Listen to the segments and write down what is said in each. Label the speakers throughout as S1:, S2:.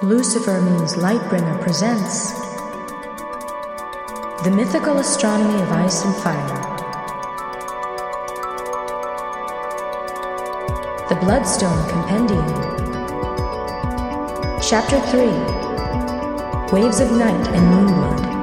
S1: Lucifer means Lightbringer presents The Mythical Astronomy of Ice and Fire. The Bloodstone Compendium. Chapter 3. Waves of Night and Moonblood.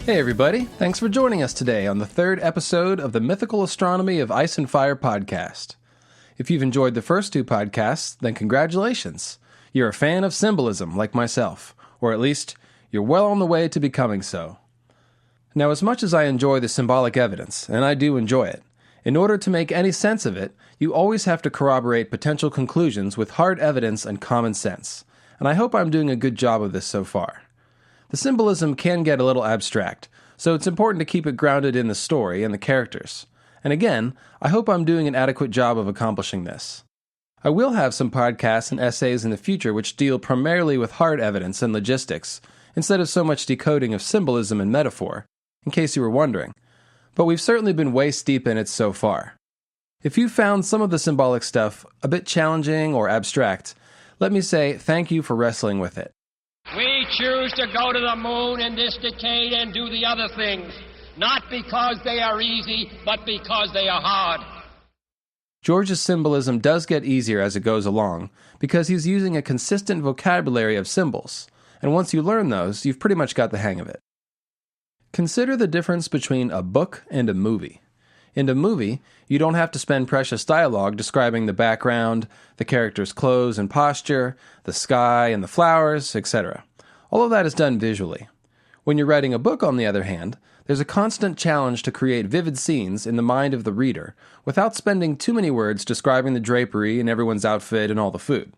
S2: Hey everybody, thanks for joining us today on the third episode of the Mythical Astronomy of Ice and Fire podcast. If you've enjoyed the first two podcasts, then congratulations. You're a fan of symbolism like myself, or at least you're well on the way to becoming so. Now, as much as I enjoy the symbolic evidence, and I do enjoy it, in order to make any sense of it, you always have to corroborate potential conclusions with hard evidence and common sense, and I hope I'm doing a good job of this so far. The symbolism can get a little abstract, so it's important to keep it grounded in the story and the characters. And again, I hope I'm doing an adequate job of accomplishing this. I will have some podcasts and essays in the future which deal primarily with hard evidence and logistics, instead of so much decoding of symbolism and metaphor, in case you were wondering. But we've certainly been waist deep in it so far. If you found some of the symbolic stuff a bit challenging or abstract, let me say thank you for wrestling with it.
S3: We choose to go to the moon in this decade and do the other things, not because they are easy, but because they are hard.
S2: George's symbolism does get easier as it goes along, because he's using a consistent vocabulary of symbols, and once you learn those, you've pretty much got the hang of it. Consider the difference between a book and a movie. In a movie, you don't have to spend precious dialogue describing the background, the character's clothes and posture, the sky and the flowers, etc. All of that is done visually. When you're writing a book, on the other hand, there's a constant challenge to create vivid scenes in the mind of the reader without spending too many words describing the drapery and everyone's outfit and all the food.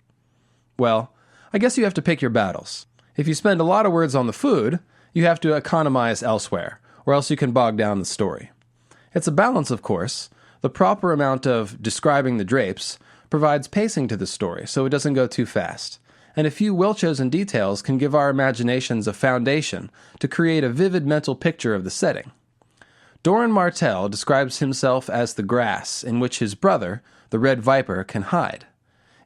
S2: Well, I guess you have to pick your battles. If you spend a lot of words on the food, you have to economize elsewhere, or else you can bog down the story. It's a balance, of course. The proper amount of describing the drapes provides pacing to the story so it doesn't go too fast, and a few well-chosen details can give our imaginations a foundation to create a vivid mental picture of the setting. Doran Martell describes himself as the grass in which his brother, the Red Viper, can hide.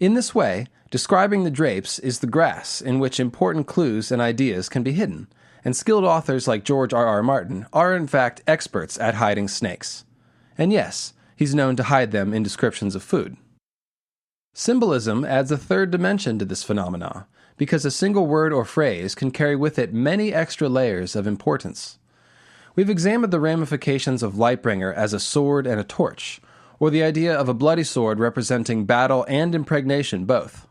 S2: In this way, describing the drapes is the grass in which important clues and ideas can be hidden, and skilled authors like George R.R. Martin are in fact experts at hiding snakes. And yes, he's known to hide them in descriptions of food. Symbolism adds a third dimension to this phenomena, because a single word or phrase can carry with it many extra layers of importance. We've examined the ramifications of Lightbringer as a sword and a torch, or the idea of a bloody sword representing battle and impregnation both.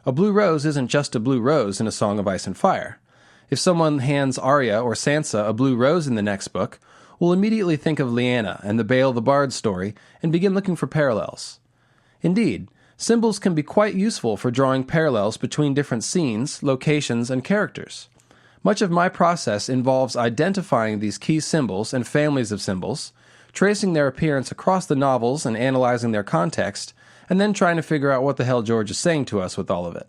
S2: A blue rose isn't just a blue rose in A Song of Ice and Fire. If someone hands Arya or Sansa a blue rose in the next book, we'll immediately think of Lyanna and the Bale the Bard story and begin looking for parallels. Indeed, symbols can be quite useful for drawing parallels between different scenes, locations, and characters. Much of my process involves identifying these key symbols and families of symbols, tracing their appearance across the novels and analyzing their context, and then trying to figure out what the hell George is saying to us with all of it.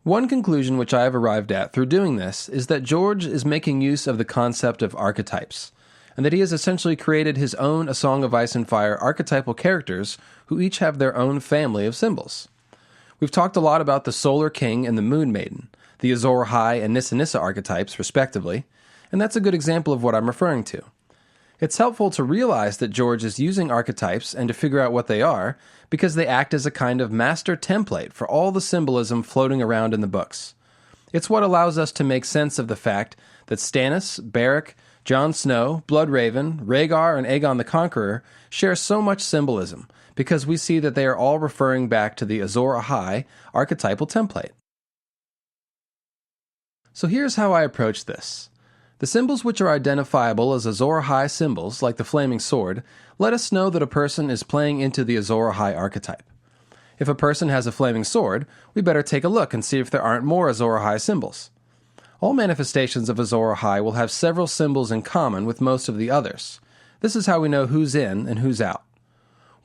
S2: One conclusion which I have arrived at through doing this is that George is making use of the concept of archetypes, and that he has essentially created his own A Song of Ice and Fire archetypal characters who each have their own family of symbols. We've talked a lot about the Solar King and the Moon Maiden, the Azor Ahai and Nissa Nissa archetypes, respectively, and that's a good example of what I'm referring to. It's helpful to realize that George is using archetypes and to figure out what they are, because they act as a kind of master template for all the symbolism floating around in the books. It's what allows us to make sense of the fact that Stannis, Beric, Jon Snow, Bloodraven, Rhaegar, and Aegon the Conqueror share so much symbolism, because we see that they are all referring back to the Azor Ahai archetypal template. So here's how I approach this. The symbols which are identifiable as Azor Ahai symbols, like the flaming sword, let us know that a person is playing into the Azor Ahai archetype. If a person has a flaming sword, we better take a look and see if there aren't more Azor Ahai symbols. All manifestations of Azor Ahai will have several symbols in common with most of the others. This is how we know who's in and who's out.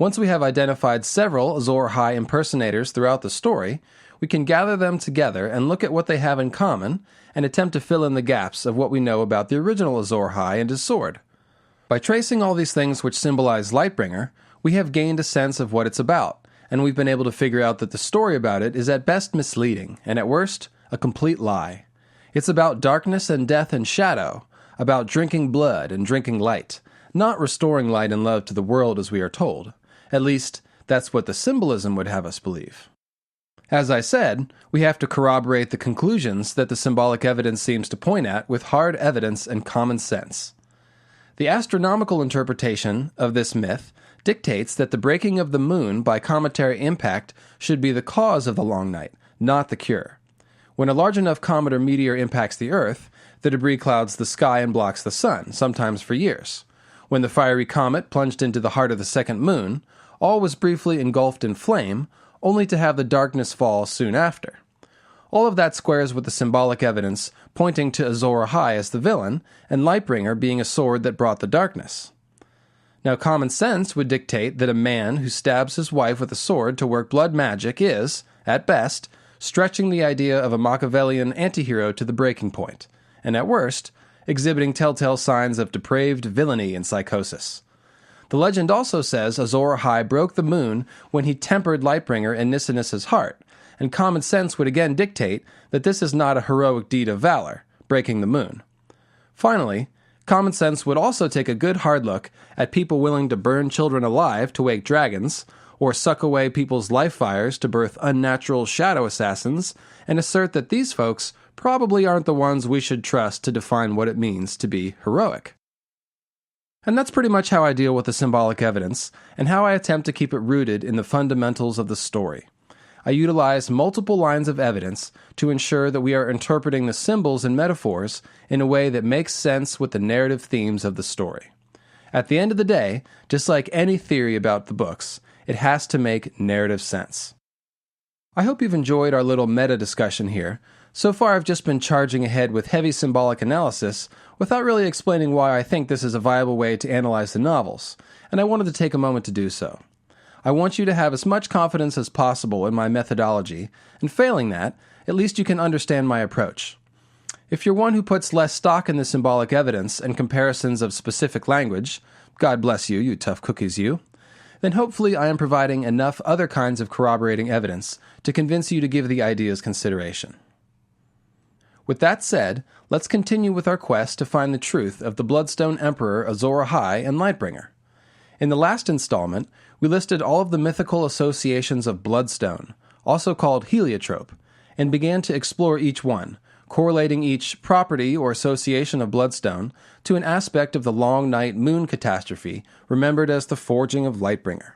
S2: Once we have identified several Azor Ahai impersonators throughout the story, we can gather them together and look at what they have in common and attempt to fill in the gaps of what we know about the original Azor Ahai and his sword. By tracing all these things which symbolize Lightbringer, we have gained a sense of what it's about, and we've been able to figure out that the story about it is at best misleading, and at worst, a complete lie. It's about darkness and death and shadow, about drinking blood and drinking light, not restoring light and love to the world as we are told. At least, that's what the symbolism would have us believe. As I said, we have to corroborate the conclusions that the symbolic evidence seems to point at with hard evidence and common sense. The astronomical interpretation of this myth dictates that the breaking of the moon by cometary impact should be the cause of the long night, not the cure. When a large enough comet or meteor impacts the Earth, the debris clouds the sky and blocks the sun, sometimes for years. When the fiery comet plunged into the heart of the second moon, all was briefly engulfed in flame, only to have the darkness fall soon after. All of that squares with the symbolic evidence pointing to Azor Ahai as the villain, and Lightbringer being a sword that brought the darkness. Now common sense would dictate that a man who stabs his wife with a sword to work blood magic is, at best, stretching the idea of a Machiavellian antihero to the breaking point, and at worst, exhibiting telltale signs of depraved villainy and psychosis. The legend also says Azor Ahai broke the moon when he tempered Lightbringer in Nisinus's heart, and common sense would again dictate that this is not a heroic deed of valor, breaking the moon. Finally, common sense would also take a good hard look at people willing to burn children alive to wake dragons, or suck away people's life fires to birth unnatural shadow assassins, and assert that these folks probably aren't the ones we should trust to define what it means to be heroic. And that's pretty much how I deal with the symbolic evidence, and how I attempt to keep it rooted in the fundamentals of the story. I utilize multiple lines of evidence to ensure that we are interpreting the symbols and metaphors in a way that makes sense with the narrative themes of the story. At the end of the day, just like any theory about the books, it has to make narrative sense. I hope you've enjoyed our little meta discussion here. So far I've just been charging ahead with heavy symbolic analysis without really explaining why I think this is a viable way to analyze the novels, and I wanted to take a moment to do so. I want you to have as much confidence as possible in my methodology, and failing that, at least you can understand my approach. If you're one who puts less stock in the symbolic evidence and comparisons of specific language, God bless you, you tough cookies you, then hopefully I am providing enough other kinds of corroborating evidence to convince you to give the ideas consideration. With that said, let's continue with our quest to find the truth of the Bloodstone Emperor Azor Ahai and Lightbringer. In the last installment, we listed all of the mythical associations of Bloodstone, also called heliotrope, and began to explore each one, correlating each property or association of Bloodstone to an aspect of the Long Night Moon catastrophe, remembered as the Forging of Lightbringer.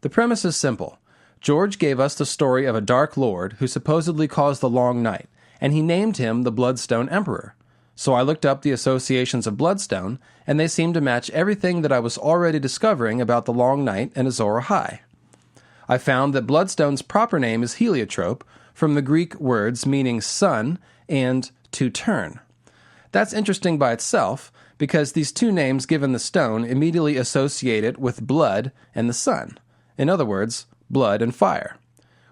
S2: The premise is simple. George gave us the story of a Dark Lord who supposedly caused the Long Night, and he named him the Bloodstone Emperor. So I looked up the associations of Bloodstone, and they seemed to match everything that I was already discovering about the Long Night and Azor Ahai. I found that Bloodstone's proper name is heliotrope, from the Greek words meaning sun and to turn. That's interesting by itself, because these two names given the stone immediately associate it with blood and the sun. In other words, blood and fire.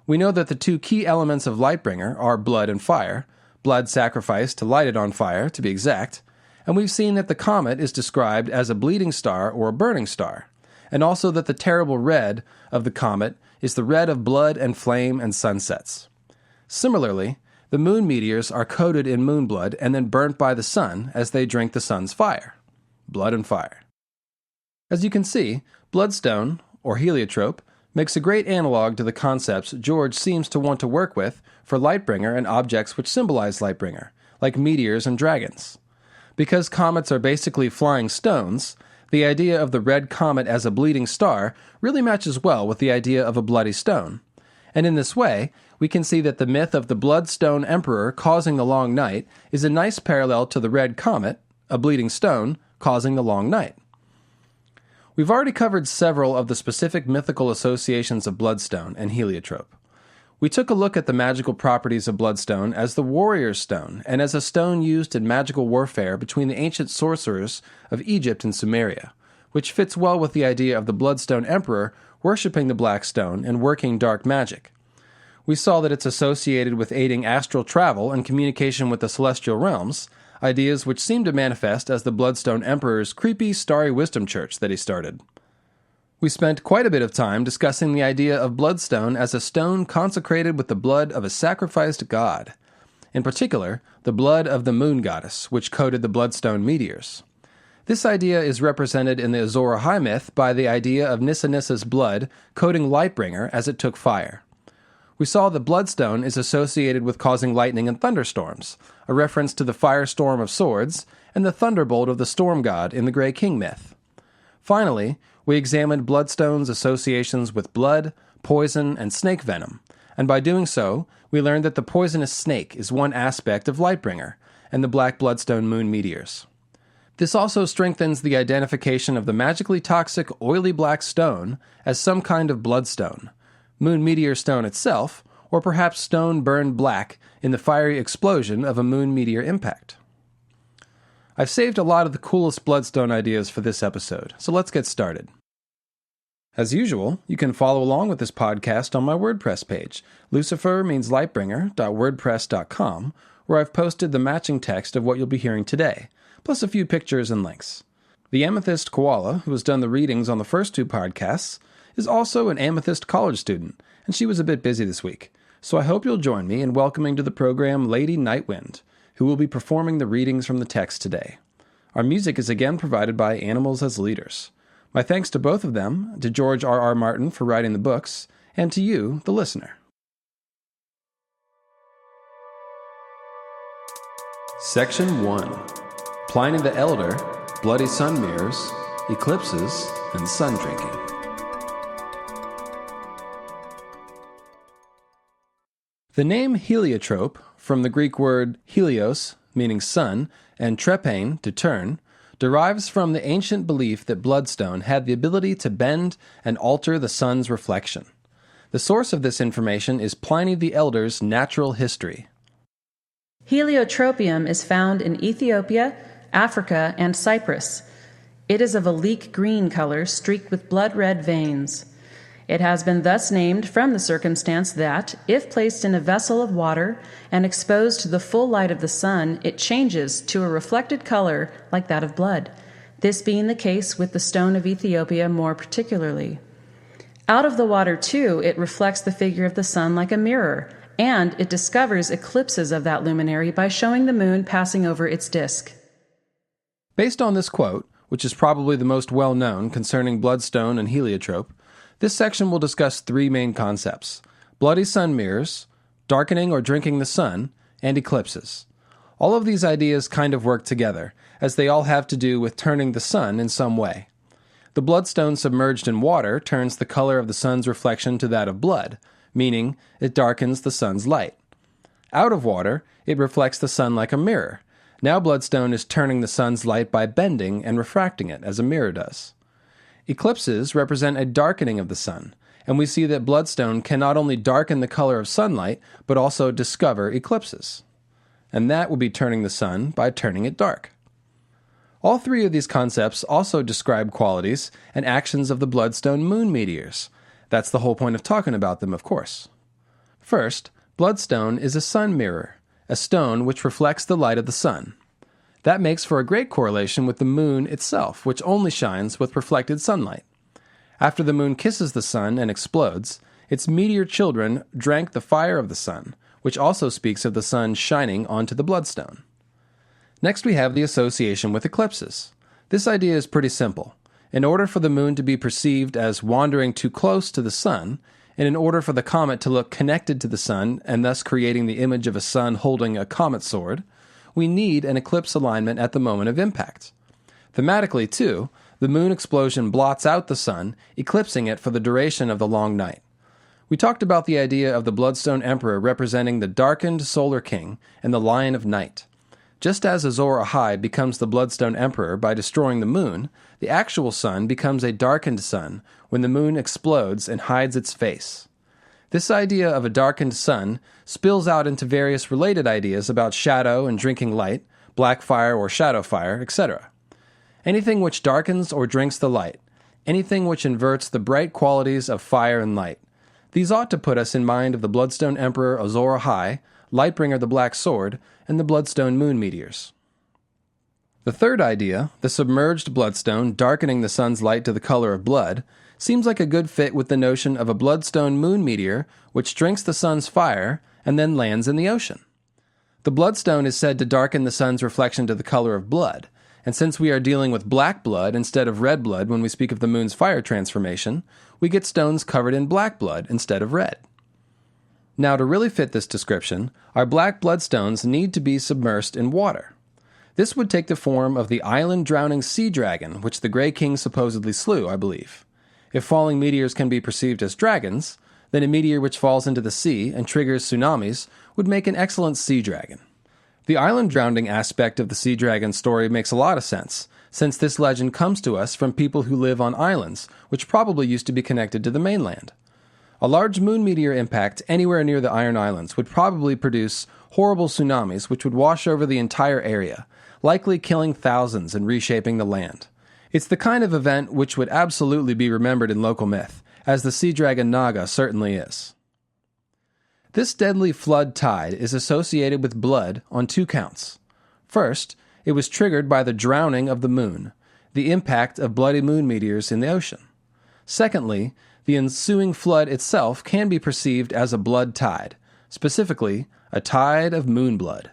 S2: We know that the two key elements of Lightbringer are blood and fire, blood sacrificed to light it on fire, to be exact, and we've seen that the comet is described as a bleeding star or a burning star, and also that the terrible red of the comet is the red of blood and flame and sunsets. Similarly, the moon meteors are coated in moon blood and then burnt by the sun as they drink the sun's fire. Blood and fire. As you can see, Bloodstone, or heliotrope, makes a great analog to the concepts George seems to want to work with for Lightbringer and objects which symbolize Lightbringer, like meteors and dragons. Because comets are basically flying stones, the idea of the red comet as a bleeding star really matches well with the idea of a bloody stone. And in this way, we can see that the myth of the Bloodstone Emperor causing the long night is a nice parallel to the red comet, a bleeding stone, causing the long night. We've already covered several of the specific mythical associations of Bloodstone and heliotrope. We took a look at the magical properties of Bloodstone as the warrior's stone and as a stone used in magical warfare between the ancient sorcerers of Egypt and Sumeria, which fits well with the idea of the Bloodstone Emperor worshipping the Black Stone and working dark magic. We saw that it's associated with aiding astral travel and communication with the celestial realms, ideas which seem to manifest as the Bloodstone Emperor's creepy starry wisdom church that he started. We spent quite a bit of time discussing the idea of Bloodstone as a stone consecrated with the blood of a sacrificed god. In particular, the blood of the moon goddess, which coated the Bloodstone meteors. This idea is represented in the Azor Ahai myth by the idea of Nissa's blood coating Lightbringer as it took fire. We saw that Bloodstone is associated with causing lightning and thunderstorms, a reference to the firestorm of swords and the thunderbolt of the storm god in the Grey King myth. Finally, we examined Bloodstone's associations with blood, poison, and snake venom, and by doing so, we learned that the poisonous snake is one aspect of Lightbringer and the Black Bloodstone moon meteors. This also strengthens the identification of the magically toxic oily black stone as some kind of bloodstone, moon meteor stone itself, or perhaps stone burned black in the fiery explosion of a moon meteor impact. I've saved a lot of the coolest Bloodstone ideas for this episode, so let's get started. As usual, you can follow along with this podcast on my WordPress page, lucifermeanslightbringer.wordpress.com, where I've posted the matching text of what you'll be hearing today, plus a few pictures and links. The Amethyst Koala, who has done the readings on the first two podcasts, is also an Amethyst college student, and she was a bit busy this week, so I hope you'll join me in welcoming to the program Lady Nightwind, who will be performing the readings from the text today. Our music is again provided by Animals as Leaders. My thanks to both of them, to George R.R. Martin for writing the books, and to you, the listener. Section 1. Pliny the Elder, Bloody Sun Mirrors, Eclipses, and Sun Drinking. The name heliotrope, from the Greek word helios, meaning sun, and trepain, to turn, derives from the ancient belief that Bloodstone had the ability to bend and alter the sun's reflection. The source of this information is Pliny the Elder's Natural History.
S4: Heliotropium is found in Ethiopia, Africa, and Cyprus. It is of a leek green color streaked with blood-red veins. It has been thus named from the circumstance that, if placed in a vessel of water and exposed to the full light of the sun, it changes to a reflected color like that of blood, this being the case with the stone of Ethiopia more particularly. Out of the water, too, it reflects the figure of the sun like a mirror, and it discovers eclipses of that luminary by showing the moon passing over its disk.
S2: Based on this quote, which is probably the most well-known concerning Bloodstone and heliotrope, this section will discuss three main concepts: bloody sun mirrors, darkening or drinking the sun, and eclipses. All of these ideas kind of work together, as they all have to do with turning the sun in some way. The bloodstone submerged in water turns the color of the sun's reflection to that of blood, meaning it darkens the sun's light. Out of water, it reflects the sun like a mirror. Now Bloodstone is turning the sun's light by bending and refracting it, as a mirror does. Eclipses represent a darkening of the sun, and we see that Bloodstone can not only darken the color of sunlight, but also discover eclipses. And that would be turning the sun by turning it dark. All three of these concepts also describe qualities and actions of the Bloodstone moon meteors. That's the whole point of talking about them, of course. First, Bloodstone is a sun mirror, a stone which reflects the light of the sun. That makes for a great correlation with the moon itself, which only shines with reflected sunlight. After the moon kisses the sun and explodes, its meteor children drank the fire of the sun, which also speaks of the sun shining onto the Bloodstone. Next we have the association with eclipses. This idea is pretty simple. In order for the moon to be perceived as wandering too close to the sun, and in order for the comet to look connected to the sun and thus creating the image of a sun holding a comet sword, we need an eclipse alignment at the moment of impact. Thematically, too, the moon explosion blots out the sun, eclipsing it for the duration of the long night. We talked about the idea of the Bloodstone Emperor representing the darkened Solar King and the Lion of Night. Just as Azor Ahai becomes the Bloodstone Emperor by destroying the moon, the actual sun becomes a darkened sun when the moon explodes and hides its face. This idea of a darkened sun spills out into various related ideas about shadow and drinking light, black fire or shadow fire, etc. anything which darkens or drinks the light, anything which inverts the bright qualities of fire and light. These ought to put us in mind of the Bloodstone Emperor Azor Ahai, Lightbringer the Black Sword, and the Bloodstone moon meteors. The third idea, the submerged bloodstone darkening the sun's light to the color of blood, seems like a good fit with the notion of a bloodstone moon meteor which drinks the sun's fire and then lands in the ocean. The bloodstone is said to darken the sun's reflection to the color of blood, and since we are dealing with black blood instead of red blood when we speak of the moon's fire transformation, we get stones covered in black blood instead of red. Now, to really fit this description, our black bloodstones need to be submersed in water. This would take the form of the island-drowning sea dragon, which the Grey King supposedly slew, I believe. If falling meteors can be perceived as dragons, then a meteor which falls into the sea and triggers tsunamis would make an excellent sea dragon. The island-drowning aspect of the sea dragon story makes a lot of sense, since this legend comes to us from people who live on islands, which probably used to be connected to the mainland. A large moon meteor impact anywhere near the Iron Islands would probably produce horrible tsunamis which would wash over the entire area, likely killing thousands and reshaping the land. It's the kind of event which would absolutely be remembered in local myth, as the sea dragon Naga certainly is. This deadly flood tide is associated with blood on two counts. First, it was triggered by the drowning of the moon, the impact of bloody moon meteors in the ocean. Secondly, the ensuing flood itself can be perceived as a blood tide, specifically, a tide of moon blood.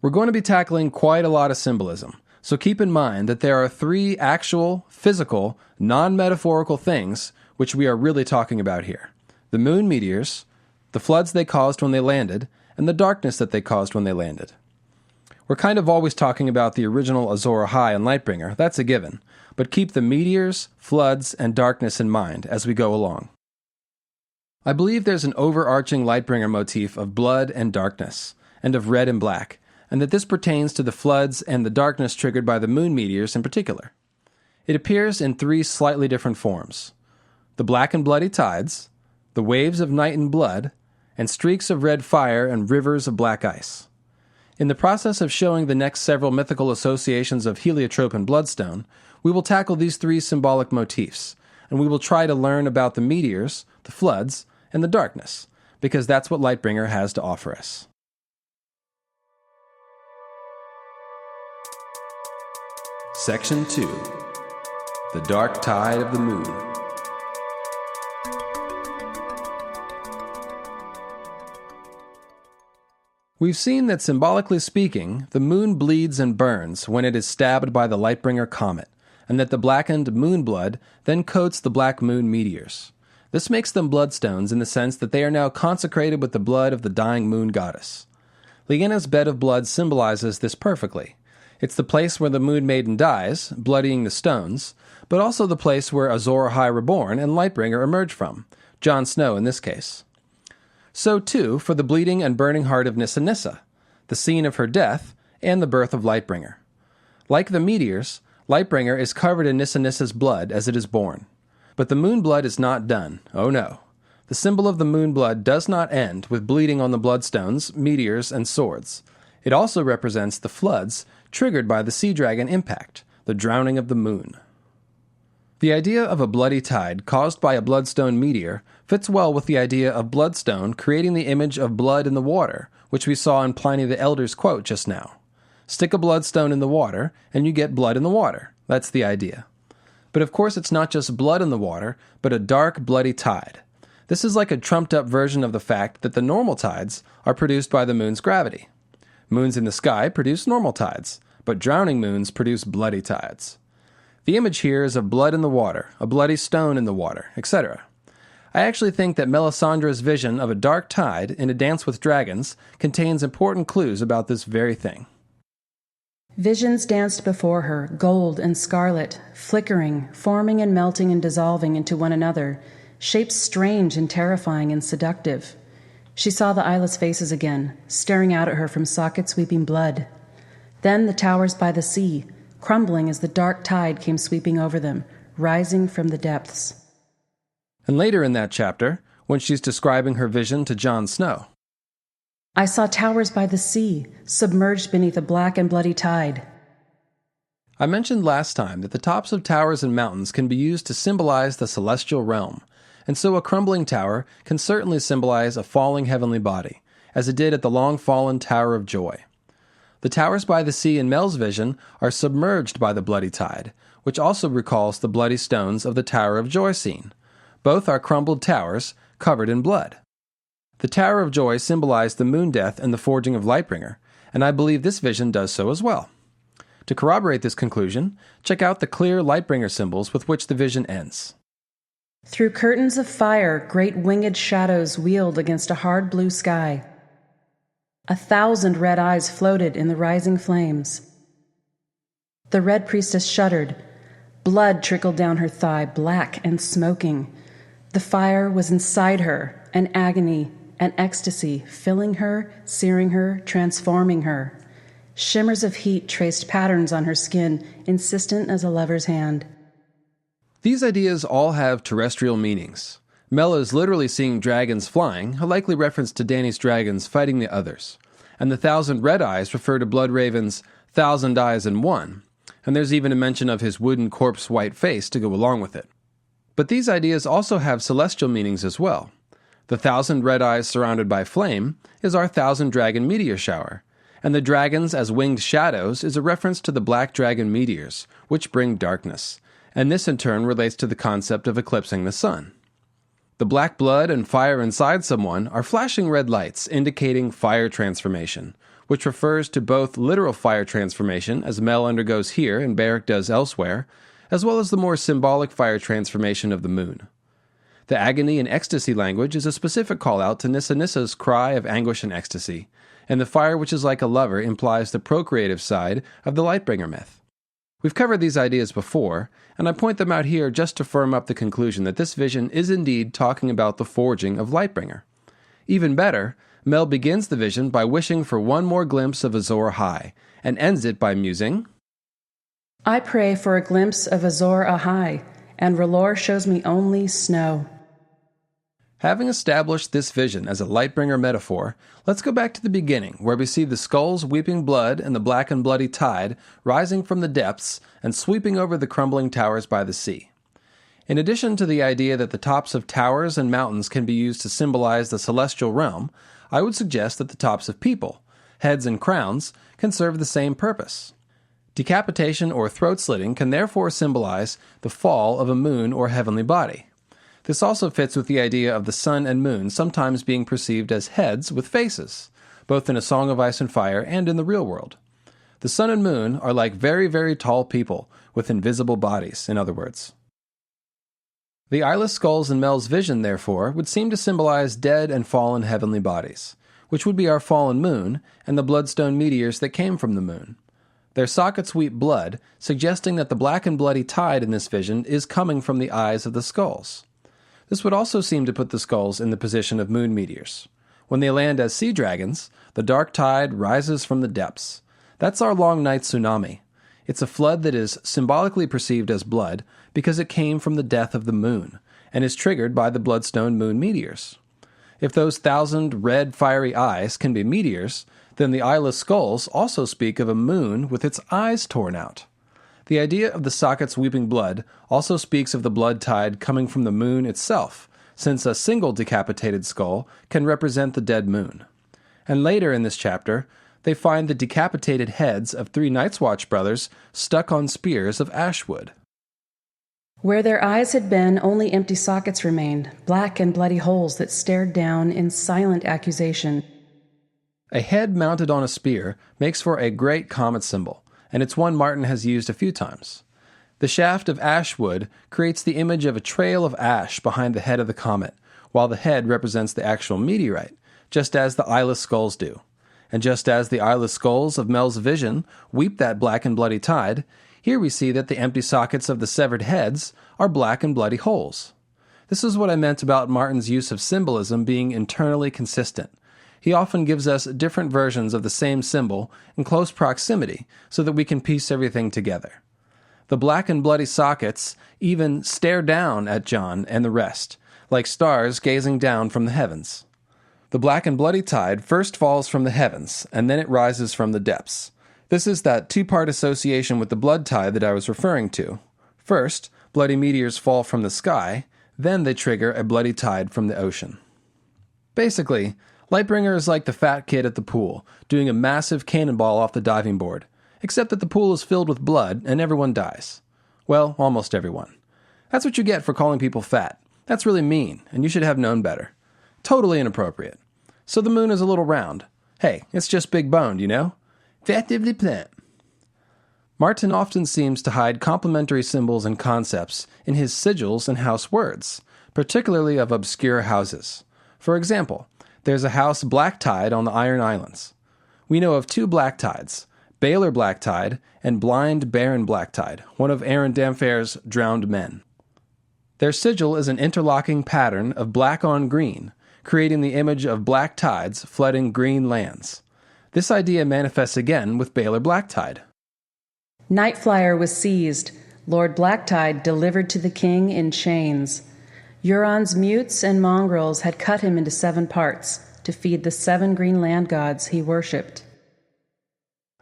S2: We're going to be tackling quite a lot of symbolism, so keep in mind that there are three actual, physical, non-metaphorical things which we are really talking about here. The moon meteors, the floods they caused when they landed, and the darkness that they caused when they landed. We're kind of always talking about the original Azor Ahai and Lightbringer, that's a given, but keep the meteors, floods, and darkness in mind as we go along. I believe there's an overarching Lightbringer motif of blood and darkness, and of red and black, and that this pertains to the floods and the darkness triggered by the moon meteors in particular. It appears in three slightly different forms: the black and bloody tides, the waves of night and blood, and streaks of red fire and rivers of black ice. In the process of showing the next several mythical associations of heliotrope and bloodstone, we will tackle these three symbolic motifs, and we will try to learn about the meteors, the floods, and the darkness, because that's what Lightbringer has to offer us. Section 2. The Dark Tide of the Moon. We've seen that symbolically speaking, the moon bleeds and burns when it is stabbed by the Lightbringer comet, and that the blackened moon blood then coats the black moon meteors. This makes them bloodstones in the sense that they are now consecrated with the blood of the dying moon goddess. Lyanna's bed of blood symbolizes this perfectly. It's the place where the moon maiden dies, bloodying the stones, but also the place where Azor Ahai Reborn and Lightbringer emerge from, Jon Snow in this case. So too for the bleeding and burning heart of Nissa Nissa, the scene of her death and the birth of Lightbringer. Like the meteors, Lightbringer is covered in Nissa Nissa's blood as it is born. But the moon blood is not done, oh no. The symbol of the moon blood does not end with bleeding on the bloodstones, meteors, and swords. It also represents the floods triggered by the sea dragon impact, the drowning of the moon. The idea of a bloody tide caused by a bloodstone meteor fits well with the idea of bloodstone creating the image of blood in the water, which we saw in Pliny the Elder's quote just now. Stick a bloodstone in the water, and you get blood in the water. That's the idea. But of course it's not just blood in the water, but a dark, bloody tide. This is like a trumped-up version of the fact that the normal tides are produced by the moon's gravity. Moons in the sky produce normal tides, but drowning moons produce bloody tides. The image here is of blood in the water, a bloody stone in the water, etc. I actually think that Melisandre's vision of a dark tide in A Dance with Dragons contains important clues about this very thing.
S4: Visions danced before her, gold and scarlet, flickering, forming and melting and dissolving into one another, shapes strange and terrifying and seductive. She saw the eyeless faces again, staring out at her from sockets weeping blood. Then the towers by the sea, crumbling as the dark tide came sweeping over them, rising from the depths.
S2: And later in that chapter, when she's describing her vision to Jon Snow,
S4: I saw towers by the sea, submerged beneath a black and bloody tide.
S2: I mentioned last time that the tops of towers and mountains can be used to symbolize the celestial realm, and so a crumbling tower can certainly symbolize a falling heavenly body, as it did at the long-fallen Tower of Joy. The towers by the sea in Mel's vision are submerged by the bloody tide, which also recalls the bloody stones of the Tower of Joy scene. Both are crumbled towers covered in blood. The Tower of Joy symbolized the moon death and the forging of Lightbringer, and I believe this vision does so as well. To corroborate this conclusion, check out the clear Lightbringer symbols with which the vision ends.
S4: Through curtains of fire, great winged shadows wheeled against a hard blue sky. 1,000 red eyes floated in the rising flames. The red priestess shuddered. Blood trickled down her thigh, black and smoking. The fire was inside her, an agony, an ecstasy, filling her, searing her, transforming her. Shimmers of heat traced patterns on her skin, insistent as a lover's hand.
S2: These ideas all have terrestrial meanings. Mel is literally seeing dragons flying, a likely reference to Dany's dragons fighting the others. And the 1,000 red eyes refer to Bloodraven's 1,000 eyes in one, and there's even a mention of his wooden corpse white face to go along with it. But these ideas also have celestial meanings as well. The 1,000 red eyes surrounded by flame is our 1,000 dragon meteor shower, and the dragons as winged shadows is a reference to the black dragon meteors, which bring darkness, and this in turn relates to the concept of eclipsing the sun. The black blood and fire inside someone are flashing red lights indicating fire transformation, which refers to both literal fire transformation as Mel undergoes here and Beric does elsewhere, as well as the more symbolic fire transformation of the moon. The agony and ecstasy language is a specific call-out to Nissa Nissa's cry of anguish and ecstasy, and the fire which is like a lover implies the procreative side of the Lightbringer myth. We've covered these ideas before, and I point them out here just to firm up the conclusion that this vision is indeed talking about the forging of Lightbringer. Even better, Mel begins the vision by wishing for one more glimpse of Azor Ahai, and ends it by musing,
S4: I pray for a glimpse of Azor Ahai, and R'hllor shows me only snow.
S2: Having established this vision as a Lightbringer metaphor, let's go back to the beginning, where we see the skulls weeping blood and the black and bloody tide rising from the depths and sweeping over the crumbling towers by the sea. In addition to the idea that the tops of towers and mountains can be used to symbolize the celestial realm, I would suggest that the tops of people, heads and crowns, can serve the same purpose. Decapitation or throat slitting can therefore symbolize the fall of a moon or heavenly body. This also fits with the idea of the sun and moon sometimes being perceived as heads with faces, both in A Song of Ice and Fire and in the real world. The sun and moon are like very, very tall people with invisible bodies, in other words. The eyeless skulls in Mel's vision, therefore, would seem to symbolize dead and fallen heavenly bodies, which would be our fallen moon and the bloodstone meteors that came from the moon. Their sockets weep blood, suggesting that the black and bloody tide in this vision is coming from the eyes of the skulls. This would also seem to put the skulls in the position of moon meteors. When they land as sea dragons, the dark tide rises from the depths. That's our long night tsunami. It's a flood that is symbolically perceived as blood because it came from the death of the moon, and is triggered by the bloodstone moon meteors. If those 1,000 red fiery eyes can be meteors, then the eyeless skulls also speak of a moon with its eyes torn out. The idea of the sockets weeping blood also speaks of the blood tide coming from the moon itself, since a single decapitated skull can represent the dead moon. And later in this chapter, they find the decapitated heads of 3 Night's Watch brothers stuck on spears of ash wood.
S4: Where their eyes had been, only empty sockets remained, black and bloody holes that stared down in silent accusation.
S2: A head mounted on a spear makes for a great comet symbol, and it's one Martin has used a few times. The shaft of ash wood creates the image of a trail of ash behind the head of the comet, while the head represents the actual meteorite, just as the eyeless skulls do. And just as the eyeless skulls of Mel's vision weep that black and bloody tide, here we see that the empty sockets of the severed heads are black and bloody holes. This is what I meant about Martin's use of symbolism being internally consistent. He often gives us different versions of the same symbol in close proximity so that we can piece everything together. The black and bloody sockets even stare down at Jon and the rest, like stars gazing down from the heavens. The black and bloody tide first falls from the heavens, and then it rises from the depths. This is that two-part association with the blood tide that I was referring to. First, bloody meteors fall from the sky, then they trigger a bloody tide from the ocean. Basically, Lightbringer is like the fat kid at the pool, doing a massive cannonball off the diving board, except that the pool is filled with blood and everyone dies. Well, almost everyone. That's what you get for calling people fat. That's really mean, and you should have known better. Totally inappropriate. So the moon is a little round. Hey, it's just big boned, you know? Fatively plant. Martin often seems to hide complementary symbols and concepts in his sigils and house words, particularly of obscure houses. For example, there's a house Black Tide on the Iron Islands. We know of two Black Tides, Baelor Black Tide and Blind Baron Black Tide, one of Aaron Damfair's drowned men. Their sigil is an interlocking pattern of black on green, creating the image of black tides flooding green lands. This idea manifests again with Baelor Black Tide.
S4: Nightflyer was seized, Lord Blacktide delivered to the king in chains. Euron's mutes and mongrels had cut him into 7 parts to feed the 7 green land gods he worshipped.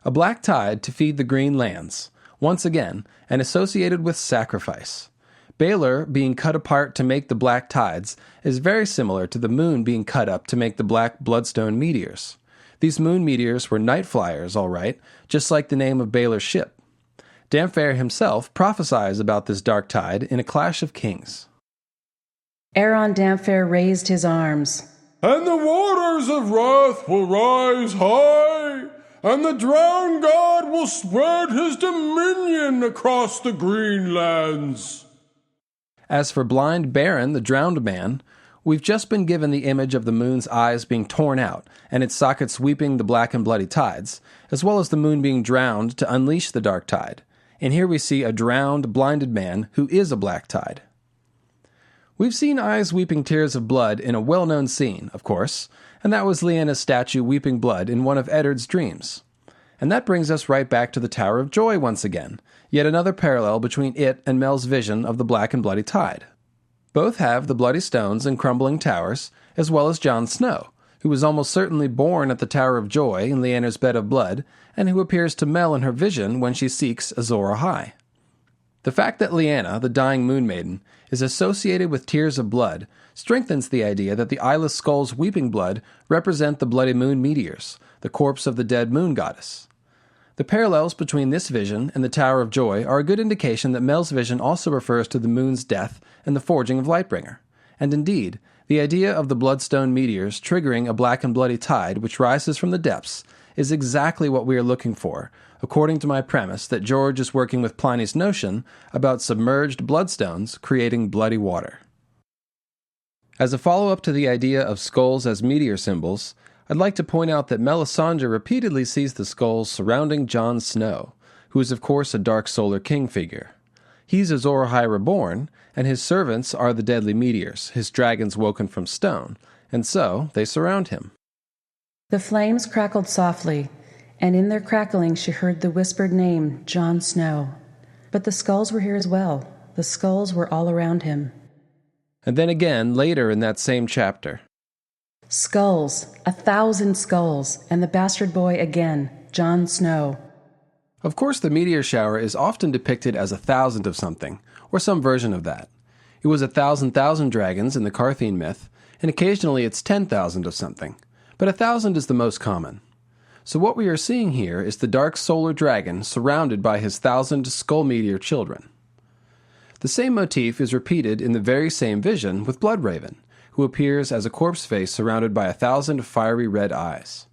S2: A black tide to feed the green lands, once again, and associated with sacrifice. Baelor being cut apart to make the black tides is very similar to the moon being cut up to make the black Bloodstone meteors. These moon meteors were night flyers, all right, just like the name of Baelor's ship. Damfair himself prophesies about this dark tide in A Clash of Kings.
S4: Aeron Damfair raised his arms.
S5: And the waters of wrath will rise high, and the drowned god will spread his dominion across the green lands.
S2: As for Blind Baron, the drowned man, we've just been given the image of the moon's eyes being torn out and its socket sweeping the black and bloody tides, as well as the moon being drowned to unleash the dark tide. And here we see a drowned, blinded man who is a black tide. We've seen eyes weeping tears of blood in a well-known scene, of course, and that was Lyanna's statue weeping blood in one of Eddard's dreams. And that brings us right back to the Tower of Joy once again, yet another parallel between it and Mel's vision of the black and bloody tide. Both have the bloody stones and crumbling towers, as well as Jon Snow, who was almost certainly born at the Tower of Joy in Lyanna's bed of blood, and who appears to Mel in her vision when she seeks Azor Ahai. The fact that Lyanna, the dying moon maiden, is associated with tears of blood strengthens the idea that the eyeless skulls weeping blood represent the bloody moon meteors, the corpse of the dead moon goddess. The parallels between this vision and the Tower of Joy are a good indication that Mel's vision also refers to the moon's death and the forging of Lightbringer. And indeed, the idea of the Bloodstone meteors triggering a black and bloody tide which rises from the depths is exactly what we are looking for, according to my premise that George is working with Pliny's notion about submerged bloodstones creating bloody water. As a follow-up to the idea of skulls as meteor symbols, I'd like to point out that Melisandre repeatedly sees the skulls surrounding Jon Snow, who is of course a Dark Solar King figure. He's Azor Ahai reborn, and his servants are the deadly meteors, his dragons woken from stone, and so they surround him.
S4: The flames crackled softly, and in their crackling she heard the whispered name, Jon Snow. But the skulls were here as well. The skulls were all around him.
S2: And then again, later in that same chapter.
S4: Skulls, 1,000 skulls, and the bastard boy again, Jon Snow.
S2: Of course, the meteor shower is often depicted as 1,000 of something, or some version of that. It was 1,000,000 dragons in the Carthene myth, and occasionally it's 10,000 of something, but 1,000 is the most common. So what we are seeing here is the dark solar dragon surrounded by his 1,000 skull meteor children. The same motif is repeated in the very same vision with Bloodraven, who appears as a corpse face surrounded by 1,000 fiery red eyes.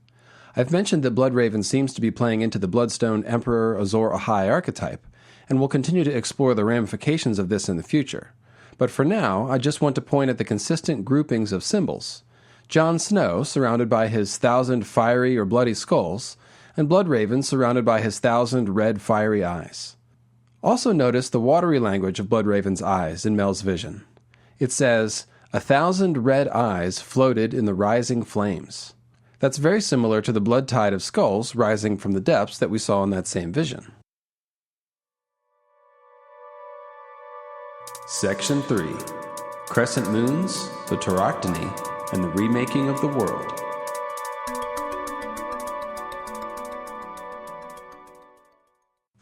S2: I've mentioned that Bloodraven seems to be playing into the Bloodstone Emperor Azor Ahai archetype, and we'll continue to explore the ramifications of this in the future. But for now, I just want to point at the consistent groupings of symbols. Jon Snow surrounded by his 1,000 fiery or bloody skulls, and Bloodraven surrounded by his 1,000 red fiery eyes. Also notice the watery language of Bloodraven's eyes in Mel's vision. It says, 1,000 red eyes floated in the rising flames. That's very similar to the blood tide of skulls rising from the depths that we saw in that same vision. Section 3. Crescent Moons, the Tauroctony, and the Remaking of the World.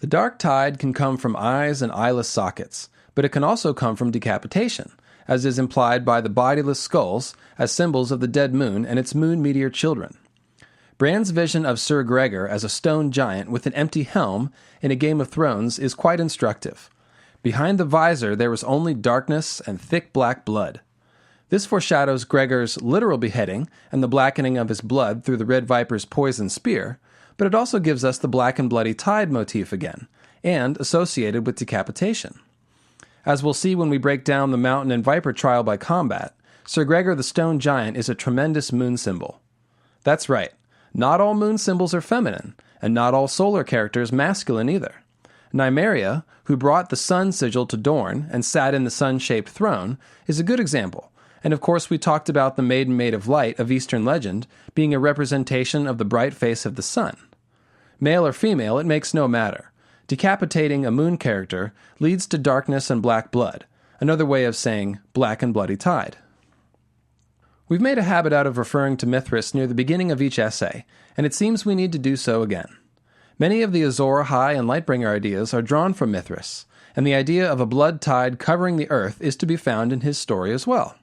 S2: The dark tide can come from eyes and eyeless sockets, but it can also come from decapitation, as is implied by the bodiless skulls as symbols of the dead moon and its moon meteor children. Bran's vision of Sir Gregor as a stone giant with an empty helm in a Game of Thrones is quite instructive. Behind the visor there was only darkness and thick black blood. This foreshadows Gregor's literal beheading and the blackening of his blood through the Red Viper's poison spear, but it also gives us the black and bloody tide motif again, and associated with decapitation. As we'll see when we break down the Mountain and Viper trial by combat, Sir Gregor the Stone Giant is a tremendous moon symbol. That's right, not all moon symbols are feminine, and not all solar characters masculine either. Nymeria, who brought the sun sigil to Dorne and sat in the sun-shaped throne, is a good example, and of course we talked about the Maiden Maid of Light of Eastern legend being a representation of the bright face of the sun. Male or female, it makes no matter. Decapitating a moon character leads to darkness and black blood, another way of saying black and bloody tide. We've made a habit out of referring to Mithras near the beginning of each essay, and it seems we need to do so again. Many of the Azor Ahai and Lightbringer ideas are drawn from Mithras, and the idea of a blood tide covering the earth is to be found in his story as well.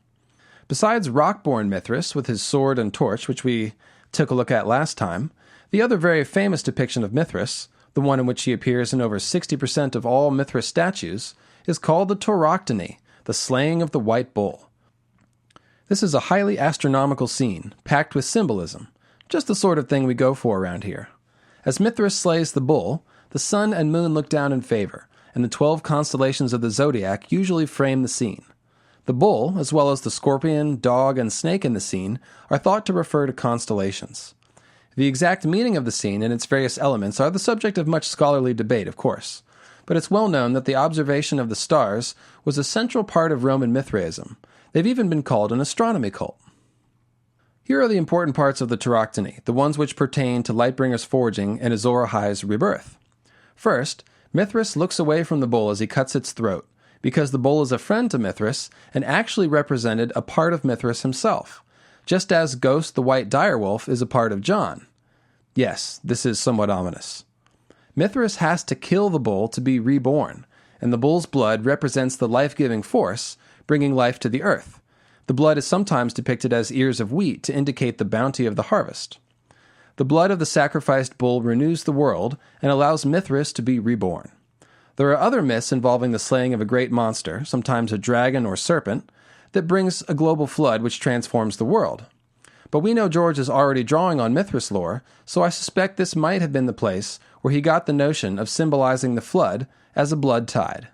S2: Besides rock-born Mithras with his sword and torch, which we took a look at last time, the other very famous depiction of Mithras, the one in which he appears in over 60% of all Mithras statues, is called the Tauroctony, the slaying of the white bull. This is a highly astronomical scene, packed with symbolism, just the sort of thing we go for around here. As Mithras slays the bull, the sun and moon look down in favor, and the 12 constellations of the zodiac usually frame the scene. The bull, as well as the scorpion, dog, and snake in the scene, are thought to refer to constellations. The exact meaning of the scene and its various elements are the subject of much scholarly debate, of course, but it's well known that the observation of the stars was a central part of Roman Mithraism. They've even been called an astronomy cult. Here are the important parts of the Tauroctony, the ones which pertain to Lightbringer's forging and Azor Ahai's rebirth. First, Mithras looks away from the bull as he cuts its throat, because the bull is a friend to Mithras and actually represented a part of Mithras himself, just as Ghost the White Direwolf is a part of Jon. Yes, this is somewhat ominous. Mithras has to kill the bull to be reborn, and the bull's blood represents the life-giving force, bringing life to the earth. The blood is sometimes depicted as ears of wheat to indicate the bounty of the harvest. The blood of the sacrificed bull renews the world and allows Mithras to be reborn. There are other myths involving the slaying of a great monster, sometimes a dragon or serpent, that brings a global flood which transforms the world. But we know George is already drawing on Mithras lore, so I suspect this might have been the place where he got the notion of symbolizing the flood as a blood tide.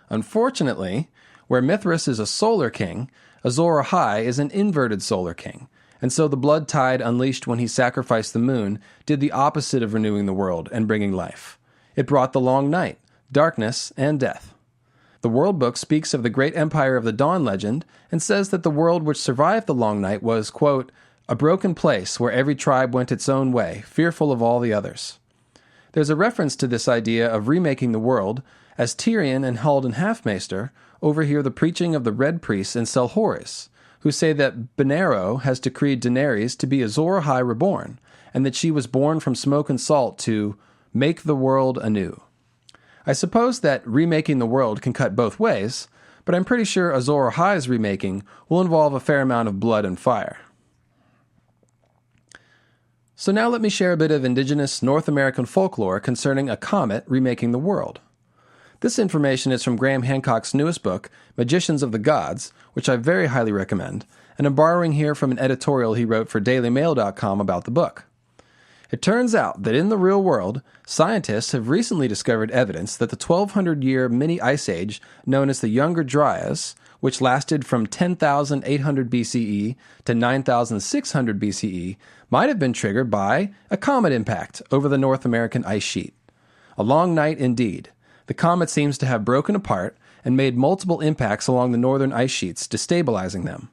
S2: Unfortunately, where Mithras is a solar king, Azor Ahai is an inverted solar king, and so the blood tide unleashed when he sacrificed the moon did the opposite of renewing the world and bringing life. It brought the long night, darkness, and death. The World Book speaks of the great empire of the Dawn legend and says that the world which survived the long night was, quote, a broken place where every tribe went its own way, fearful of all the others. There's a reference to this idea of remaking the world as Tyrion and Haldan Halfmaester overhear the preaching of the Red Priests in Selhoris, who say that Benero has decreed Daenerys to be Azor Ahai reborn, and that she was born from smoke and salt to make the world anew. I suppose that remaking the world can cut both ways, but I'm pretty sure Azor Ahai's remaking will involve a fair amount of blood and fire. So now let me share a bit of indigenous North American folklore concerning a comet remaking the world. This information is from Graham Hancock's newest book, Magicians of the Gods, which I very highly recommend, and I'm borrowing here from an editorial he wrote for DailyMail.com about the book. It turns out that in the real world, scientists have recently discovered evidence that the 1200-year mini-ice age known as the Younger Dryas, which lasted from 10,800 BCE to 9,600 BCE, might have been triggered by a comet impact over the North American ice sheet. A long night indeed. The comet seems to have broken apart and made multiple impacts along the northern ice sheets, destabilizing them.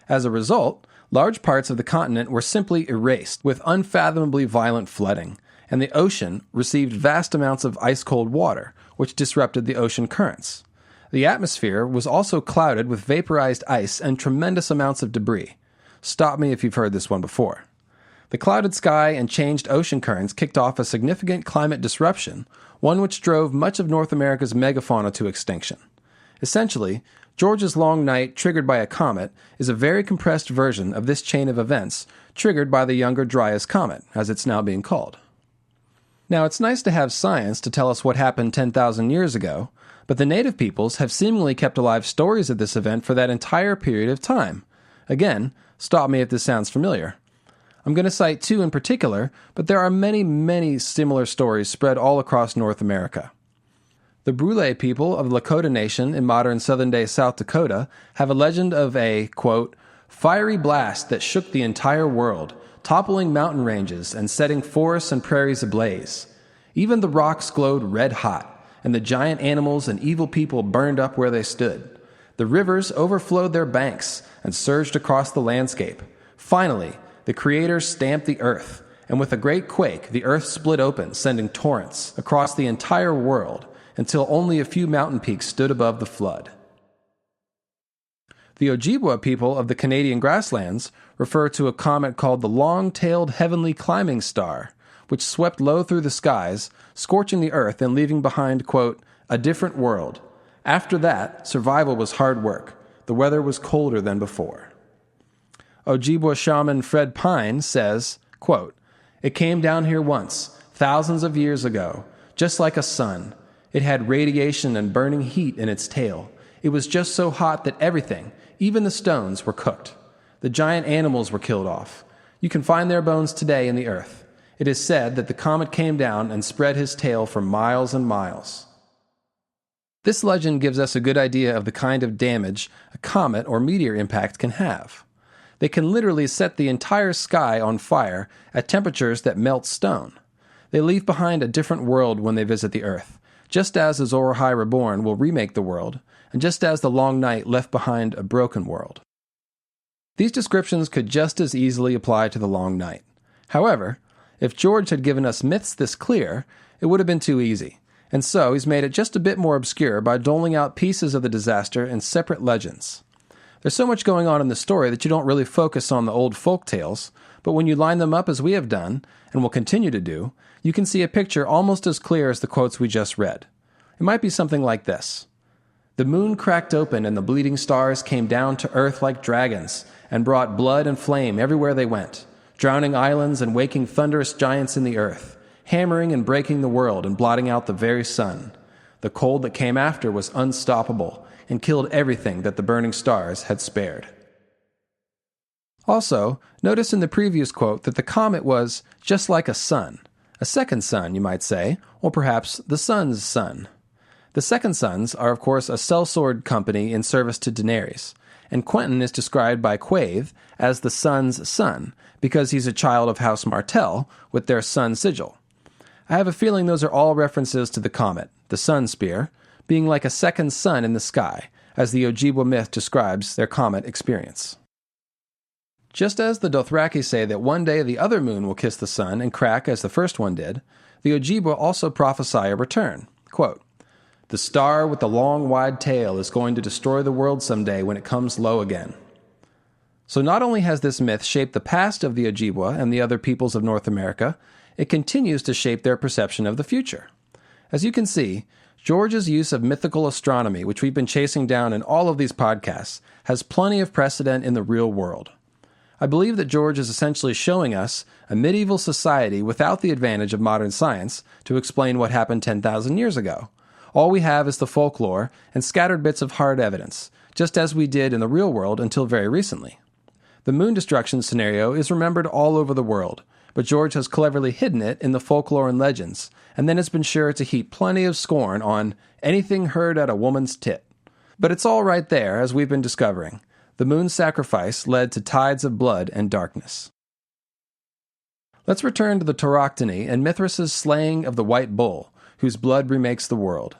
S2: As a result, large parts of the continent were simply erased with unfathomably violent flooding, and the ocean received vast amounts of ice-cold water, which disrupted the ocean currents. The atmosphere was also clouded with vaporized ice and tremendous amounts of debris. Stop me if you've heard this one before. The clouded sky and changed ocean currents kicked off a significant climate disruption, one which drove much of North America's megafauna to extinction. Essentially, George's long night triggered by a comet is a very compressed version of this chain of events triggered by the Younger Dryas Comet, as it's now being called. Now, it's nice to have science to tell us what happened 10,000 years ago, but the native peoples have seemingly kept alive stories of this event for that entire period of time. Again, stop me if this sounds familiar. I'm going to cite two in particular, but there are many, many similar stories spread all across North America. The Brule people of the Lakota Nation in modern southern-day South Dakota have a legend of a, quote, fiery blast that shook the entire world, toppling mountain ranges and setting forests and prairies ablaze. Even the rocks glowed red hot, and the giant animals and evil people burned up where they stood. The rivers overflowed their banks and surged across the landscape. Finally, the Creator stamped the earth, and with a great quake, the earth split open, sending torrents across the entire world until only a few mountain peaks stood above the flood. The Ojibwa people of the Canadian grasslands refer to a comet called the Long-Tailed Heavenly Climbing Star, which swept low through the skies, scorching the earth and leaving behind, quote, a different world. After that, survival was hard work. The weather was colder than before. Ojibwa shaman Fred Pine says, quote, it came down here once, thousands of years ago, just like a sun. It had radiation and burning heat in its tail. It was just so hot that everything, even the stones, were cooked. The giant animals were killed off. You can find their bones today in the earth. It is said that the comet came down and spread his tail for miles and miles. This legend gives us a good idea of the kind of damage a comet or meteor impact can have. They can literally set the entire sky on fire at temperatures that melt stone. They leave behind a different world when they visit the earth, just as Azor Ahai Reborn will remake the world, and just as the Long Night left behind a broken world. These descriptions could just as easily apply to the Long Night. However, if George had given us myths this clear, it would have been too easy, and so he's made it just a bit more obscure by doling out pieces of the disaster in separate legends. There's so much going on in the story that you don't really focus on the old folk tales, but when you line them up as we have done, and will continue to do, you can see a picture almost as clear as the quotes we just read. It might be something like this. The moon cracked open and the bleeding stars came down to earth like dragons and brought blood and flame everywhere they went, drowning islands and waking thunderous giants in the earth, hammering and breaking the world and blotting out the very sun. The cold that came after was unstoppable and killed everything that the burning stars had spared. Also, notice in the previous quote that the comet was just like a sun. A second sun, you might say, or perhaps the sun's son. The Second Sons are, of course, a sellsword company in service to Daenerys, and Quentyn is described by Quaithe as the sun's son, because he's a child of House Martell with their sun sigil. I have a feeling those are all references to the comet, the sun spear, being like a second sun in the sky, as the Ojibwa myth describes their comet experience. Just as the Dothraki say that one day the other moon will kiss the sun and crack as the first one did, the Ojibwa also prophesy a return. Quote, the star with the long, wide tail is going to destroy the world someday when it comes low again. So not only has this myth shaped the past of the Ojibwa and the other peoples of North America, it continues to shape their perception of the future. As you can see, George's use of mythical astronomy, which we've been chasing down in all of these podcasts, has plenty of precedent in the real world. I believe that George is essentially showing us a medieval society without the advantage of modern science to explain what happened 10,000 years ago. All we have is the folklore and scattered bits of hard evidence, just as we did in the real world until very recently. The moon destruction scenario is remembered all over the world, but George has cleverly hidden it in the folklore and legends, and then has been sure to heap plenty of scorn on anything heard at a woman's tit. But it's all right there, as we've been discovering. The moon's sacrifice led to tides of blood and darkness. Let's return to the Tauroctony and Mithras' slaying of the white bull, whose blood remakes the world.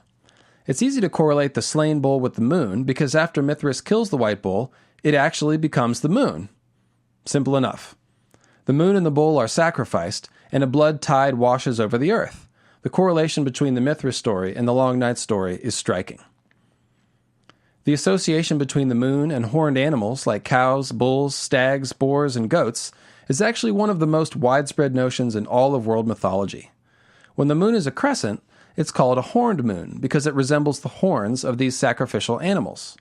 S2: It's easy to correlate the slain bull with the moon, because after Mithras kills the white bull, it actually becomes the moon. Simple enough. The moon and the bull are sacrificed, and a blood tide washes over the earth. The correlation between the Mithras story and the Long Night story is striking. The association between the moon and horned animals like cows, bulls, stags, boars, and goats is actually one of the most widespread notions in all of world mythology. When the moon is a crescent, it's called a horned moon because it resembles the horns of these sacrificial animals.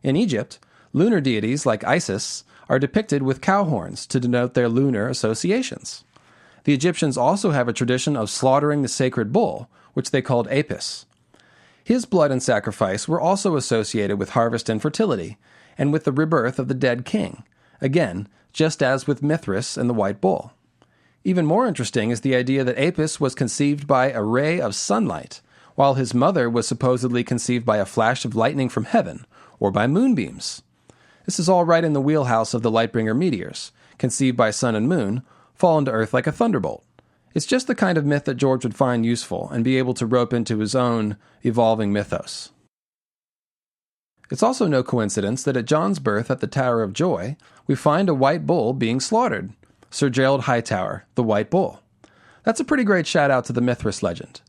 S2: In Egypt, lunar deities like Isis are depicted with cow horns to denote their lunar associations. The Egyptians also have a tradition of slaughtering the sacred bull, which they called Apis. His blood and sacrifice were also associated with harvest and fertility, and with the rebirth of the dead king, again, just as with Mithras and the white bull. Even more interesting is the idea that Apis was conceived by a ray of sunlight, while his mother was supposedly conceived by a flash of lightning from heaven, or by moonbeams. This is all right in the wheelhouse of the Lightbringer meteors, conceived by sun and moon, fallen to earth like a thunderbolt. It's just the kind of myth that George would find useful and be able to rope into his own evolving mythos. It's also no coincidence that at Jon's birth at the Tower of Joy, we find a white bull being slaughtered, Sir Gerald Hightower, the White Bull. That's a pretty great shout-out to the Mithras legend.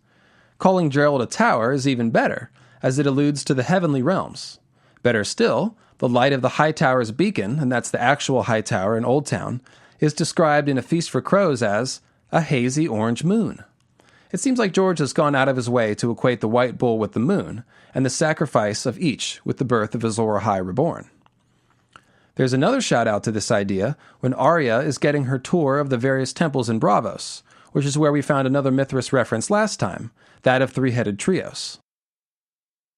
S2: Calling Gerald a tower is even better, as it alludes to the heavenly realms. Better still, the light of the Hightower's beacon, and that's the actual Hightower in Old Town, is described in A Feast for Crows as a hazy orange moon. It seems like George has gone out of his way to equate the white bull with the moon, and the sacrifice of each with the birth of Azor Ahai reborn. There's another shout-out to this idea when Arya is getting her tour of the various temples in Braavos, which is where we found another Mithras reference last time, that of three-headed trios.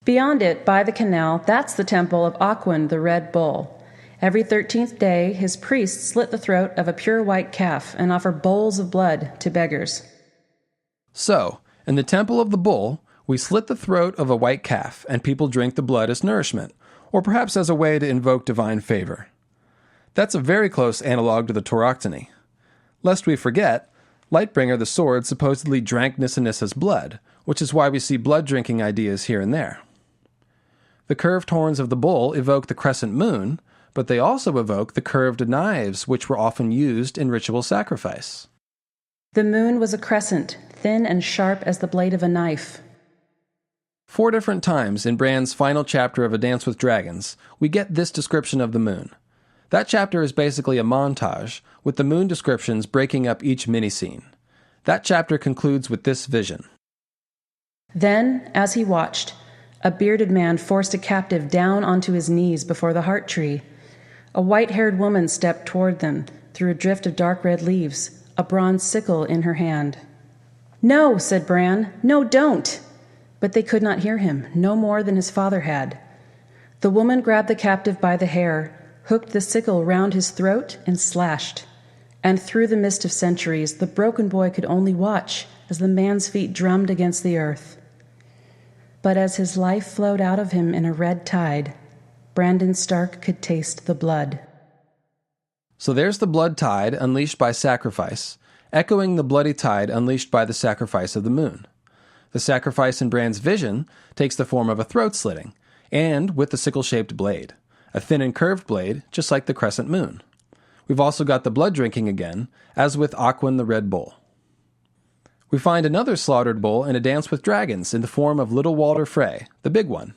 S4: Beyond it, by the canal, that's the temple of Aquin the Red Bull. Every 13th day, his priests slit the throat of a pure white calf and offer bowls of blood to beggars.
S2: So, in the Temple of the Bull, we slit the throat of a white calf, and people drink the blood as nourishment, or perhaps as a way to invoke divine favor. That's a very close analog to the Tauroctony. Lest we forget, Lightbringer the sword supposedly drank Nisinissa's blood, which is why we see blood-drinking ideas here and there. The curved horns of the bull evoke the crescent moon, but they also evoke the curved knives which were often used in ritual sacrifice.
S4: The moon was a crescent, thin and sharp as the blade of a knife.
S2: 4 different times in Bran's final chapter of A Dance with Dragons, we get this description of the moon. That chapter is basically a montage, with the moon descriptions breaking up each mini-scene. That chapter concludes with this vision.
S4: Then, as he watched, a bearded man forced a captive down onto his knees before the heart tree. A white-haired woman stepped toward them through a drift of dark red leaves, a bronze sickle in her hand. "No," said Bran. "No, don't!" But they could not hear him, no more than his father had. The woman grabbed the captive by the hair, hooked the sickle round his throat, and slashed. And through the mist of centuries, the broken boy could only watch as the man's feet drummed against the earth. But as his life flowed out of him in a red tide, Brandon Stark could taste the blood.
S2: So there's the blood tide unleashed by sacrifice, echoing the bloody tide unleashed by the sacrifice of the moon. The sacrifice in Bran's vision takes the form of a throat slitting, and with the sickle-shaped blade, a thin and curved blade, just like the crescent moon. We've also got the blood drinking again, as with Aquin the Red Bull. We find another slaughtered bull in A Dance with Dragons in the form of little Walder Frey, the big one.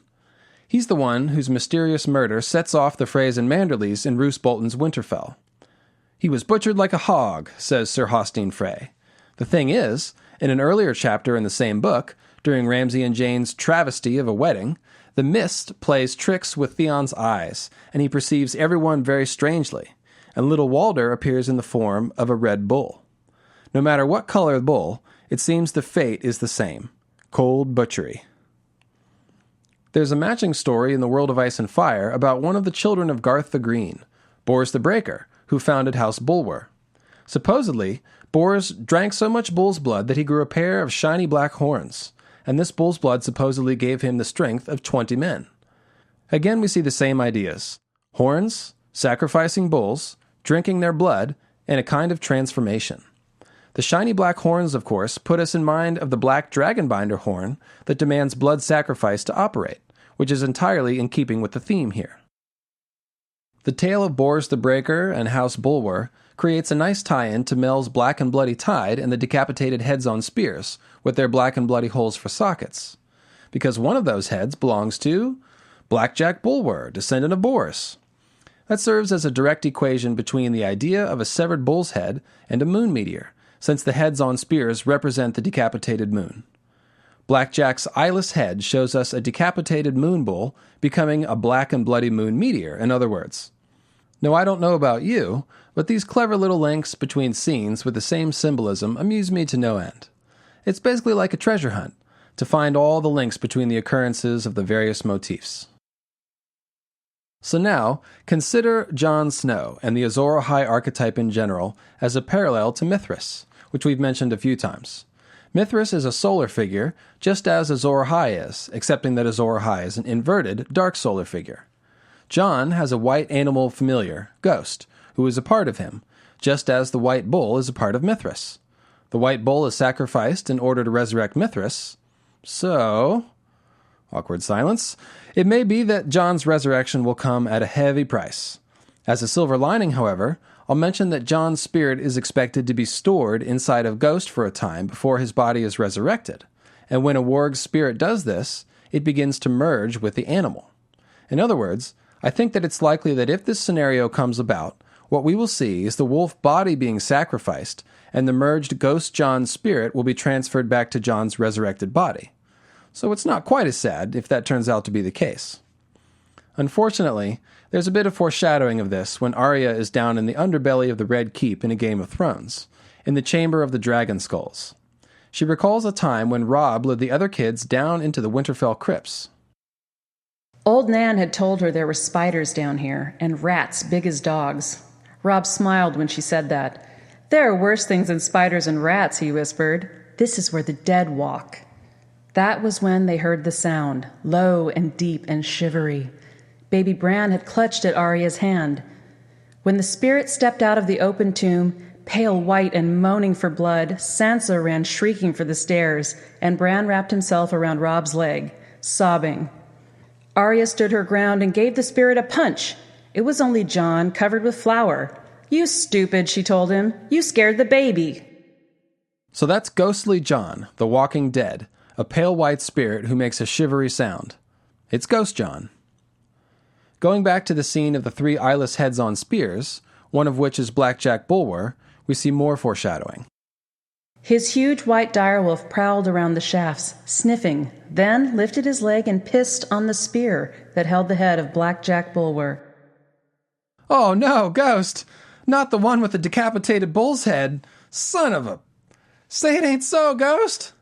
S2: He's the one whose mysterious murder sets off the Freys and Manderleys in Roose Bolton's Winterfell. "He was butchered like a hog," says Sir Hosteen Frey. The thing is, in an earlier chapter in the same book, during Ramsay and Jane's travesty of a wedding, the mist plays tricks with Theon's eyes, and he perceives everyone very strangely, and little Walder appears in the form of a red bull. No matter what color the bull, it seems the fate is the same: cold butchery. There's a matching story in the World of Ice and Fire about one of the children of Garth the Green, Bors the Breaker, who founded House Bulwer. Supposedly, Bors drank so much bull's blood that he grew a pair of shiny black horns, and this bull's blood supposedly gave him the strength of 20 men. Again, we see the same ideas: horns, sacrificing bulls, drinking their blood, and a kind of transformation. The shiny black horns, of course, put us in mind of the black dragonbinder horn that demands blood sacrifice to operate, which is entirely in keeping with the theme here. The tale of Bors the Breaker and House Bulwer creates a nice tie-in to Mel's Black and Bloody Tide and the decapitated heads on spears, with their black and bloody holes for sockets. Because one of those heads belongs to Blackjack Bulwer, descendant of Bors. That serves as a direct equation between the idea of a severed bull's head and a moon meteor, since the heads on spears represent the decapitated moon. Blackjack's eyeless head shows us a decapitated moon bull becoming a black and bloody moon meteor, in other words. Now, I don't know about you, but these clever little links between scenes with the same symbolism amuse me to no end. It's basically like a treasure hunt, to find all the links between the occurrences of the various motifs. So now, consider Jon Snow and the Azor Ahai archetype in general as a parallel to Mithras, which we've mentioned a few times. Mithras is a solar figure, just as Azor Ahai is, excepting that Azor Ahai is an inverted, dark solar figure. Jon has a white animal familiar, Ghost, who is a part of him, just as the white bull is a part of Mithras. The white bull is sacrificed in order to resurrect Mithras, so... awkward silence. It may be that Jon's resurrection will come at a heavy price. As a silver lining, however, I'll mention that Jon's spirit is expected to be stored inside of Ghost for a time before his body is resurrected, and when a warg's spirit does this, it begins to merge with the animal. In other words, I think that it's likely that if this scenario comes about, what we will see is the wolf body being sacrificed, and the merged Ghost Jon's spirit will be transferred back to Jon's resurrected body. So it's not quite as sad if that turns out to be the case. Unfortunately, there's a bit of foreshadowing of this when Arya is down in the underbelly of the Red Keep in A Game of Thrones, in the Chamber of the Dragon Skulls. She recalls a time when Robb led the other kids down into the Winterfell crypts.
S4: Old Nan had told her there were spiders down here, and rats big as dogs. Robb smiled when she said that. There are worse things than spiders and rats, he whispered. This is where the dead walk. That was when they heard the sound, low and deep and shivery. Baby Bran had clutched at Arya's hand. When the spirit stepped out of the open tomb, pale white and moaning for blood, Sansa ran shrieking for the stairs, and Bran wrapped himself around Robb's leg, sobbing. Arya stood her ground and gave the spirit a punch. It was only Jon, covered with flour. You stupid, she told him. You scared the baby.
S2: So that's ghostly Jon, the walking dead, a pale white spirit who makes a shivery sound. It's Ghost Jon. Going back to the scene of the 3 eyeless heads on spears, one of which is Blackjack Bulwer, we see more foreshadowing.
S4: His huge white direwolf prowled around the shafts, sniffing, then lifted his leg and pissed on the spear that held the head of Blackjack Bulwer.
S2: Oh no, Ghost! Not the one with the decapitated bull's head! Son of a... Say it ain't so, Ghost!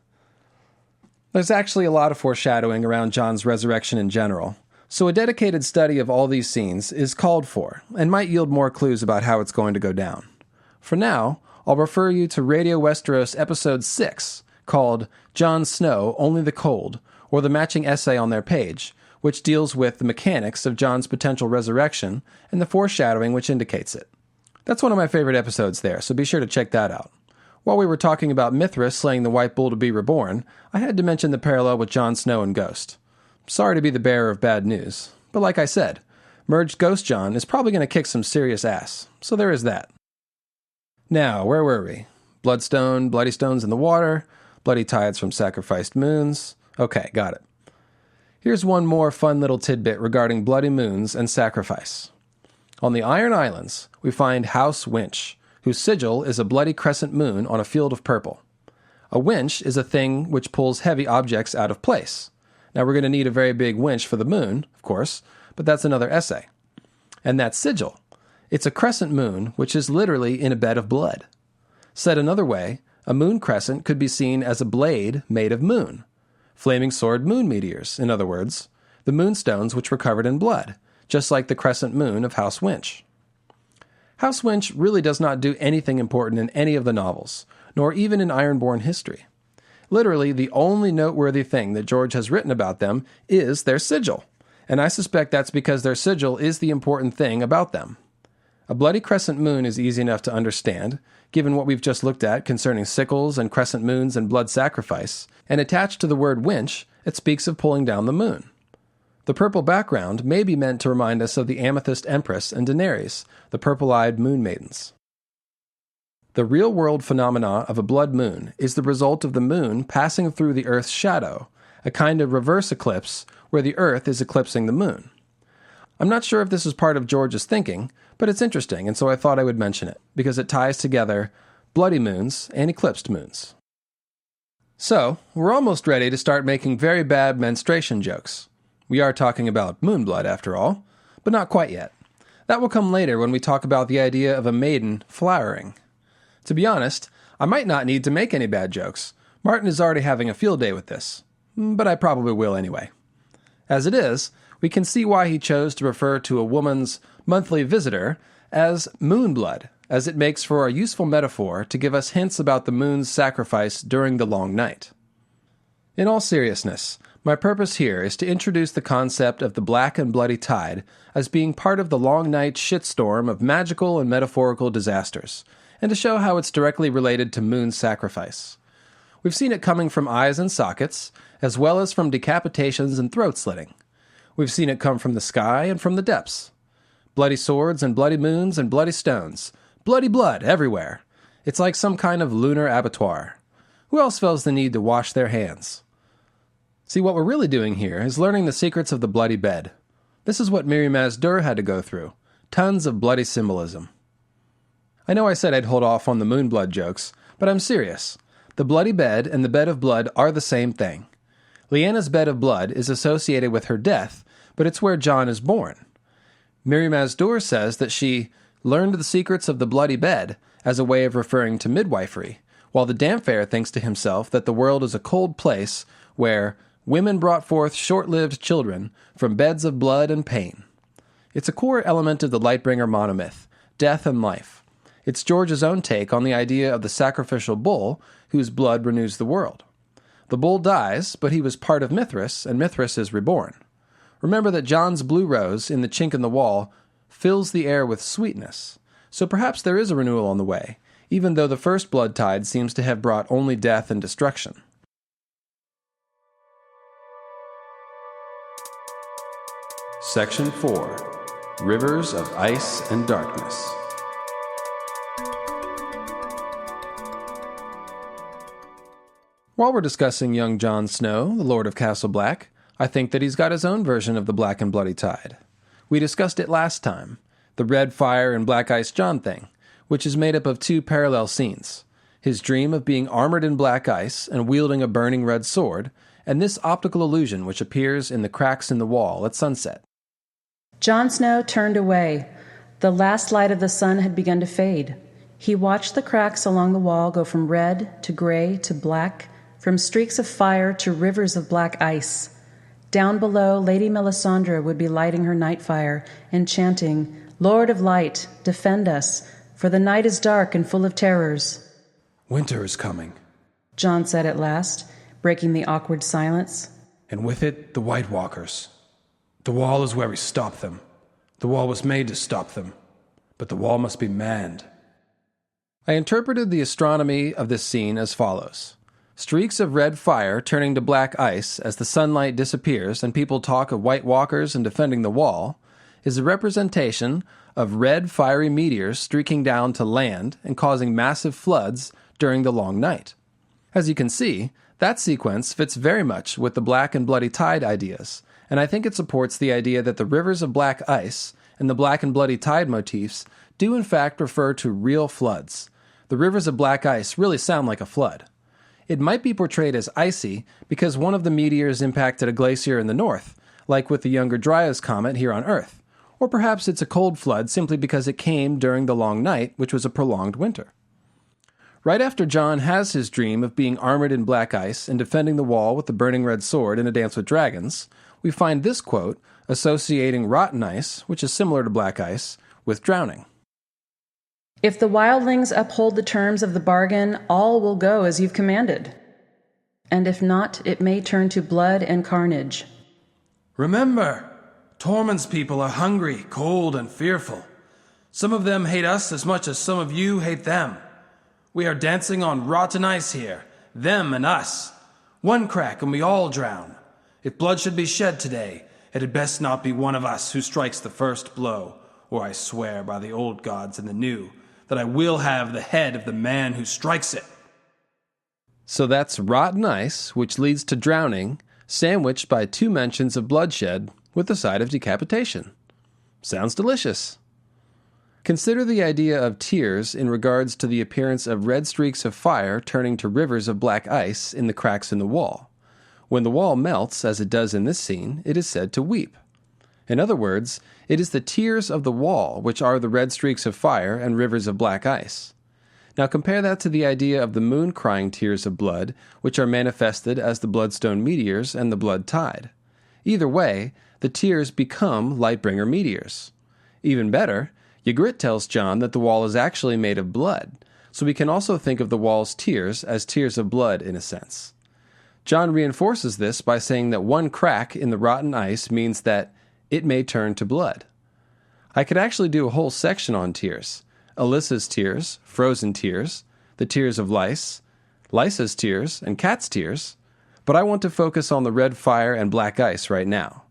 S2: There's actually a lot of foreshadowing around Jon's resurrection in general, so a dedicated study of all these scenes is called for, and might yield more clues about how it's going to go down. For now, I'll refer you to Radio Westeros Episode 6, called Jon Snow, Only the Cold, or the matching essay on their page, which deals with the mechanics of Jon's potential resurrection and the foreshadowing which indicates it. That's one of my favorite episodes there, so be sure to check that out. While we were talking about Mithras slaying the White Bull to be reborn, I had to mention the parallel with Jon Snow and Ghost. Sorry to be the bearer of bad news, but like I said, merged Ghost Jon is probably going to kick some serious ass, so there is that. Now, where were we? Bloodstone, bloody stones in the water, bloody tides from sacrificed moons. Okay, got it. Here's one more fun little tidbit regarding bloody moons and sacrifice. On the Iron Islands, we find House Winch, whose sigil is a bloody crescent moon on a field of purple. A winch is a thing which pulls heavy objects out of place. Now, we're going to need a very big winch for the moon, of course, but that's another essay. And that sigil. It's a crescent moon, which is literally in a bed of blood. Said another way, a moon crescent could be seen as a blade made of moon. Flaming sword moon meteors, in other words, the moonstones which were covered in blood, just like the crescent moon of House Winch. House Winch really does not do anything important in any of the novels, nor even in Ironborn history. Literally, the only noteworthy thing that George has written about them is their sigil, and I suspect that's because their sigil is the important thing about them. A bloody crescent moon is easy enough to understand, given what we've just looked at concerning sickles and crescent moons and blood sacrifice, and attached to the word winch, it speaks of pulling down the moon. The purple background may be meant to remind us of the Amethyst Empress and Daenerys, the purple-eyed moon maidens. The real-world phenomena of a blood moon is the result of the moon passing through the Earth's shadow, a kind of reverse eclipse where the Earth is eclipsing the moon. I'm not sure if this is part of George's thinking, but it's interesting, and so I thought I would mention it, because it ties together bloody moons and eclipsed moons. So, we're almost ready to start making very bad menstruation jokes. We are talking about moonblood, after all, but not quite yet. That will come later when we talk about the idea of a maiden flowering. To be honest, I might not need to make any bad jokes. Martin is already having a field day with this, but I probably will anyway. As it is, we can see why he chose to refer to a woman's monthly visitor as moonblood, as it makes for a useful metaphor to give us hints about the moon's sacrifice during the long night. In all seriousness, my purpose here is to introduce the concept of the black and bloody tide as being part of the long night shitstorm of magical and metaphorical disasters, and to show how it's directly related to moon sacrifice. We've seen it coming from eyes and sockets, as well as from decapitations and throat slitting. We've seen it come from the sky and from the depths. Bloody swords and bloody moons and bloody stones. Bloody blood everywhere. It's like some kind of lunar abattoir. Who else feels the need to wash their hands? See, what we're really doing here is learning the secrets of the bloody bed. This is what Melisandre had to go through. Tons of bloody symbolism. I know I said I'd hold off on the moonblood jokes, but I'm serious. The bloody bed and the bed of blood are the same thing. Lyanna's bed of blood is associated with her death, but it's where Jon is born. Melisandre says that she learned the secrets of the bloody bed as a way of referring to midwifery, while the Damphair thinks to himself that the world is a cold place where women brought forth short-lived children from beds of blood and pain. It's a core element of the Lightbringer monomyth, death and life. It's George's own take on the idea of the sacrificial bull whose blood renews the world. The bull dies, but he was part of Mithras, and Mithras is reborn. Remember that Jon's blue rose in the chink in the wall fills the air with sweetness, so perhaps there is a renewal on the way, even though the first blood tide seems to have brought only death and destruction. Section 4. Rivers of Ice and Darkness. While we're discussing young Jon Snow, the Lord of Castle Black, I think that he's got his own version of the Black and Bloody Tide. We discussed it last time, the red fire and black ice Jon thing, which is made up of two parallel scenes. His dream of being armored in black ice and wielding a burning red sword, and this optical illusion which appears in the cracks in the wall at sunset.
S4: Jon Snow turned away. The last light of the sun had begun to fade. He watched the cracks along the wall go from red to gray to black, from streaks of fire to rivers of black ice. Down below, Lady Melisandre would be lighting her night fire and chanting, "Lord of Light, defend us, for the night is dark and full of terrors."
S2: "Winter is coming,"
S4: Jon said at last, breaking the awkward silence.
S2: "and with it the White Walkers. The wall is where we stop them. The wall was made to stop them, but the wall must be manned." I interpreted the astronomy of this scene as follows. Streaks of red fire turning to black ice as the sunlight disappears and people talk of White Walkers and defending the wall is a representation of red fiery meteors streaking down to land and causing massive floods during the long night. As you can see, that sequence fits very much with the Black and Bloody Tide ideas, and I think it supports the idea that the rivers of black ice and the Black and Bloody Tide motifs do in fact refer to real floods. The rivers of black ice really sound like a flood. It might be portrayed as icy because one of the meteors impacted a glacier in the north, like with the Younger Dryas comet here on Earth. Or perhaps it's a cold flood simply because it came during the long night, which was a prolonged winter. Right after Jon has his dream of being armored in black ice and defending the wall with the burning red sword in A Dance with Dragons, we find this quote associating rotten ice, which is similar to black ice, with drowning.
S4: "If the wildlings uphold the terms of the bargain, all will go as you've commanded. And if not, it may turn to blood and carnage."
S6: "Remember, Tormund's people are hungry, cold, and fearful. Some of them hate us as much as some of you hate them. We are dancing on rotten ice here, them and us. One crack and we all drown. If blood should be shed today, it had best not be one of us who strikes the first blow, or I swear by the old gods and the new, that I will have the head of the man who strikes it."
S2: So that's rotten ice, which leads to drowning, sandwiched by two mentions of bloodshed with the side of decapitation. Sounds delicious. Consider the idea of tears in regards to the appearance of red streaks of fire turning to rivers of black ice in the cracks in the wall. When the wall melts, as it does in this scene, it is said to weep. In other words, it is the tears of the wall which are the red streaks of fire and rivers of black ice. Now compare that to the idea of the moon crying tears of blood, which are manifested as the Bloodstone meteors and the blood tide. Either way, the tears become Lightbringer meteors. Even better, Ygritte tells Jon that the wall is actually made of blood, so we can also think of the wall's tears as tears of blood in a sense. Jon reinforces this by saying that one crack in the rotten ice means that it may turn to blood. I could actually do a whole section on tears. Alyssa's tears, frozen tears, the tears of lice, Lysa's tears, and Cat's tears, but I want to focus on the red fire and black ice right now.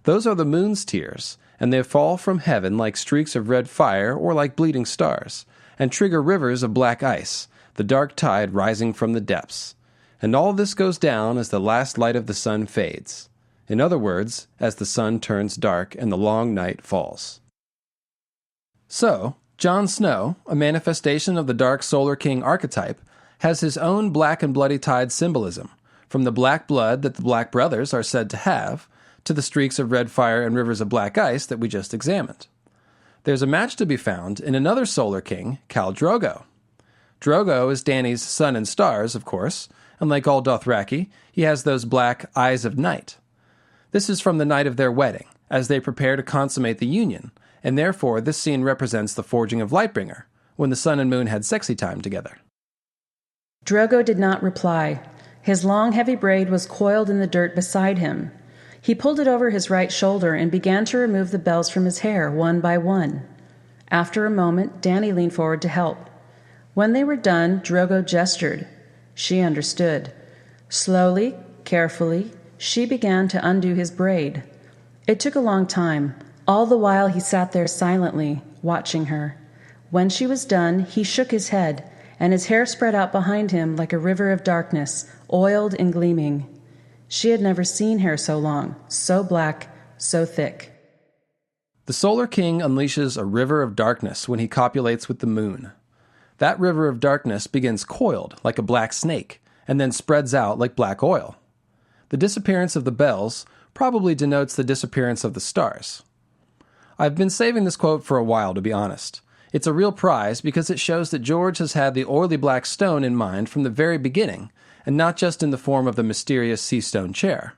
S2: Those are the moon's tears, and they fall from heaven like streaks of red fire or like bleeding stars, and trigger rivers of black ice, the dark tide rising from the depths. And all this goes down as the last light of the sun fades. In other words, as the sun turns dark and the long night falls. So, Jon Snow, a manifestation of the Dark Solar King archetype, has his own black and bloody tide symbolism, from the black blood that the Black Brothers are said to have, to the streaks of red fire and rivers of black ice that we just examined. There's a match to be found in another Solar King, Khal Drogo. Drogo is Dany's sun and stars, of course, and like all Dothraki, he has those black eyes of night. This is from the night of their wedding, as they prepare to consummate the union, and therefore this scene represents the forging of Lightbringer, when the sun and moon had sexy time together.
S4: Drogo did not reply. His long, heavy braid was coiled in the dirt beside him. He pulled it over his right shoulder and began to remove the bells from his hair, one by one. After a moment, Dany leaned forward to help. When they were done, Drogo gestured. She understood. Slowly, carefully, she began to undo his braid. It took a long time. All the while he sat there silently, watching her. When she was done, he shook his head, and his hair spread out behind him like a river of darkness, oiled and gleaming. She had never seen hair so long, so black, so thick.
S2: The Solar King unleashes a river of darkness when he copulates with the moon. That river of darkness begins coiled, like a black snake, and then spreads out like black oil. The disappearance of the bells probably denotes the disappearance of the stars. I've been saving this quote for a while, to be honest. It's a real prize because it shows that George has had the oily black stone in mind from the very beginning, and not just in the form of the mysterious sea stone chair.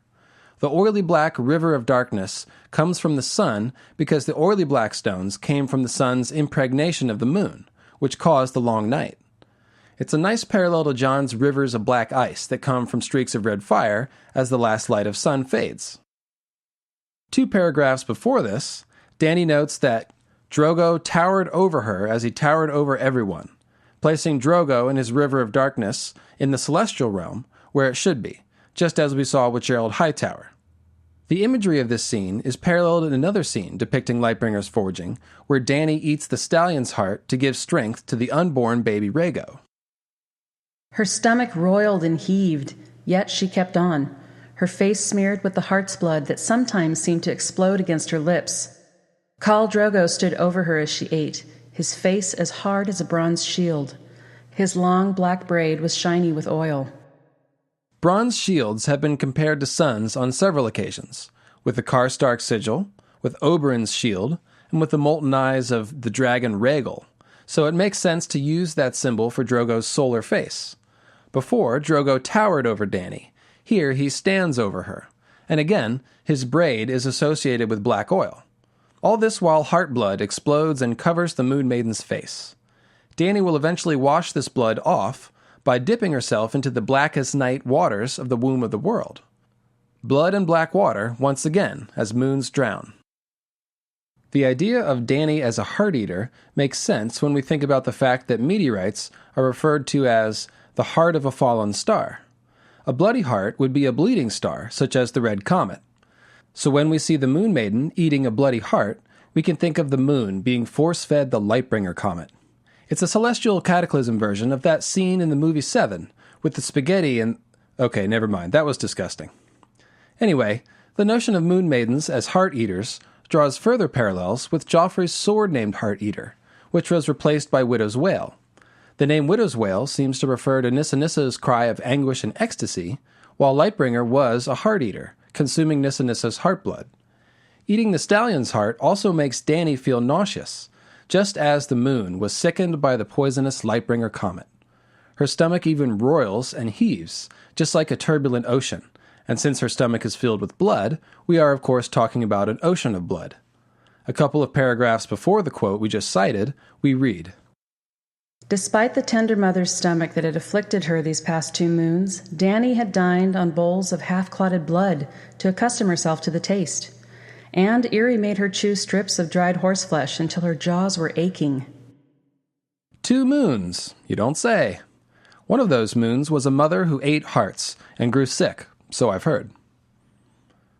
S2: The oily black river of darkness comes from the sun because the oily black stones came from the sun's impregnation of the moon, which caused the long night. It's a nice parallel to Jon's rivers of black ice that come from streaks of red fire as the last light of sun fades. 2 paragraphs before this, Dany notes that Drogo towered over her as he towered over everyone, placing Drogo and his river of darkness in the celestial realm where it should be, just as we saw with Gerald Hightower. The imagery of this scene is paralleled in another scene depicting Lightbringer's forging, where Dany eats the stallion's heart to give strength to the unborn baby Rhaego.
S4: Her stomach roiled and heaved, yet she kept on, her face smeared with the heart's blood that sometimes seemed to explode against her lips. Khal Drogo stood over her as she ate, his face as hard as a bronze shield. His long black braid was shiny with oil.
S2: Bronze shields have been compared to suns on several occasions, with the Karstark sigil, with Oberyn's shield, and with the molten eyes of the dragon Rhaegal, so it makes sense to use that symbol for Drogo's solar face. Before, Drogo towered over Dany. Here he stands over her. And again, his braid is associated with black oil. All this while Heartblood explodes and covers the Moon Maiden's face. Dany will eventually wash this blood off by dipping herself into the blackest night waters of the womb of the world. Blood and black water, once again, as moons drown. The idea of Dany as a heart-eater makes sense when we think about the fact that meteorites are referred to as the heart of a fallen star. A bloody heart would be a bleeding star, such as the Red Comet. So when we see the Moon Maiden eating a bloody heart, we can think of the moon being force-fed the Lightbringer comet. It's a celestial cataclysm version of that scene in the movie Seven, with the spaghetti and... Okay, never mind, that was disgusting. Anyway, the notion of moon maidens as heart-eaters draws further parallels with Joffrey's sword named Heart Eater, which was replaced by Widow's Wail. The name Widow's Wail seems to refer to Nissa-Nissa's cry of anguish and ecstasy, while Lightbringer was a heart eater, consuming Nissa-Nissa's heartblood. Eating the stallion's heart also makes Dany feel nauseous, just as the moon was sickened by the poisonous Lightbringer comet. Her stomach even roils and heaves, just like a turbulent ocean, and since her stomach is filled with blood, we are of course talking about an ocean of blood. A couple of paragraphs before the quote we just cited, we read,
S4: Despite the tender mother's stomach that had afflicted her these past 2 moons, Dany had dined on bowls of half-clotted blood to accustom herself to the taste. And Eerie made her chew strips of dried horseflesh until her jaws were aching.
S2: 2 moons, you don't say. One of those moons was a mother who ate hearts and grew sick, so I've heard.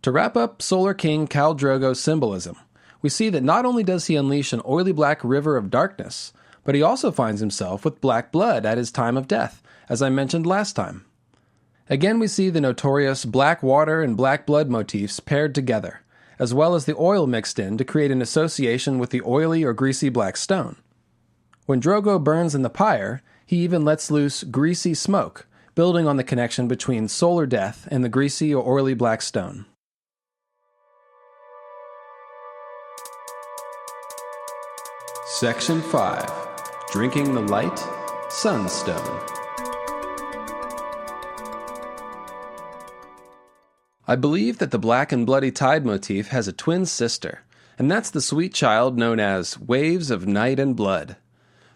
S2: To wrap up Solar King Khal Drogo's symbolism, we see that not only does he unleash an oily black river of darkness, but he also finds himself with black blood at his time of death, as I mentioned last time. Again we see the notorious black water and black blood motifs paired together, as well as the oil mixed in to create an association with the oily or greasy black stone. When Drogo burns in the pyre, he even lets loose greasy smoke, building on the connection between solar death and the greasy or oily black stone. Section 5. Drinking the Light, Sunstone. I believe that the Black and Bloody Tide motif has a twin sister, and that's the sweet child known as Waves of Night and Blood.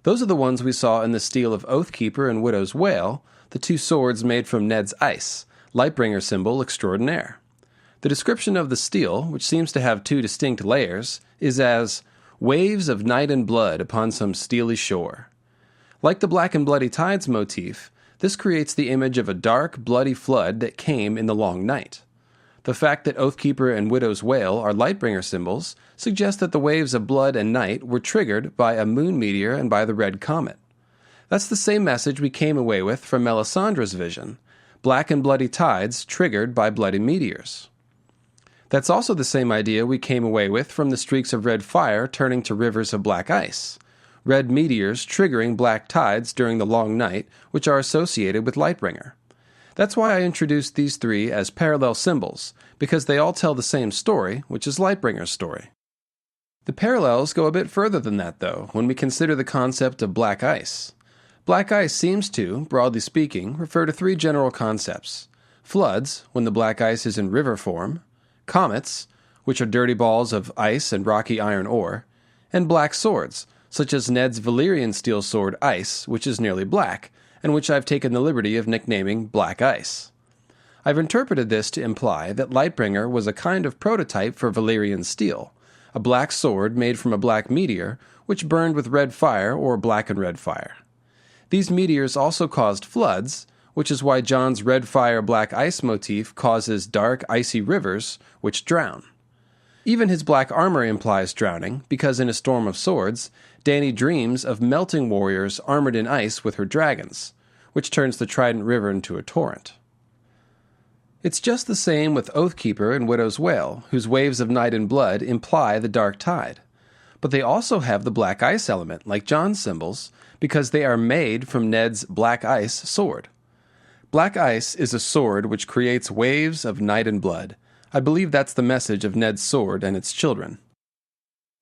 S2: Those are the ones we saw in the steel of Oathkeeper and Widow's Wail, the 2 swords made from Ned's ice, Lightbringer symbol extraordinaire. The description of the steel, which seems to have 2 distinct layers, is as waves of night and blood upon some steely shore. Like the Black and Bloody Tides motif, this creates the image of a dark, bloody flood that came in the long night. The fact that Oathkeeper and Widow's Wail are Lightbringer symbols suggests that the waves of blood and night were triggered by a moon meteor and by the red comet. That's the same message we came away with from Melisandre's vision, Black and Bloody Tides triggered by bloody meteors. That's also the same idea we came away with from the streaks of red fire turning to rivers of black ice, red meteors triggering black tides during the long night, which are associated with Lightbringer. That's why I introduced these 3 as parallel symbols, because they all tell the same story, which is Lightbringer's story. The parallels go a bit further than that, though, when we consider the concept of black ice. Black ice seems to, broadly speaking, refer to 3 general concepts: floods, when the black ice is in river form; comets, which are dirty balls of ice and rocky iron ore; and black swords, such as Ned's Valyrian steel sword Ice, which is nearly black, and which I've taken the liberty of nicknaming Black Ice. I've interpreted this to imply that Lightbringer was a kind of prototype for Valyrian steel, a black sword made from a black meteor which burned with red fire or black and red fire. These meteors also caused floods, which is why Jon's red fire black ice motif causes dark icy rivers which drown. Even his black armor implies drowning, because in A Storm of Swords, Dany dreams of melting warriors armored in ice with her dragons, which turns the Trident River into a torrent. It's just the same with Oathkeeper and Widow's Wail, whose waves of night and blood imply the dark tide. But they also have the black ice element, like Jon's symbols, because they are made from Ned's black ice sword. Black ice is a sword which creates waves of night and blood. I believe that's the message of Ned's sword and its children.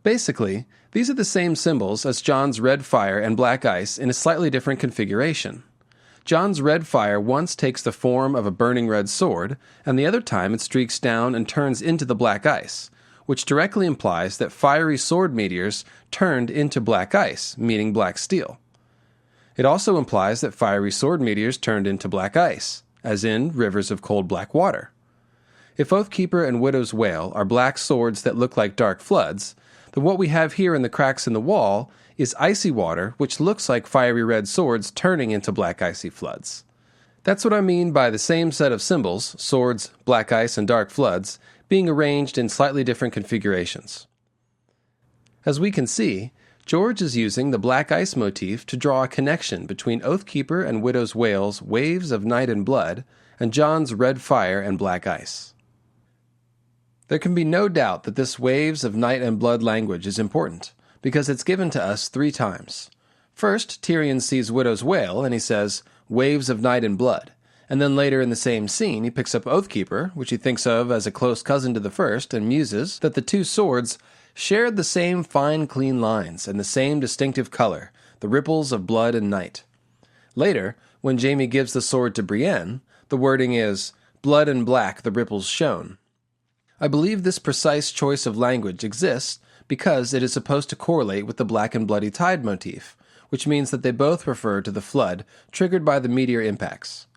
S2: Basically, these are the same symbols as Jon's red fire and black ice in a slightly different configuration. Jon's red fire once takes the form of a burning red sword, and the other time it streaks down and turns into the black ice, which directly implies that fiery sword meteors turned into black ice, meaning black steel. It also implies that fiery sword meteors turned into black ice, as in rivers of cold black water. If Oathkeeper and Widow's Wail are black swords that look like dark floods, then what we have here in the cracks in the wall is icy water which looks like fiery red swords turning into black icy floods. That's what I mean by the same set of symbols, swords, black ice, and dark floods, being arranged in slightly different configurations. As we can see, George is using the black ice motif to draw a connection between Oathkeeper and Widow's Wail's waves of night and blood and Jon's red fire and black ice. There can be no doubt that this Waves of Night and Blood language is important, because it's given to us 3 times. First, Tyrion sees Widow's Wail, and he says, "Waves of Night and Blood." And then later in the same scene, he picks up Oathkeeper, which he thinks of as a close cousin to the first, and muses that the 2 swords shared the same fine, clean lines and the same distinctive color, the ripples of blood and night. Later, when Jaime gives the sword to Brienne, the wording is, "Blood and black the ripples shone." I believe this precise choice of language exists because it is supposed to correlate with the black and bloody tide motif, which means that they both refer to the flood triggered by the meteor impacts.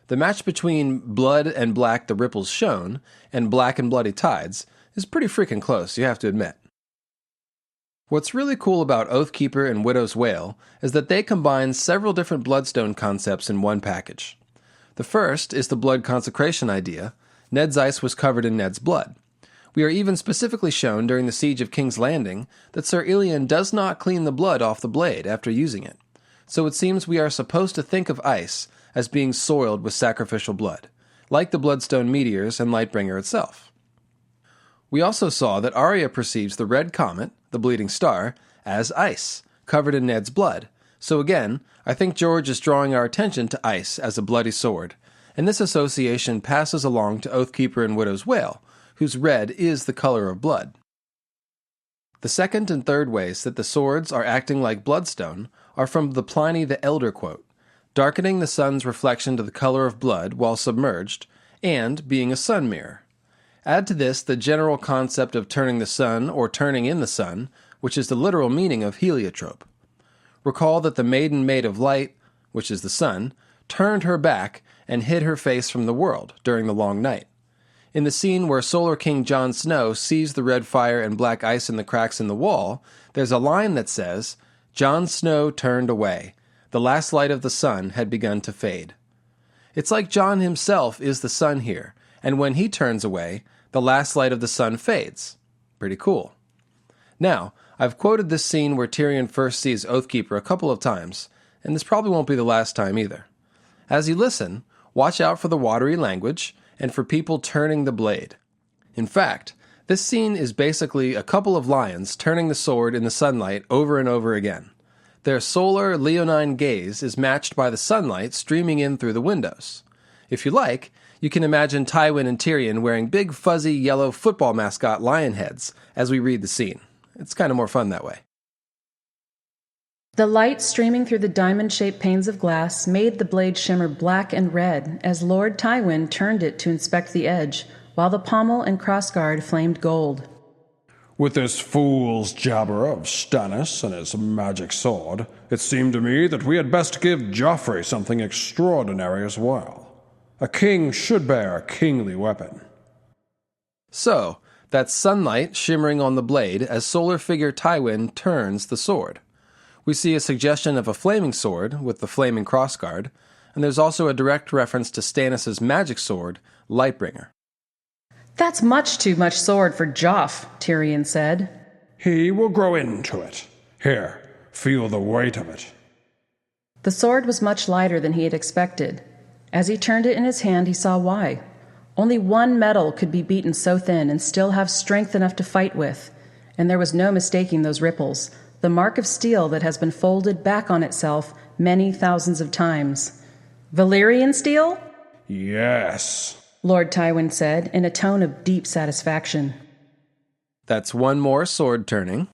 S2: The match between "blood and black the ripples shone" and "black and bloody tides" is pretty freaking close, you have to admit. What's really cool about Oathkeeper and Widow's Wail is that they combine several different Bloodstone concepts in one package. The first is the blood consecration idea. Ned's ice was covered in Ned's blood. We are even specifically shown during the Siege of King's Landing that Sir Ilyn does not clean the blood off the blade after using it. So it seems we are supposed to think of ice as being soiled with sacrificial blood, like the Bloodstone meteors and Lightbringer itself. We also saw that Arya perceives the red comet, the bleeding star, as ice, covered in Ned's blood. So again, I think George is drawing our attention to ice as a bloody sword, and this association passes along to Oathkeeper and Widow's Wail, whose red is the color of blood. The second and third ways that the swords are acting like Bloodstone are from the Pliny the Elder quote, darkening the sun's reflection to the color of blood while submerged, and being a sun mirror. Add to this the general concept of turning the sun or turning in the sun, which is the literal meaning of heliotrope. Recall that the maiden maid of light, which is the sun, turned her back and hid her face from the world during the long night. In the scene where Solar King Jon Snow sees the red fire and black ice in the cracks in the wall, there's a line that says, "Jon Snow turned away. The last light of the sun had begun to fade." It's like Jon himself is the sun here, and when he turns away, the last light of the sun fades. Pretty cool. Now, I've quoted this scene where Tyrion first sees Oathkeeper a couple of times, and this probably won't be the last time either. As you listen, watch out for the watery language and for people turning the blade. In fact, this scene is basically a couple of lions turning the sword in the sunlight over and over again. Their solar, leonine gaze is matched by the sunlight streaming in through the windows. If you like, you can imagine Tywin and Tyrion wearing big fuzzy yellow football mascot lion heads as we read the scene. It's kind of more fun that way.
S4: The light streaming through the diamond-shaped panes of glass made the blade shimmer black and red as Lord Tywin turned it to inspect the edge, while the pommel and crossguard flamed gold.
S5: With this fool's jabber of Stannis and his magic sword, it seemed to me that we had best give Joffrey something extraordinary as well. A king should bear a kingly weapon.
S2: So, that's sunlight shimmering on the blade as solar figure Tywin turns the sword. We see a suggestion of a flaming sword with the flaming crossguard, and there's also a direct reference to Stannis' magic sword, Lightbringer.
S4: "That's much too much sword for Joff," Tyrion said.
S5: He will grow into it. Here, feel the weight of it.
S4: The sword was much lighter than he had expected. As he turned it in his hand, he saw why. Only one metal could be beaten so thin and still have strength enough to fight with, and there was no mistaking those ripples, the mark of steel that has been folded back on itself many thousands of times. "Valyrian steel?"
S5: Yes,
S4: Lord Tywin said in a tone of deep satisfaction.
S2: That's one more sword turning.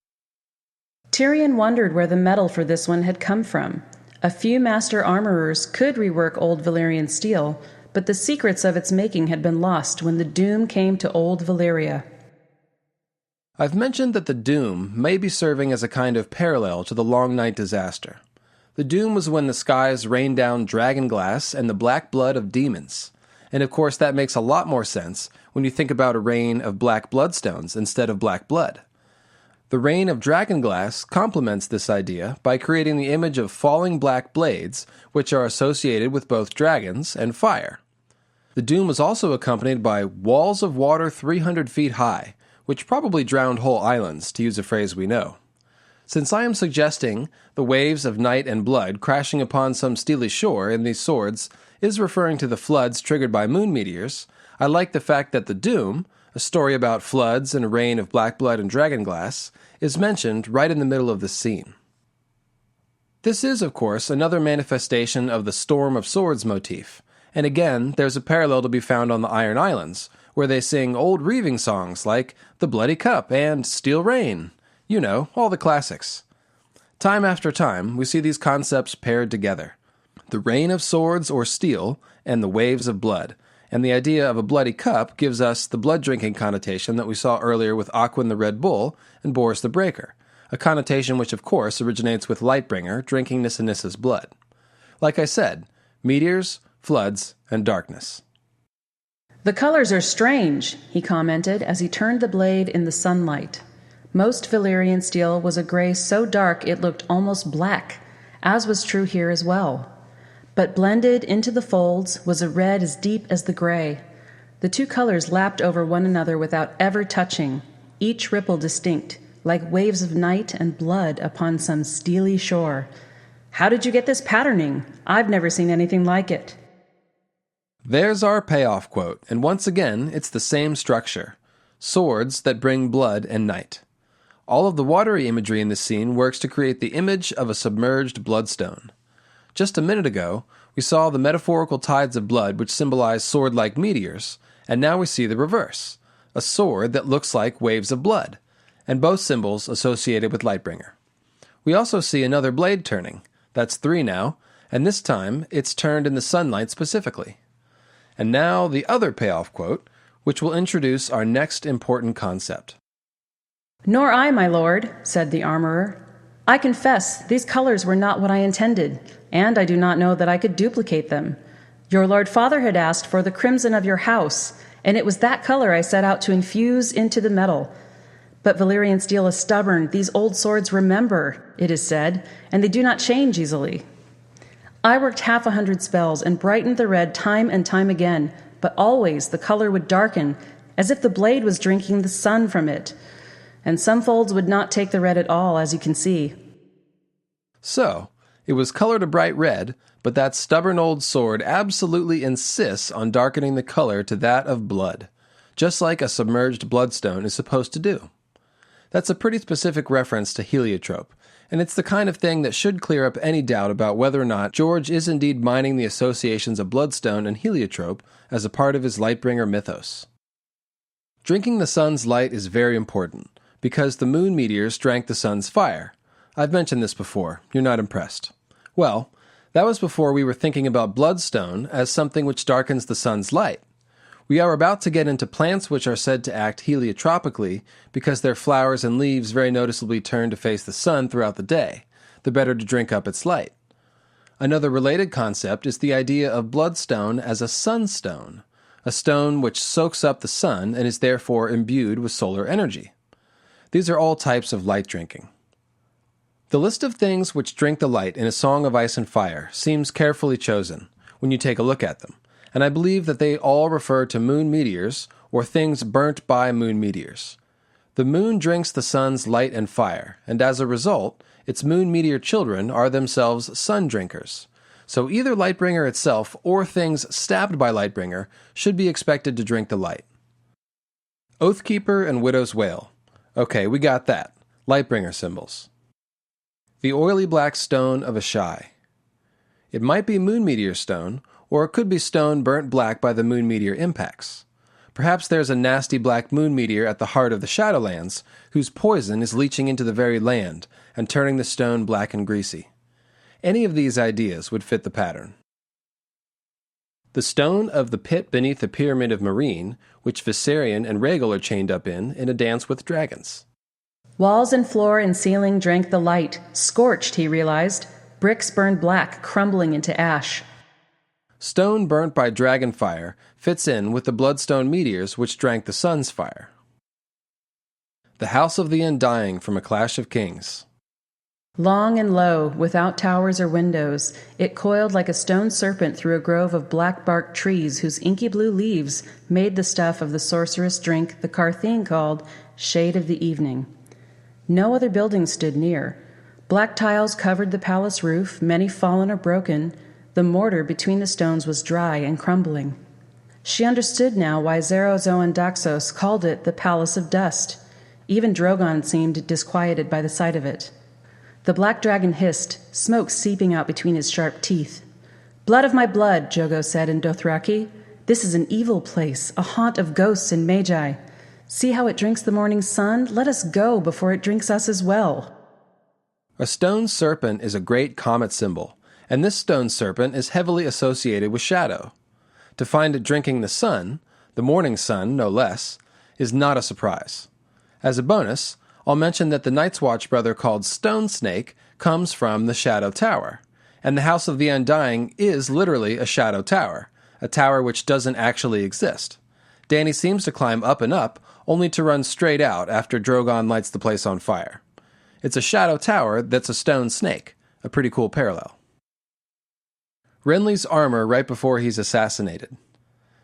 S4: Tyrion wondered where the metal for this one had come from. A few master armorers could rework old Valyrian steel, but the secrets of its making had been lost when the doom came to old Valyria.
S2: I've mentioned that the Doom may be serving as a kind of parallel to the Long Night disaster. The Doom was when the skies rained down dragon glass and the black blood of demons. And of course that makes a lot more sense when you think about a rain of black bloodstones instead of black blood. The rain of dragon glass complements this idea by creating the image of falling black blades, which are associated with both dragons and fire. The Doom was also accompanied by walls of water 300 feet high, which probably drowned whole islands, to use a phrase we know. Since I am suggesting the waves of night and blood crashing upon some steely shore in these swords is referring to the floods triggered by moon meteors, I like the fact that the Doom, a story about floods and a rain of black blood and dragonglass, is mentioned right in the middle of this scene. This is, of course, another manifestation of the Storm of Swords motif, and again, there's a parallel to be found on the Iron Islands, where they sing old reaving songs like The Bloody Cup and Steel Rain. You know, all the classics. Time after time, we see these concepts paired together. The rain of swords or steel and the waves of blood, and the idea of a bloody cup gives us the blood-drinking connotation that we saw earlier with Aquin the Red Bull and Boris the Breaker, a connotation which of course originates with Lightbringer drinking Nissanissa's blood. Like I said, meteors, floods, and darkness.
S4: "The colors are strange," he commented as he turned the blade in the sunlight. Most Valyrian steel was a gray so dark it looked almost black, as was true here as well. But blended into the folds was a red as deep as the gray. The two colors lapped over one another without ever touching, each ripple distinct, like waves of night and blood upon some steely shore. "How did you get this patterning? I've never seen anything like it."
S2: There's our payoff quote, and once again, it's the same structure. Swords that bring blood and night. All of the watery imagery in this scene works to create the image of a submerged bloodstone. Just a minute ago, we saw the metaphorical tides of blood which symbolize sword-like meteors, and now we see the reverse, a sword that looks like waves of blood, and both symbols associated with Lightbringer. We also see another blade turning. That's 3 now, and this time it's turned in the sunlight specifically. And now the other payoff quote, which will introduce our next important concept.
S4: "Nor I, my lord," said the armorer. "I confess, these colors were not what I intended, and I do not know that I could duplicate them. Your lord father had asked for the crimson of your house, and it was that color I set out to infuse into the metal. But Valyrian steel is stubborn. These old swords remember, it is said, and they do not change easily. I worked 100 spells and brightened the red time and time again, but always the color would darken, as if the blade was drinking the sun from it. And some folds would not take the red at all, as you can see."
S2: So, it was colored a bright red, but that stubborn old sword absolutely insists on darkening the color to that of blood, just like a submerged bloodstone is supposed to do. That's a pretty specific reference to heliotrope, and it's the kind of thing that should clear up any doubt about whether or not George is indeed mining the associations of bloodstone and heliotrope as a part of his Lightbringer mythos. Drinking the sun's light is very important, because the moon meteors drank the sun's fire. I've mentioned this before. You're not impressed. Well, that was before we were thinking about bloodstone as something which darkens the sun's light. We are about to get into plants which are said to act heliotropically because their flowers and leaves very noticeably turn to face the sun throughout the day, the better to drink up its light. Another related concept is the idea of bloodstone as a sunstone, a stone which soaks up the sun and is therefore imbued with solar energy. These are all types of light drinking. The list of things which drink the light in A Song of Ice and Fire seems carefully chosen when you take a look at them, and I believe that they all refer to moon meteors or things burnt by moon meteors. The moon drinks the sun's light and fire, and as a result, its moon meteor children are themselves sun drinkers. So either Lightbringer itself or things stabbed by Lightbringer should be expected to drink the light. Oathkeeper and Widow's Wail. Okay, we got that. Lightbringer symbols. The oily black stone of Ahai. It might be moon meteor stone, or it could be stone burnt black by the moon meteor impacts. Perhaps there's a nasty black moon meteor at the heart of the Shadowlands, whose poison is leaching into the very land and turning the stone black and greasy. Any of these ideas would fit the pattern. The stone of the pit beneath the Pyramid of Marine, which Viserion and Rhaegal are chained up in a dance with dragons.
S4: Walls and floor and ceiling drank the light. Scorched, he realized. Bricks burned black, crumbling into ash.
S2: Stone burnt by dragon fire fits in with the bloodstone meteors which drank the sun's fire. The House of the Undying from A Clash of Kings.
S4: Long and low, without towers or windows, it coiled like a stone serpent through a grove of black-barked trees whose inky blue leaves made the stuff of the sorcerous drink the Carthene called Shade of the Evening. No other buildings stood near. Black tiles covered the palace roof, many fallen or broken. The mortar between the stones was dry and crumbling. She understood now why Zero-Zoan Daxos called it the Palace of Dust. Even Drogon seemed disquieted by the sight of it. The black dragon hissed, smoke seeping out between his sharp teeth. "Blood of my blood," Drogo said in Dothraki. "This is an evil place, a haunt of ghosts and magi. See how it drinks the morning sun? Let us go before it drinks us as well."
S2: A stone serpent is a great comet symbol, and this stone serpent is heavily associated with shadow. To find it drinking the sun, the morning sun no less, is not a surprise. As a bonus, I'll mention that the Night's Watch brother called Stone Snake comes from the Shadow Tower, and the House of the Undying is literally a shadow tower, a tower which doesn't actually exist. Dany seems to climb up and up, only to run straight out after Drogon lights the place on fire. It's a shadow tower that's a stone snake, a pretty cool parallel. Renly's armor right before he's assassinated.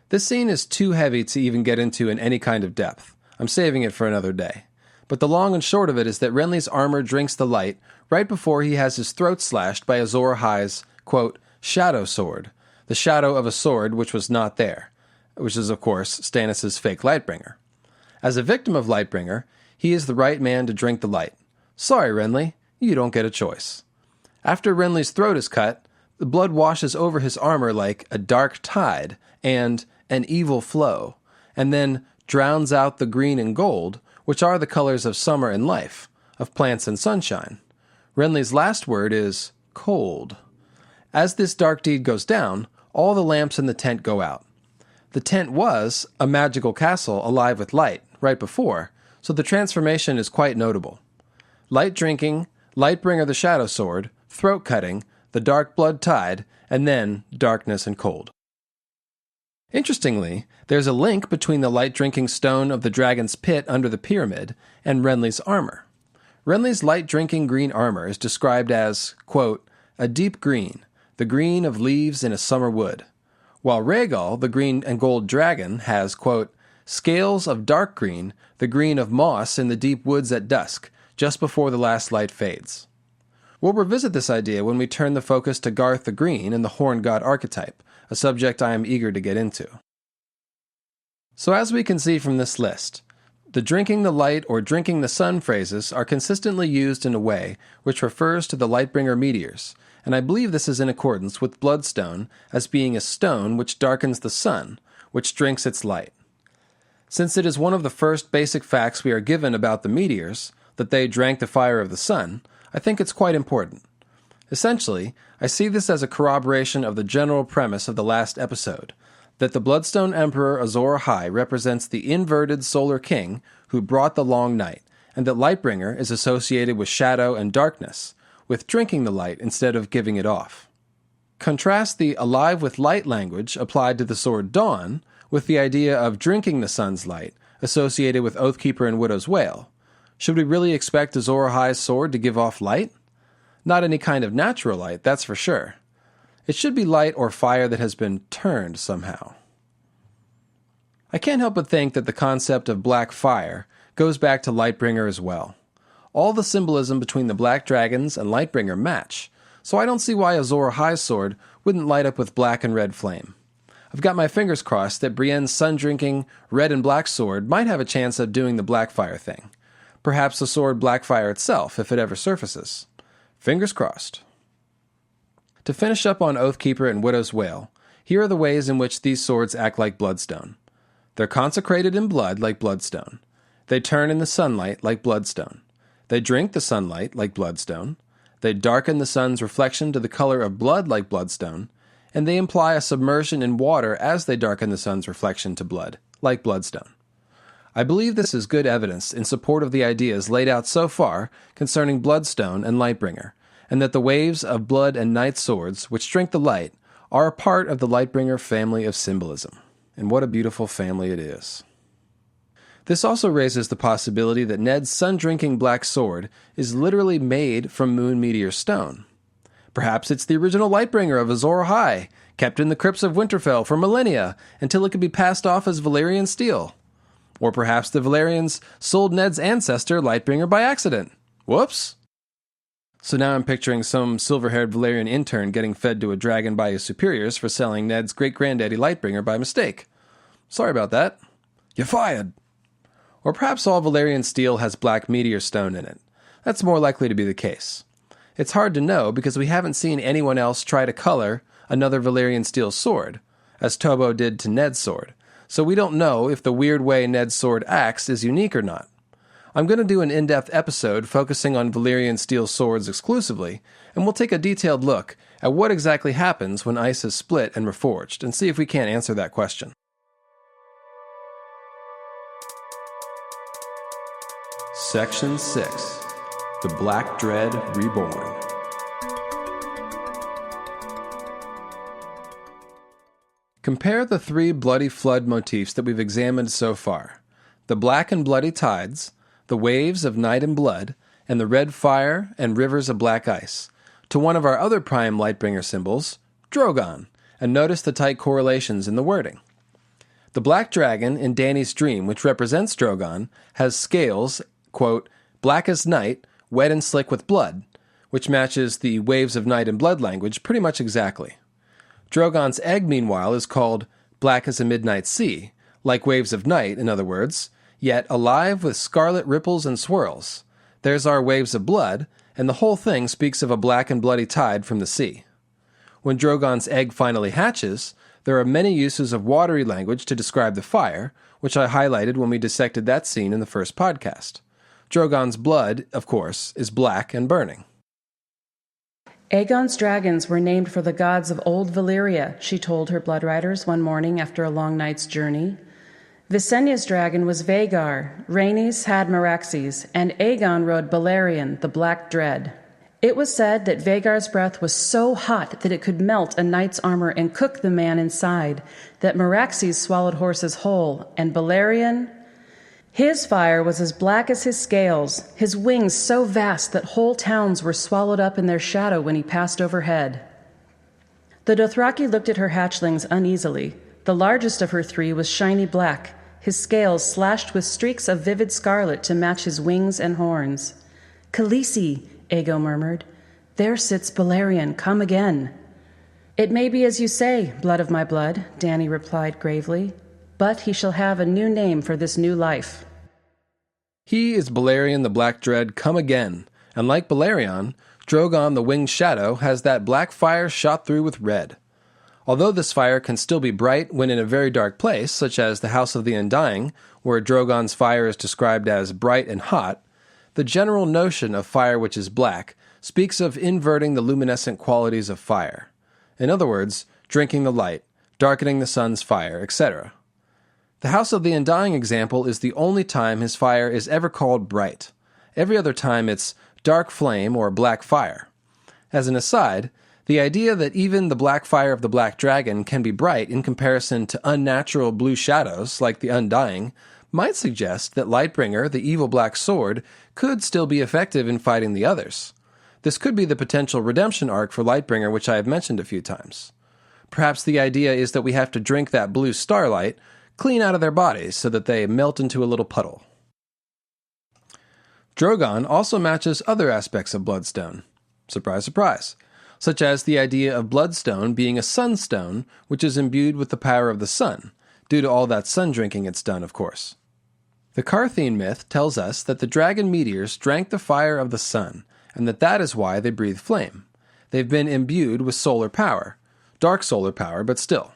S2: This scene is too heavy to even get into in any kind of depth. I'm saving it for another day. But the long and short of it is that Renly's armor drinks the light right before he has his throat slashed by Azor Ahai's, quote, shadow sword, the shadow of a sword which was not there, which is, of course, Stannis' fake Lightbringer. As a victim of Lightbringer, he is the right man to drink the light. Sorry, Renly, you don't get a choice. After Renly's throat is cut, the blood washes over his armor like a dark tide and an evil flow, and then drowns out the green and gold, which are the colors of summer and life, of plants and sunshine. Renly's last word is cold. As this dark deed goes down, all the lamps in the tent go out. The tent was a magical castle alive with light right before, so the transformation is quite notable. Light drinking, Lightbringer the Shadow Sword, throat cutting, the dark blood tide, and then darkness and cold. Interestingly, there's a link between the light-drinking stone of the dragon's pit under the pyramid and Renly's armor. Renly's light-drinking green armor is described as, quote, a deep green, the green of leaves in a summer wood, while Rhaegal, the green and gold dragon, has, quote, scales of dark green, the green of moss in the deep woods at dusk, just before the last light fades. We'll revisit this idea when we turn the focus to Garth the Green and the Horn God archetype, a subject I am eager to get into. So as we can see from this list, the drinking the light or drinking the sun phrases are consistently used in a way which refers to the Lightbringer meteors, and I believe this is in accordance with Bloodstone as being a stone which darkens the sun, which drinks its light. Since it is one of the first basic facts we are given about the meteors, that they drank the fire of the sun, I think it's quite important. Essentially, I see this as a corroboration of the general premise of the last episode, that the Bloodstone Emperor Azor Ahai represents the inverted Solar King who brought the long night, and that Lightbringer is associated with shadow and darkness, with drinking the light instead of giving it off. Contrast the alive with light language applied to the sword Dawn with the idea of drinking the sun's light associated with Oathkeeper and Widow's Wail. Should we really expect Azor Ahai's sword to give off light? Not any kind of natural light, that's for sure. It should be light or fire that has been turned somehow. I can't help but think that the concept of black fire goes back to Lightbringer as well. All the symbolism between the black dragons and Lightbringer match, so I don't see why Azor Ahai's sword wouldn't light up with black and red flame. I've got my fingers crossed that Brienne's sun-drinking red and black sword might have a chance of doing the black fire thing. Perhaps the sword Blackfire itself, if it ever surfaces. Fingers crossed. To finish up on Oathkeeper and Widow's Wail, here are the ways in which these swords act like Bloodstone. They're consecrated in blood like Bloodstone. They turn in the sunlight like Bloodstone. They drink the sunlight like Bloodstone. They darken the sun's reflection to the color of blood like Bloodstone. And they imply a submersion in water as they darken the sun's reflection to blood, like Bloodstone. I believe this is good evidence in support of the ideas laid out so far concerning Bloodstone and Lightbringer, and that the waves of blood and night swords, which drink the light, are a part of the Lightbringer family of symbolism. And what a beautiful family it is. This also raises the possibility that Ned's sun-drinking black sword is literally made from Moon Meteor Stone. Perhaps it's the original Lightbringer of Azor Ahai, kept in the crypts of Winterfell for millennia until it could be passed off as Valyrian steel. Or perhaps the Valyrians sold Ned's ancestor Lightbringer by accident. Whoops! So now I'm picturing some silver-haired Valyrian intern getting fed to a dragon by his superiors for selling Ned's great-granddaddy Lightbringer by mistake. Sorry about that.
S5: You're fired.
S2: Or perhaps all Valyrian steel has black meteor stone in it. That's more likely to be the case. It's hard to know because we haven't seen anyone else try to color another Valyrian steel sword, as Tobbo did to Ned's sword, so we don't know if the weird way Ned's sword acts is unique or not. I'm going to do an in-depth episode focusing on Valyrian steel swords exclusively, and we'll take a detailed look at what exactly happens when ice is split and reforged, and see if we can't answer that question. Section 6. The Black Dread Reborn. Compare the three bloody flood motifs that we've examined so far: the black and bloody tides, the waves of night and blood, and the red fire and rivers of black ice, to one of our other prime Lightbringer symbols, Drogon, and notice the tight correlations in the wording. The black dragon in Dany's dream, which represents Drogon, has scales, quote, black as night, wet and slick with blood, which matches the waves of night and blood language pretty much exactly. Drogon's egg, meanwhile, is called black as a midnight sea, like waves of night, in other words, yet alive with scarlet ripples and swirls. There's our waves of blood, and the whole thing speaks of a black and bloody tide from the sea. When Drogon's egg finally hatches, there are many uses of watery language to describe the fire, which I highlighted when we dissected that scene in the first podcast. Drogon's blood, of course, is black and burning.
S4: Aegon's dragons were named for the gods of old Valyria, she told her blood riders one morning after a long night's journey. Visenya's dragon was Vhagar, Rhaenys had Meraxes, and Aegon rode Balerion, the Black Dread. It was said that Vhagar's breath was so hot that it could melt a knight's armor and cook the man inside, that Meraxes swallowed horses whole, and Balerion, his fire was as black as his scales, his wings so vast that whole towns were swallowed up in their shadow when he passed overhead. The Dothraki looked at her hatchlings uneasily. The largest of her three was shiny black, his scales slashed with streaks of vivid scarlet to match his wings and horns. "Khaleesi," Aegon murmured. "There sits Balerion, come again." "It may be as you say, blood of my blood," Dany replied gravely, "but he shall have a new name for this new life."
S2: He is Balerion the Black Dread come again, and like Balerion, Drogon the Winged Shadow has that black fire shot through with red. Although this fire can still be bright when in a very dark place, such as the House of the Undying, where Drogon's fire is described as bright and hot, the general notion of fire which is black speaks of inverting the luminescent qualities of fire. In other words, drinking the light, darkening the sun's fire, etc. The House of the Undying example is the only time his fire is ever called bright. Every other time it's dark flame or black fire. As an aside, the idea that even the black fire of the Black Dragon can be bright in comparison to unnatural blue shadows like the Undying might suggest that Lightbringer, the evil black sword, could still be effective in fighting the others. This could be the potential redemption arc for Lightbringer, which I have mentioned a few times. Perhaps the idea is that we have to drink that blue starlight clean out of their bodies so that they melt into a little puddle. Drogon also matches other aspects of Bloodstone. Surprise, surprise. Such as the idea of Bloodstone being a sunstone, which is imbued with the power of the sun, due to all that sun drinking it's done, of course. The Carthene myth tells us that the dragon meteors drank the fire of the sun, and that is why they breathe flame. They've been imbued with solar power. Dark solar power, but still.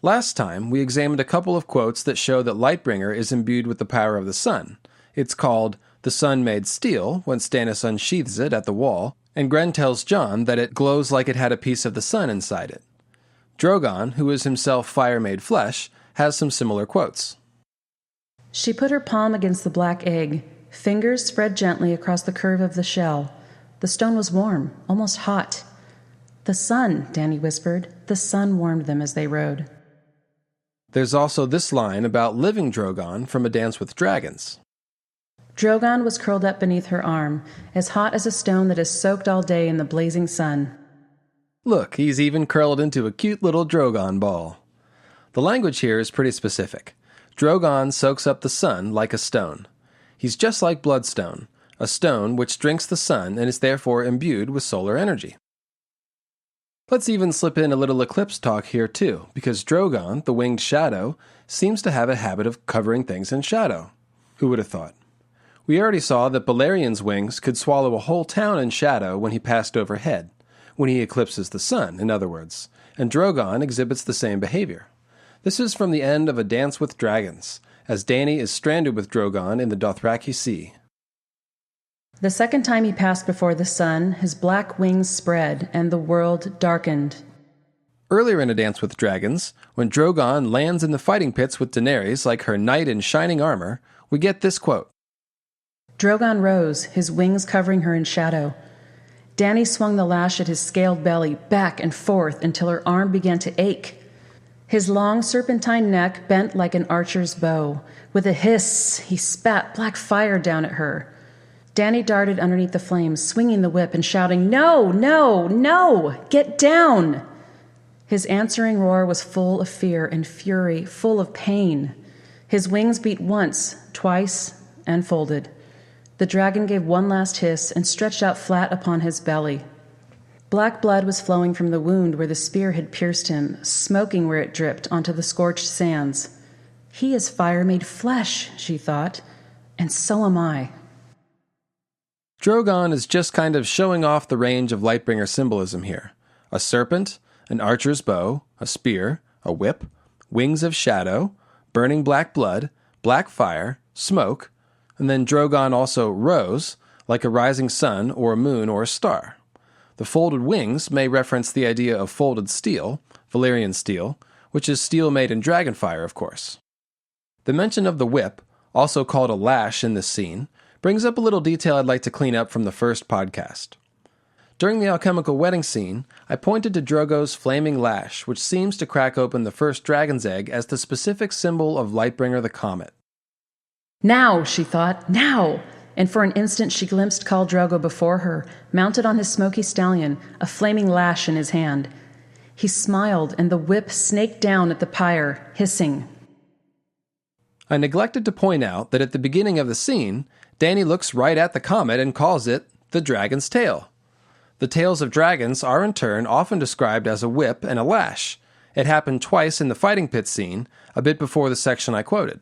S2: Last time, we examined a couple of quotes that show that Lightbringer is imbued with the power of the sun. It's called "The Sun Made Steel" when Stannis unsheathes it at the wall, and Gren tells Jon that it glows like it had a piece of the sun inside it. Drogon, who is himself fire made flesh, has some similar quotes.
S4: She put her palm against the black egg, fingers spread gently across the curve of the shell. The stone was warm, almost hot. "The sun," Dany whispered. "The sun warmed them as they rode."
S2: There's also this line about living Drogon from A Dance with Dragons.
S4: Drogon was curled up beneath her arm, as hot as a stone that has soaked all day in the blazing sun.
S2: Look, he's even curled into a cute little Drogon ball. The language here is pretty specific. Drogon soaks up the sun like a stone. He's just like Bloodstone, a stone which drinks the sun and is therefore imbued with solar energy. Let's even slip in a little eclipse talk here too, because Drogon, the Winged Shadow, seems to have a habit of covering things in shadow. Who would have thought? We already saw that Balerion's wings could swallow a whole town in shadow when he passed overhead, when he eclipses the sun, in other words, and Drogon exhibits the same behavior. This is from the end of A Dance with Dragons, as Dany is stranded with Drogon in the Dothraki Sea.
S4: The second time he passed before the sun, his black wings spread, and the world darkened.
S2: Earlier in A Dance with Dragons, when Drogon lands in the fighting pits with Daenerys like her knight in shining armor, we get this quote.
S4: Drogon rose, his wings covering her in shadow. Dany swung the lash at his scaled belly back and forth until her arm began to ache. His long serpentine neck bent like an archer's bow. With a hiss, he spat black fire down at her. Dany darted underneath the flames, swinging the whip and shouting, "No, no, no! Get down!" His answering roar was full of fear and fury, full of pain. His wings beat once, twice, and folded. The dragon gave one last hiss and stretched out flat upon his belly. Black blood was flowing from the wound where the spear had pierced him, smoking where it dripped onto the scorched sands. He is fire made flesh, she thought, and so am I.
S2: Drogon is just kind of showing off the range of Lightbringer symbolism here. A serpent, an archer's bow, a spear, a whip, wings of shadow, burning black blood, black fire, smoke, and then Drogon also rose, like a rising sun or a moon or a star. The folded wings may reference the idea of folded steel, Valyrian steel, which is steel made in dragonfire, of course. The mention of the whip, also called a lash in this scene, brings up a little detail I'd like to clean up from the first podcast. During the alchemical wedding scene, I pointed to Drogo's flaming lash, which seems to crack open the first dragon's egg as the specific symbol of Lightbringer the Comet.
S4: Now, she thought, now! And for an instant she glimpsed Khal Drogo before her, mounted on his smoky stallion, a flaming lash in his hand. He smiled, and the whip snaked down at the pyre, hissing.
S2: I neglected to point out that at the beginning of the scene, Dany looks right at the comet and calls it the dragon's tail. The tails of dragons are in turn often described as a whip and a lash. It happened twice in the fighting pit scene, a bit before the section I quoted.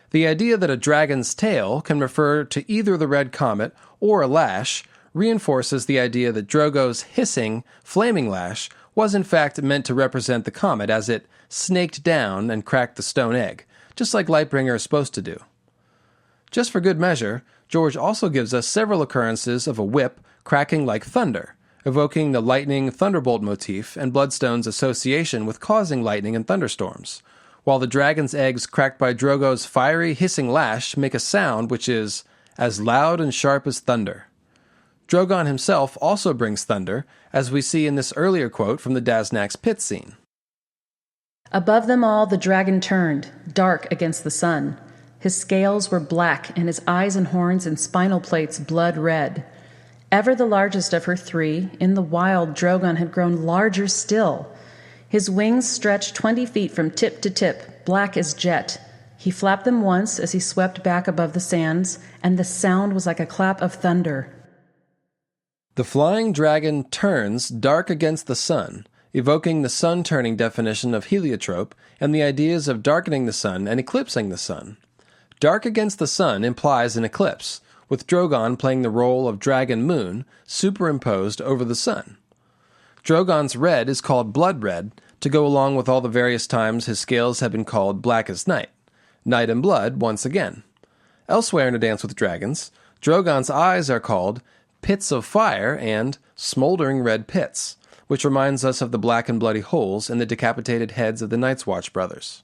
S2: The idea that a dragon's tail can refer to either the red comet or a lash reinforces the idea that Drogo's hissing, flaming lash was in fact meant to represent the comet as it snaked down and cracked the stone egg, just like Lightbringer is supposed to do. Just for good measure, George also gives us several occurrences of a whip cracking like thunder, evoking the lightning thunderbolt motif and Bloodstone's association with causing lightning and thunderstorms, while the dragon's eggs cracked by Drogo's fiery, hissing lash make a sound which is as loud and sharp as thunder. Drogon himself also brings thunder, as we see in this earlier quote from the Daznak's pit scene.
S4: Above them all the dragon turned, dark against the sun. His scales were black, and his eyes and horns and spinal plates blood red. Ever the largest of her three, in the wild Drogon had grown larger still. His wings stretched 20 feet from tip to tip, black as jet. He flapped them once as he swept back above the sands, and the sound was like a clap of thunder.
S2: The flying dragon turns dark against the sun, evoking the sun-turning definition of heliotrope and the ideas of darkening the sun and eclipsing the sun. Dark against the sun implies an eclipse, with Drogon playing the role of dragon moon superimposed over the sun. Drogon's red is called blood red, to go along with all the various times his scales have been called black as night. Night and blood once again. Elsewhere in A Dance with Dragons, Drogon's eyes are called pits of fire and smoldering red pits, which reminds us of the black and bloody holes in the decapitated heads of the Night's Watch brothers.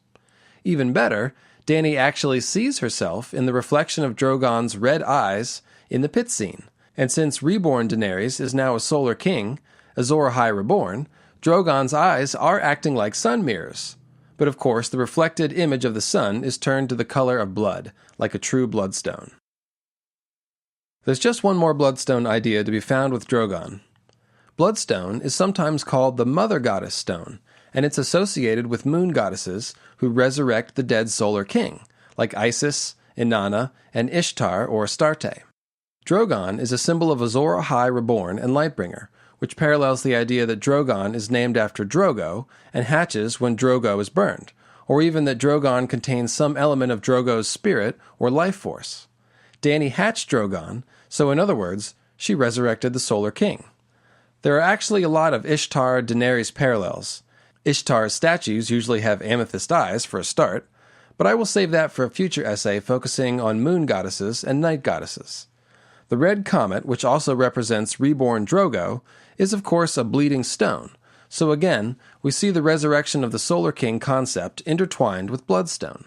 S2: Even better, Dany actually sees herself in the reflection of Drogon's red eyes in the pit scene, and since reborn Daenerys is now a solar king, Azor Ahai reborn, Drogon's eyes are acting like sun mirrors. But of course, the reflected image of the sun is turned to the color of blood, like a true bloodstone. There's just one more bloodstone idea to be found with Drogon. Bloodstone is sometimes called the Mother Goddess Stone, and it's associated with moon goddesses who resurrect the dead solar king, like Isis, Inanna, and Ishtar or Astarte. Drogon is a symbol of Azor Ahai reborn and Lightbringer, which parallels the idea that Drogon is named after Drogo and hatches when Drogo is burned, or even that Drogon contains some element of Drogo's spirit or life force. Dany hatched Drogon, so in other words, she resurrected the Solar King. There are actually a lot of Ishtar-Daenerys parallels. Ishtar's statues usually have amethyst eyes for a start, but I will save that for a future essay focusing on moon goddesses and night goddesses. The red comet, which also represents reborn Drogo, is of course a bleeding stone, so again, we see the resurrection of the Solar King concept intertwined with Bloodstone.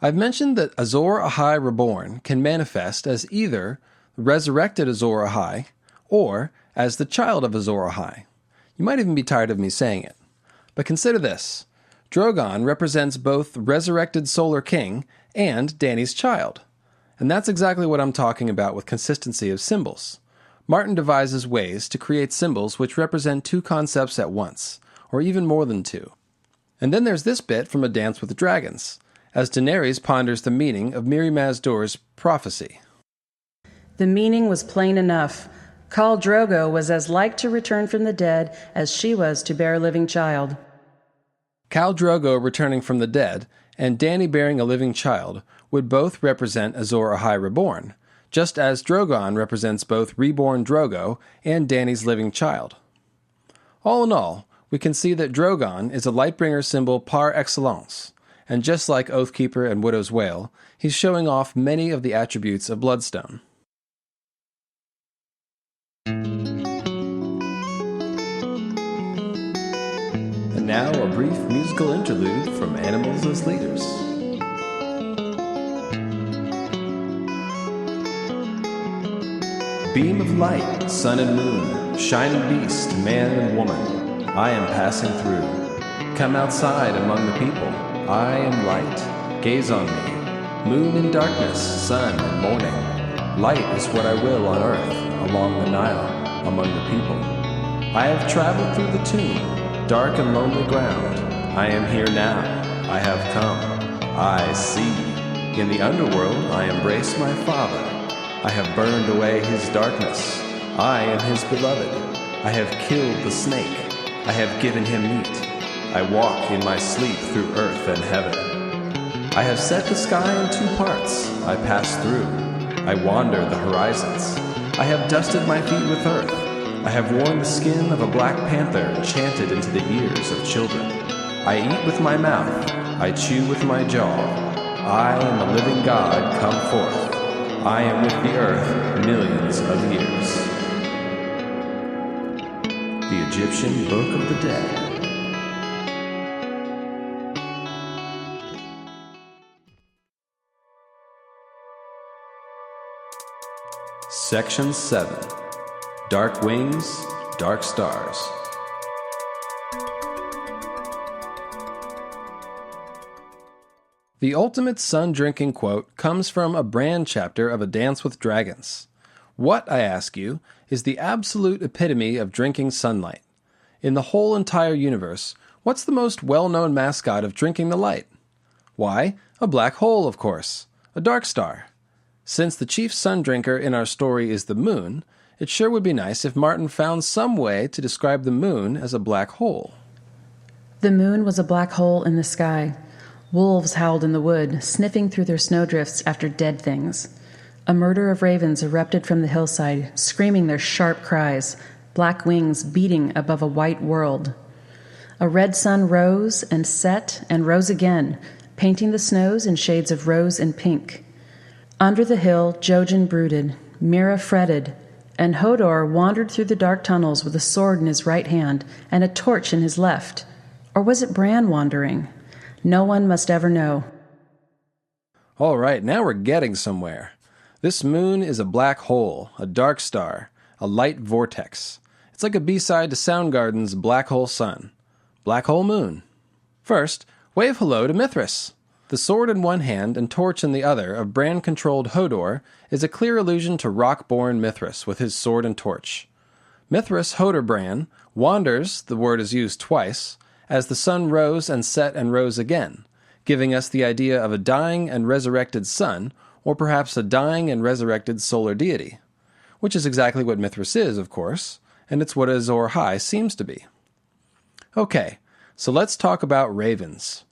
S2: I've mentioned that Azor Ahai Reborn can manifest as either resurrected Azor Ahai or as the child of Azor Ahai. You might even be tired of me saying it. But consider this. Drogon represents both the resurrected Solar King and Dany's child. And that's exactly what I'm talking about with consistency of symbols. Martin devises ways to create symbols which represent two concepts at once, or even more than two. And then there's this bit from A Dance with Dragons, as Daenerys ponders the meaning of Mirri Maz Duur's prophecy.
S4: The meaning was plain enough. Khal Drogo was as like to return from the dead as she was to bear a living child.
S2: Khal Drogo returning from the dead and Dany bearing a living child would both represent Azor Ahai Reborn, just as Drogon represents both reborn Drogo and Dany's living child. All in all, we can see that Drogon is a Lightbringer symbol par excellence, and just like Oathkeeper and Widow's Wail, he's showing off many of the attributes of Bloodstone. And now a brief musical interlude from Animals as Leaders. Beam of light, sun and moon, shining beast, man and woman, I am passing through. Come outside among the people, I am light, gaze on me. Moon and darkness, sun and morning. Light is what I will on earth, along the Nile, among the people. I have traveled through the tomb, dark and lonely ground. I am here now, I have come, I see. In the underworld I embrace my Father. I have burned away his darkness. I am his beloved. I have killed the snake. I have given him meat. I walk in my sleep through earth and heaven. I have set the sky in two parts. I pass through. I wander the horizons. I have dusted my feet with earth. I have worn the skin of a black panther enchanted into the ears of children. I eat with my mouth. I chew with my jaw. I am a living God come forth. I am with the earth millions of years. The Egyptian Book of the Dead. Section 7. Dark Wings, Dark Stars. The ultimate sun-drinking quote comes from a Bran chapter of A Dance with Dragons. What, I ask you, is the absolute epitome of drinking sunlight? In the whole entire universe, what's the most well-known mascot of drinking the light? Why, a black hole, of course, a dark star. Since the chief sun drinker in our story is the moon, it sure would be nice if Martin found some way to describe the moon as a black hole.
S4: The moon was a black hole in the sky. Wolves howled in the wood, sniffing through their snowdrifts after dead things. A murder of ravens erupted from the hillside, screaming their sharp cries, black wings beating above a white world. A red sun rose and set and rose again, painting the snows in shades of rose and pink. Under the hill, Jojen brooded, Mira fretted, and Hodor wandered through the dark tunnels with a sword in his right hand and a torch in his left. Or was it Bran wandering? No one must ever know.
S2: All right, now we're getting somewhere. This moon is a black hole, a dark star, a light vortex. It's like a B-side to Soundgarden's Black Hole Sun. Black Hole Moon. First, wave hello to Mithras. The sword in one hand and torch in the other of Bran-controlled Hodor is a clear allusion to rock-born Mithras with his sword and torch. Mithras Hodor Bran wanders, the word is used twice, as the sun rose and set and rose again, giving us the idea of a dying and resurrected sun, or perhaps a dying and resurrected solar deity, which is exactly what Mithras is, of course, and it's what Azor Ahai seems to be. Okay, So let's talk about ravens.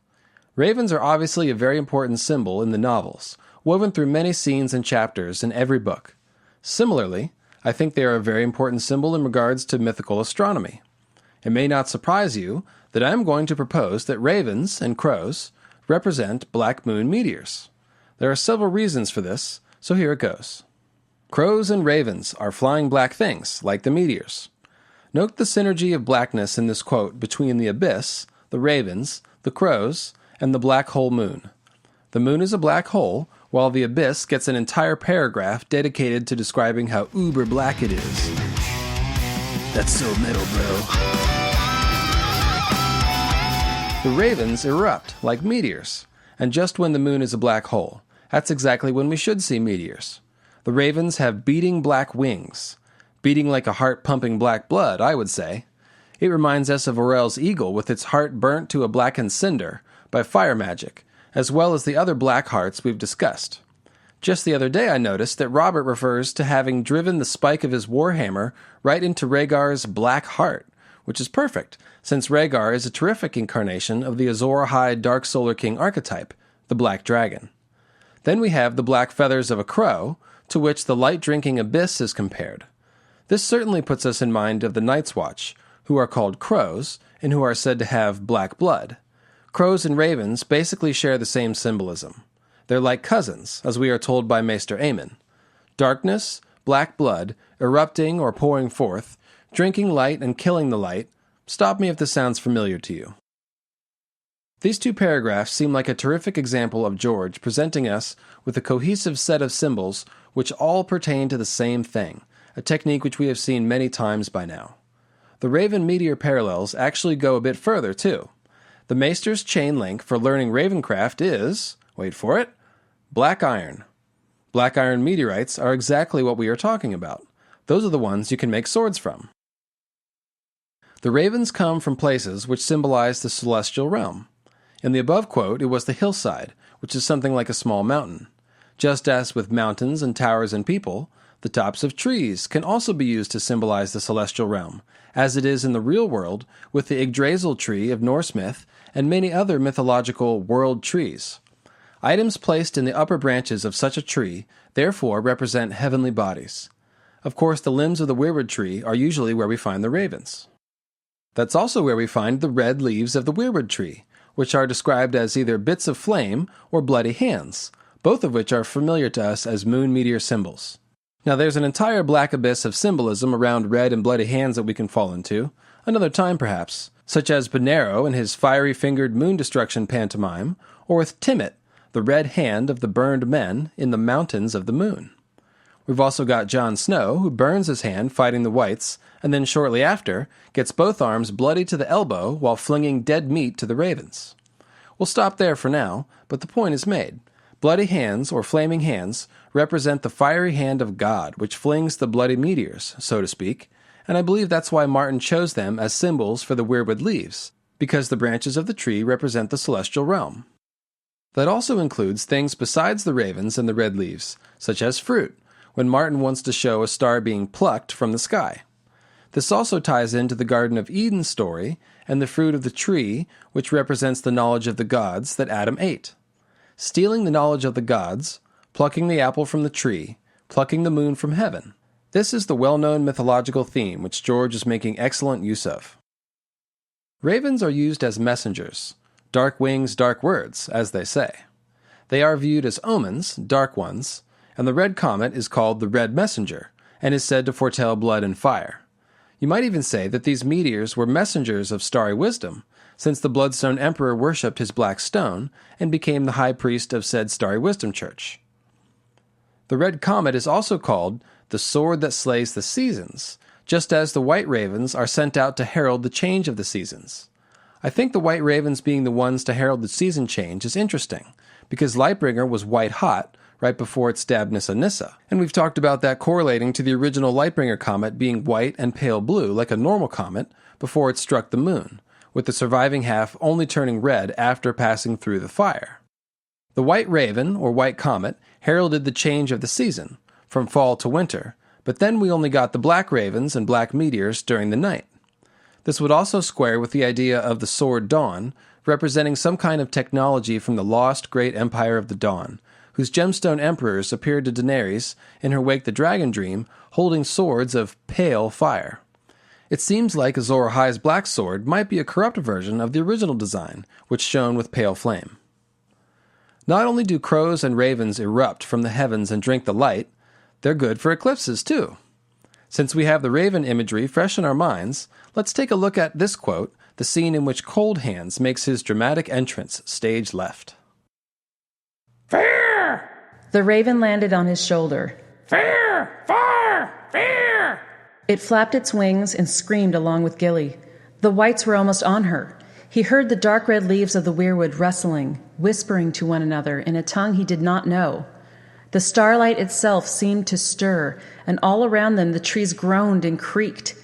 S2: Ravens are obviously a very important symbol in the novels, woven through many scenes and chapters in every book. Similarly, I think they are a very important symbol in regards to mythical astronomy. It may not surprise you that I am going to propose that ravens and crows represent black moon meteors. There are several reasons for this, so here it goes. Crows and ravens are flying black things, like the meteors. Note the synergy of blackness in this quote between the abyss, the ravens, the crows, and the black hole moon. The moon is a black hole, while the abyss gets an entire paragraph dedicated to describing how uber black it is. That's so metal, bro. The ravens erupt like meteors, and just when the moon is a black hole, that's exactly when we should see meteors. The ravens have beating black wings. Beating like a heart pumping black blood, I would say. It reminds us of Orell's eagle with its heart burnt to a blackened cinder by fire magic, as well as the other black hearts we've discussed. Just the other day I noticed that Robert refers to having driven the spike of his warhammer right into Rhaegar's black heart, which is perfect, since Rhaegar is a terrific incarnation of the Azor Ahai Dark Solar King archetype, the Black Dragon. Then we have the black feathers of a crow, to which the light-drinking abyss is compared. This certainly puts us in mind of the Night's Watch, who are called crows, and who are said to have black blood. Crows and ravens basically share the same symbolism. They're like cousins, as we are told by Maester Aemon. Darkness, black blood, erupting or pouring forth, drinking light and killing the light. Stop me if this sounds familiar to you. These two paragraphs seem like a terrific example of George presenting us with a cohesive set of symbols which all pertain to the same thing, a technique which we have seen many times by now. The Raven Meteor parallels actually go a bit further, too. The Maester's chain link for learning Ravencraft is, wait for it, black iron. Black iron meteorites are exactly what we are talking about. Those are the ones you can make swords from. The ravens come from places which symbolize the celestial realm. In the above quote, it was the hillside, which is something like a small mountain. Just as with mountains and towers and people, the tops of trees can also be used to symbolize the celestial realm, as it is in the real world with the Yggdrasil tree of Norse myth and many other mythological world trees. Items placed in the upper branches of such a tree therefore represent heavenly bodies. Of course, the limbs of the weirwood tree are usually where we find the ravens. That's also where we find the red leaves of the weirwood tree, which are described as either bits of flame or bloody hands, both of which are familiar to us as moon meteor symbols. Now there's an entire black abyss of symbolism around red and bloody hands that we can fall into, another time perhaps, such as Bonero in his fiery-fingered moon destruction pantomime, or with Timmet, the red hand of the burned men in the Mountains of the Moon. We've also got Jon Snow, who burns his hand fighting the Whites, and then shortly after, gets both arms bloody to the elbow while flinging dead meat to the ravens. We'll stop there for now, but the point is made. Bloody hands, or flaming hands, represent the fiery hand of God, which flings the bloody meteors, so to speak, and I believe that's why Martin chose them as symbols for the weirwood leaves, because the branches of the tree represent the celestial realm. That also includes things besides the ravens and the red leaves, such as fruit, when Martin wants to show a star being plucked from the sky. This also ties into the Garden of Eden story and the fruit of the tree, which represents the knowledge of the gods that Adam ate. Stealing the knowledge of the gods, plucking the apple from the tree, plucking the moon from heaven. This is the well-known mythological theme which George is making excellent use of. Ravens are used as messengers, dark wings, dark words, as they say. They are viewed as omens, dark ones, and the red comet is called the red messenger, and is said to foretell blood and fire. You might even say that these meteors were messengers of starry wisdom, since the Bloodstone Emperor worshipped his black stone and became the high priest of said starry wisdom church. The red comet is also called the sword that slays the seasons, just as the white ravens are sent out to herald the change of the seasons. I think the white ravens being the ones to herald the season change is interesting, because Lightbringer was white-hot right before it stabbed Nissa Nissa, and we've talked about that correlating to the original Lightbringer comet being white and pale blue like a normal comet before it struck the moon, with the surviving half only turning red after passing through the fire. The white raven, or white comet, heralded the change of the season, from fall to winter, but then we only got the black ravens and black meteors during the night. This would also square with the idea of the sword Dawn, representing some kind of technology from the lost great empire of the Dawn, whose gemstone emperors appeared to Daenerys in her Wake the Dragon dream, holding swords of pale fire. It seems like Azor Ahai's black sword might be a corrupt version of the original design, which shone with pale flame. Not only do crows and ravens erupt from the heavens and drink the light, they're good for eclipses too. Since we have the raven imagery fresh in our minds, let's take a look at this quote, the scene in which Cold Hands makes his dramatic entrance, stage left.
S3: Fear!
S4: The raven landed on his shoulder.
S3: Fear! Fire! Fear!
S4: It flapped its wings and screamed along with Gilly. The whites were almost on her. He heard the dark red leaves of the weirwood rustling, whispering to one another in a tongue he did not know. The starlight itself seemed to stir, and all around them the trees groaned and creaked.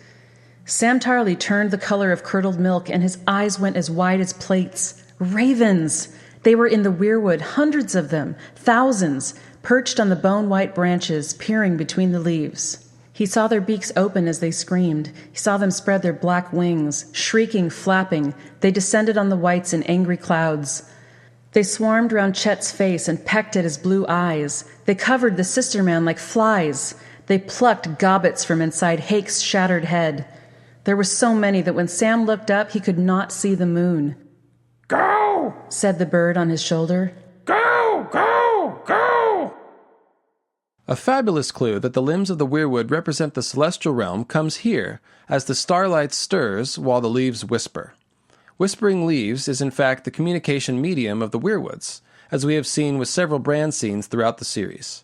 S4: Sam Tarly turned the color of curdled milk, and his eyes went as wide as plates. Ravens! They were in the weirwood, hundreds of them, thousands, perched on the bone-white branches, peering between the leaves. He saw their beaks open as they screamed. He saw them spread their black wings. Shrieking, flapping, they descended on the whites in angry clouds. They swarmed round Chet's face and pecked at his blue eyes. They covered the sister man like flies. They plucked gobbets from inside Hake's shattered head. There were so many that when Sam looked up, he could not see the moon.
S3: Go!
S4: Said the bird on his shoulder.
S3: Go! Go! Go!
S2: A fabulous clue that the limbs of the weirwood represent the celestial realm comes here, as the starlight stirs while the leaves whisper. Whispering Leaves is in fact the communication medium of the weirwoods, as we have seen with several brand scenes throughout the series.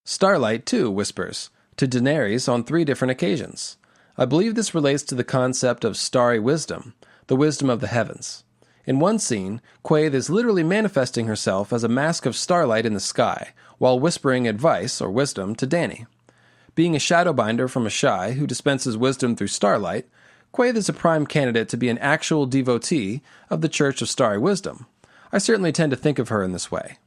S2: Starlight, too, whispers, to Daenerys on 3 different occasions. I believe this relates to the concept of starry wisdom, the wisdom of the heavens. In one scene, Quaithe is literally manifesting herself as a mask of starlight in the sky, while whispering advice, or wisdom, to Dany. Being a shadowbinder from Ashai who dispenses wisdom through starlight, Quaithe is a prime candidate to be an actual devotee of the Church of Starry Wisdom. I certainly tend to think of her in this way.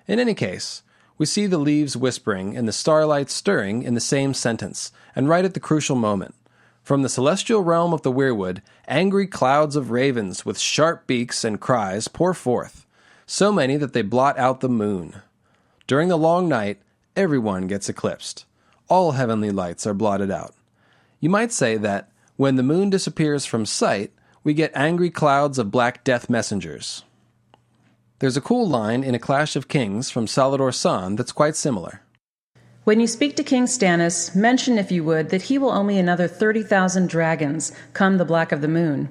S2: In any case, we see the leaves whispering and the starlight stirring in the same sentence, and right at the crucial moment. From the celestial realm of the weirwood, angry clouds of ravens with sharp beaks and cries pour forth, so many that they blot out the moon. During the long night, everyone gets eclipsed. All heavenly lights are blotted out. You might say that, when the moon disappears from sight, we get angry clouds of black death messengers. There's a cool line in A Clash of Kings from Salladhor Saan that's quite similar.
S4: When you speak to King Stannis, mention, if you would, that he will owe me another 30,000 dragons, come the black of the moon.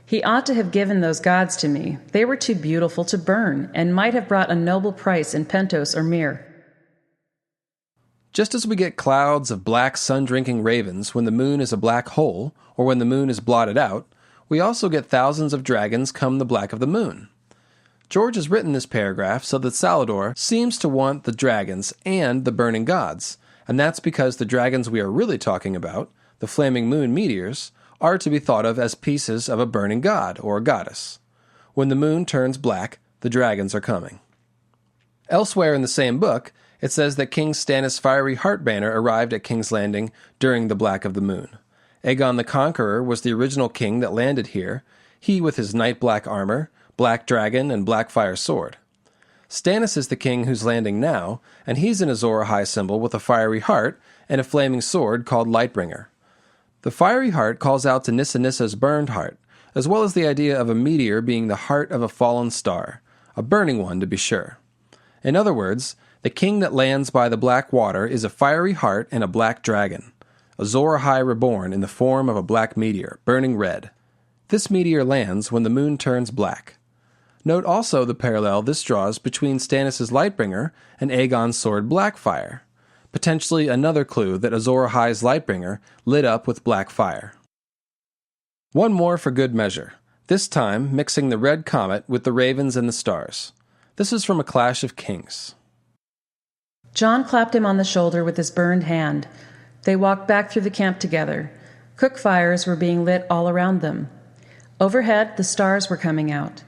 S4: He ought to have given those gods to me. They were too beautiful to burn, and might have brought a noble price in Pentos or Myr.
S2: Just as we get clouds of black sun-drinking ravens when the moon is a black hole, or when the moon is blotted out, we also get thousands of dragons come the black of the moon. George has written this paragraph so that Salladhor seems to want the dragons and the burning gods, and that's because the dragons we are really talking about, the flaming moon meteors, are to be thought of as pieces of a burning god or goddess. When the moon turns black, the dragons are coming. Elsewhere in the same book, it says that King Stannis' fiery heart banner arrived at King's Landing during the black of the moon. Aegon the Conqueror was the original king that landed here, he with his night black armor, black dragon, and black fire sword. Stannis is the king who's landing now, and he's an Azor Ahai symbol with a fiery heart and a flaming sword called Lightbringer. The fiery heart calls out to Nissa Nissa's burned heart, as well as the idea of a meteor being the heart of a fallen star, a burning one to be sure. In other words, the king that lands by the black water is a fiery heart and a black dragon, Azor Ahai reborn in the form of a black meteor, burning red. This meteor lands when the moon turns black. Note also the parallel this draws between Stannis' Lightbringer and Aegon's sword Blackfire, potentially another clue that Azor Ahai's Lightbringer lit up with black fire. One more for good measure, this time mixing the red comet with the ravens and the stars. This is from A Clash of Kings.
S4: Jon clapped him on the shoulder with his burned hand. They walked back through the camp together. Cook fires were being lit all around them. Overhead, the stars were coming out.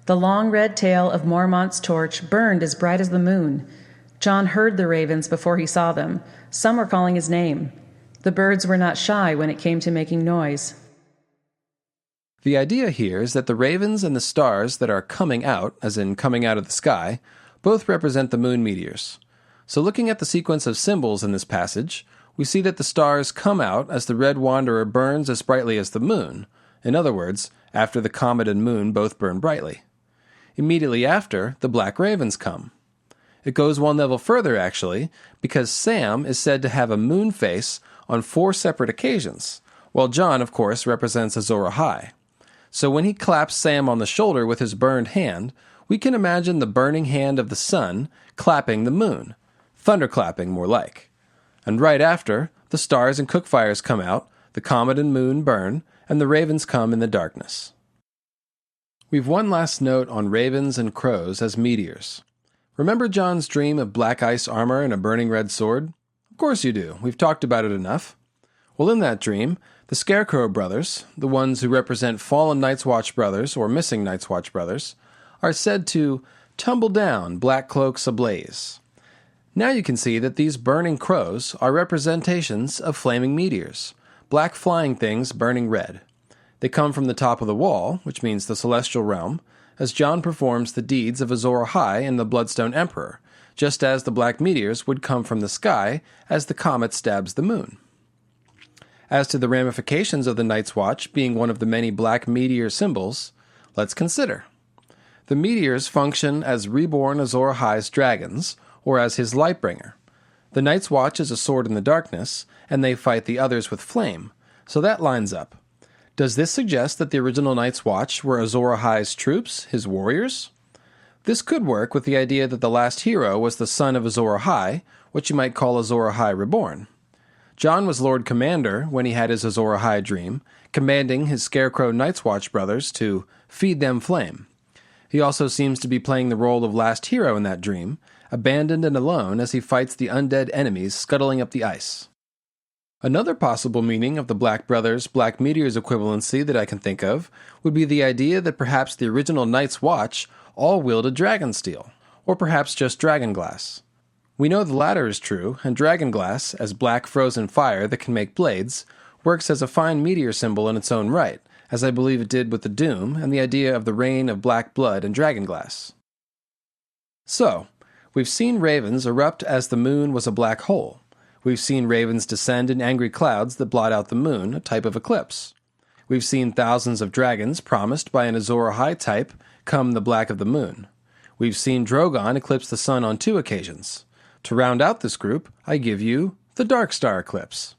S4: The long red tail of Mormont's torch burned as bright as the moon. Jon heard the ravens before he saw them. Some were calling his name. The birds were not shy when it came to making noise.
S2: The idea here is that the ravens and the stars that are coming out, as in coming out of the sky, both represent the moon meteors. So looking at the sequence of symbols in this passage, we see that the stars come out as the red wanderer burns as brightly as the moon. In other words, after the comet and moon both burn brightly. Immediately after, the black ravens come. It goes one level further, actually, because Sam is said to have a moon face on 4 separate occasions, while Jon, of course, represents Azor Ahai. So when he claps Sam on the shoulder with his burned hand, we can imagine the burning hand of the sun clapping the moon, thunderclapping more like. And right after, the stars and cookfires come out, the comet and moon burn, and the ravens come in the darkness. We've one last note on ravens and crows as meteors. Remember Jon's dream of black ice armor and a burning red sword? Of course you do. We've talked about it enough. Well, in that dream, the Scarecrow brothers, the ones who represent fallen Night's Watch brothers or missing Night's Watch brothers, are said to tumble down, black cloaks ablaze. Now you can see that these burning crows are representations of flaming meteors, black flying things burning red. They come from the top of the wall, which means the celestial realm, as Jon performs the deeds of Azor Ahai and the Bloodstone Emperor, just as the black meteors would come from the sky as the comet stabs the moon. As to the ramifications of the Night's Watch being one of the many black meteor symbols, let's consider. The meteors function as reborn Azor Ahai's dragons, or as his lightbringer. The Night's Watch is a sword in the darkness, and they fight the others with flame, so that lines up. Does this suggest that the original Night's Watch were Azor Ahai's troops, his warriors? This could work with the idea that the last hero was the son of Azor Ahai, what you might call Azor Ahai reborn. Jon was Lord Commander when he had his Azor Ahai dream, commanding his Scarecrow Night's Watch brothers to feed them flame. He also seems to be playing the role of last hero in that dream, abandoned and alone as he fights the undead enemies scuttling up the ice. Another possible meaning of the Black Brothers' Black Meteors equivalency that I can think of would be the idea that perhaps the original Night's Watch all wielded dragonsteel, or perhaps just dragonglass. We know the latter is true, and dragonglass, as black frozen fire that can make blades, works as a fine meteor symbol in its own right, as I believe it did with the Doom and the idea of the rain of black blood and dragonglass. So, we've seen ravens erupt as the moon was a black hole. We've seen ravens descend in angry clouds that blot out the moon, a type of eclipse. We've seen thousands of dragons promised by an Azor Ahai type come the black of the moon. We've seen Drogon eclipse the sun on 2 occasions. To round out this group, I give you the Dark Star eclipse.